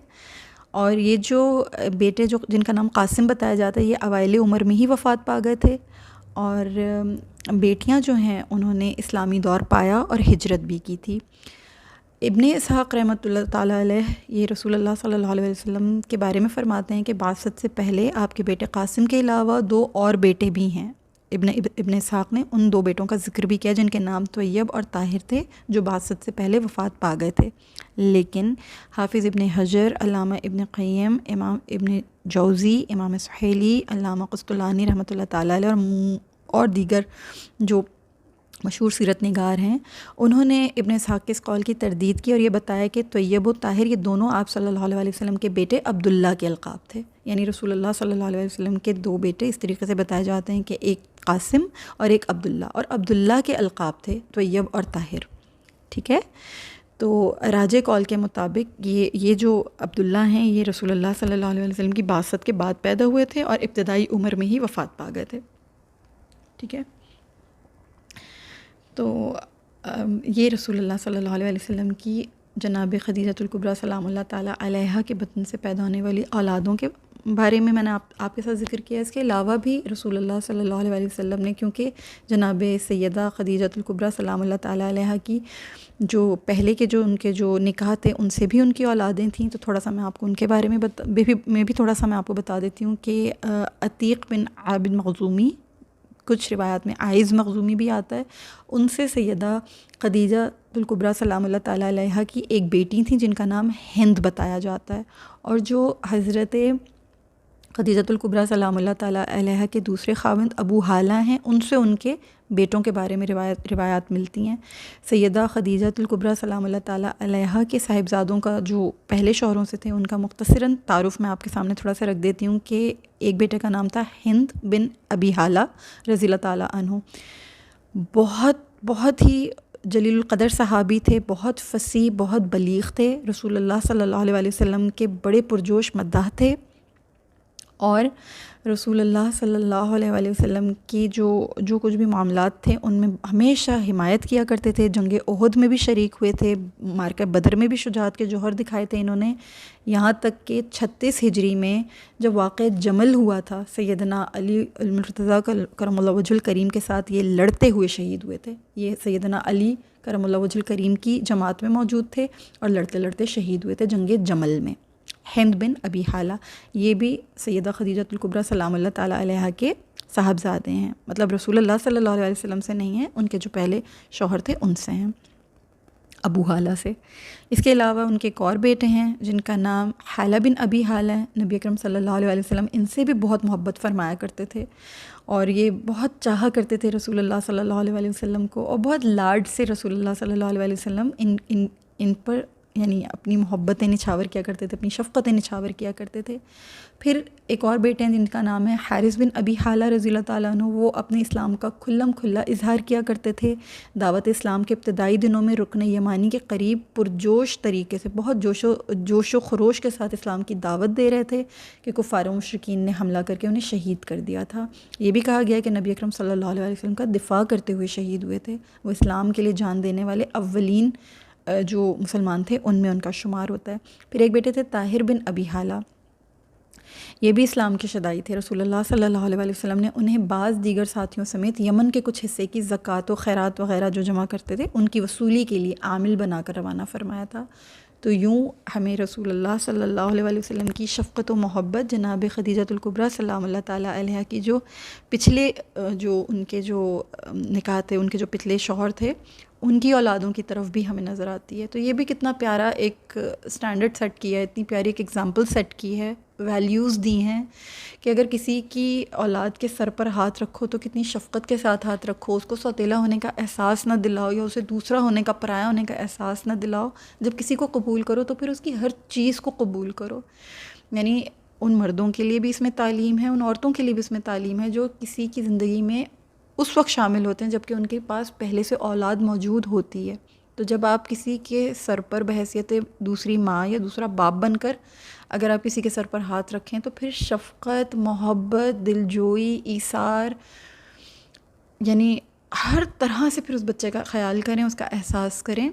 اور یہ جو بیٹے جن کا نام قاسم بتایا جاتا ہے، یہ اوائل عمر میں ہی وفات پا گئے تھے، اور بیٹیاں جو ہیں انہوں نے اسلامی دور پایا اور ہجرت بھی کی تھی. ابن اسحاق رحمۃ اللہ تعالیٰ علیہ یہ رسول اللہ صلی اللہ علیہ وسلم کے بارے میں فرماتے ہیں کہ بعثت سے پہلے آپ کے بیٹے قاسم کے علاوہ 2 اور بیٹے بھی ہیں. ابن اسحاق نے ان 2 بیٹوں کا ذکر بھی کیا جن کے نام طیب اور طاہر تھے، جو بعثت سے پہلے وفات پا گئے تھے. لیکن حافظ ابن حجر، علامہ ابن قیم، امام ابن جوزی، امام سحیلی، علامہ قسطلانی رحمۃ اللہ تعالیٰ علیہ اور دیگر جو مشہور سیرت نگار ہیں، انہوں نے ابن اسحاق کے اس قول کی تردید کی اور یہ بتایا کہ طیب و طاہر یہ دونوں آپ صلی اللہ علیہ وسلم کے بیٹے عبداللہ کے القاب تھے. یعنی رسول اللہ صلی اللہ علیہ وسلم کے 2 بیٹے اس طریقے سے بتائے جاتے ہیں کہ ایک قاسم اور ایک عبداللہ، اور عبداللہ کے القاب تھے طیب اور طاہر. ٹھیک ہے، تو راجح قول کے مطابق یہ جو عبداللہ ہیں یہ رسول اللہ صلی اللہ علیہ وسلم کی بعثت کے بعد پیدا ہوئے تھے اور ابتدائی عمر میں ہی وفات پا گئے تھے. ٹھیک ہے، تو یہ رسول اللہ صلی اللہ علیہ وسلم کی جناب خدیجۃ الکبریٰ سلام اللہ تعالیٰ علیہا کے بطن سے پیدا ہونے والی اولادوں کے بارے میں نے آپ کے ساتھ ذکر کیا. اس کے علاوہ بھی رسول اللہ صلی اللہ علیہ وسلم نے، کیونکہ جناب سیدہ خدیجۃ الکبریٰ سلام اللہ تعالیٰ علیہا کی جو پہلے کے جو ان کے جو نکاح تھے ان سے بھی ان کی اولادیں تھیں، تو تھوڑا سا میں آپ کو ان کے بارے میں بھی تھوڑا سا میں آپ کو بتا دیتی ہوں کہ عتیق بن عابد مخزومی، کچھ روایات میں عائز مخزومی بھی آتا ہے، ان سے سیدہ خدیجہ الکبریٰ سلام اللہ تعالیٰ علیہا کی ایک بیٹی تھیں جن کا نام ہند بتایا جاتا ہے. اور جو حضرت خدیجۃ الکبریٰ سلام اللہ تعالیٰ علیہا کے دوسرے خاوند ابو حالہ ہیں، ان سے ان کے بیٹوں کے بارے میں روایات ملتی ہیں. سیدہ خدیجۃ الکبریٰ سلام اللہ تعالیٰ علیہا کے صاحبزادوں کا جو پہلے شوہروں سے تھے ان کا مختصراً تعارف میں آپ کے سامنے تھوڑا سا رکھ دیتی ہوں کہ ایک بیٹے کا نام تھا ہند بن ابی حالہ رضی اللہ تعالیٰ عنہ. بہت ہی جلیل القدر صحابی تھے، بہت فصیح، بہت بلیغ تھے، رسول اللہ صلی اللہ علیہ وسلم کے بڑے پرجوش مداح تھے، اور رسول اللہ صلی اللہ علیہ وسلم کی جو کچھ بھی معاملات تھے ان میں ہمیشہ حمایت کیا کرتے تھے. جنگ احد میں بھی شریک ہوئے تھے، معرکہ بدر میں بھی شجاعت کے جوہر دکھائے تھے انہوں نے. یہاں تک کہ 36 ہجری میں جب واقعہ جمل ہوا تھا، سیدنا علی المرتضیٰ کرم اللہ وجہ الکریم کے ساتھ یہ لڑتے ہوئے شہید ہوئے تھے. یہ سیدنا علی کرم اللہ وجہ الکریم کی جماعت میں موجود تھے اور لڑتے لڑتے شہید ہوئے تھے جنگ جمل میں. ہند بن ابی حالہ یہ بھی سیدہ خدیجۃ الکبریٰ سلام اللہ تعالیٰ علیہا کے صاحبزادے ہیں، مطلب رسول اللہ صلی اللہ علیہ وسلم سے نہیں ہیں، ان کے جو پہلے شوہر تھے ان سے ہیں، ابو حالہ سے. اس کے علاوہ ان کے ایک اور بیٹے ہیں جن کا نام حالہ بن ابی حالہ ہے. نبی اکرم صلی اللہ علیہ وسلم ان سے بھی بہت محبت فرمایا کرتے تھے اور یہ بہت چاہا کرتے تھے رسول اللہ صلی اللہ علیہ وسلم کو، اور بہت لاڈ سے رسول اللہ صلی اللہ علیہ وسلم یعنی اپنی محبتیں نچھاور کیا کرتے تھے، اپنی شفقتیں نچھاور کیا کرتے تھے۔ پھر ایک اور بیٹے ہیں جن کا نام ہے حارث بن ابی حالہ رضی اللہ تعالیٰ عنہ، وہ اپنے اسلام کا کھلم کھلا اظہار کیا کرتے تھے۔ دعوت اسلام کے ابتدائی دنوں میں رکن یمانی کے قریب پرجوش طریقے سے، بہت جوش و خروش کے ساتھ اسلام کی دعوت دے رہے تھے کہ کفار و مشرکین نے حملہ کر کے انہیں شہید کر دیا تھا۔ یہ بھی کہا گیا ہے کہ نبی اکرم صلی اللہ علیہ وسلم کا دفاع کرتے ہوئے شہید ہوئے تھے۔ وہ اسلام کے لیے جان دینے والے اولین جو مسلمان تھے ان میں ان کا شمار ہوتا ہے۔ پھر ایک بیٹے تھے طاہر بن ابی حالہ، یہ بھی اسلام کے شدائی تھے۔ رسول اللہ صلی اللہ علیہ وسلم نے انہیں بعض دیگر ساتھیوں سمیت یمن کے کچھ حصے کی زکوٰۃ و خیرات وغیرہ جو جمع کرتے تھے ان کی وصولی کے لیے عامل بنا کر روانہ فرمایا تھا۔ تو یوں ہمیں رسول اللہ صلی اللہ علیہ وسلم کی شفقت و محبت جناب خدیجۃ الکبریٰ سلام اللہ تعالیٰ علیہا کی جو پچھلے جو ان کے جو نکاح تھے، ان کے جو پچھلے شوہر تھے، ان کی اولادوں کی طرف بھی ہمیں نظر آتی ہے۔ تو یہ بھی کتنا پیارا ایک سٹینڈرڈ سیٹ کی ہے، اتنی پیاری ایک ایگزامپل سیٹ کی ہے، ویلیوز دی ہیں کہ اگر کسی کی اولاد کے سر پر ہاتھ رکھو تو کتنی شفقت کے ساتھ ہاتھ رکھو، اس کو سوتیلا ہونے کا احساس نہ دلاؤ یا اسے دوسرا ہونے کا، پرایا ہونے کا احساس نہ دلاؤ۔ جب کسی کو قبول کرو تو پھر اس کی ہر چیز کو قبول کرو۔ یعنی ان مردوں کے لیے بھی اس میں تعلیم ہے، ان عورتوں کے لیے بھی اس میں تعلیم ہے جو کسی کی زندگی میں اس وقت شامل ہوتے ہیں جب کہ ان کے پاس پہلے سے اولاد موجود ہوتی ہے۔ تو جب آپ کسی کے سر پر بحیثیت دوسری ماں یا دوسرا باپ بن کر اگر آپ کسی کے سر پر ہاتھ رکھیں تو پھر شفقت، محبت، دلجوئی، ایثار، یعنی ہر طرح سے پھر اس بچے کا خیال کریں، اس کا احساس کریں۔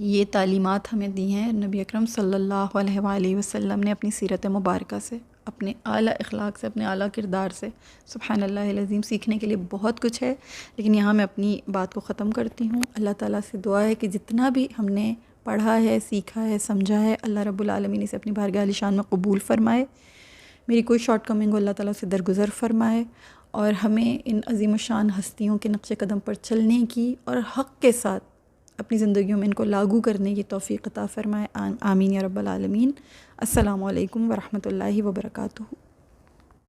یہ تعلیمات ہمیں دی ہیں نبی اکرم صلی اللہ علیہ وآلہ وسلم نے اپنی سیرت مبارکہ سے، اپنے اعلیٰ اخلاق سے، اپنے اعلیٰ کردار سے۔ سبحان اللہ العظیم، سیکھنے کے لیے بہت کچھ ہے، لیکن یہاں میں اپنی بات کو ختم کرتی ہوں۔ اللہ تعالیٰ سے دعا ہے کہ جتنا بھی ہم نے پڑھا ہے، سیکھا ہے، سمجھا ہے، اللہ رب العالمین اسے اپنی بارگاہ عالی شان میں قبول فرمائے۔ میری کوئی شارٹ کمنگ ہو اللہ تعالیٰ سے درگزر فرمائے، اور ہمیں ان عظیم الشان ہستیوں کے نقش قدم پر چلنے کی اور حق کے ساتھ اپنی زندگیوں میں ان کو لاگو کرنے کی توفیق عطا فرمائے۔ آمین یا رب العالمین۔ السلام علیکم ورحمۃ اللہ وبرکاتہ۔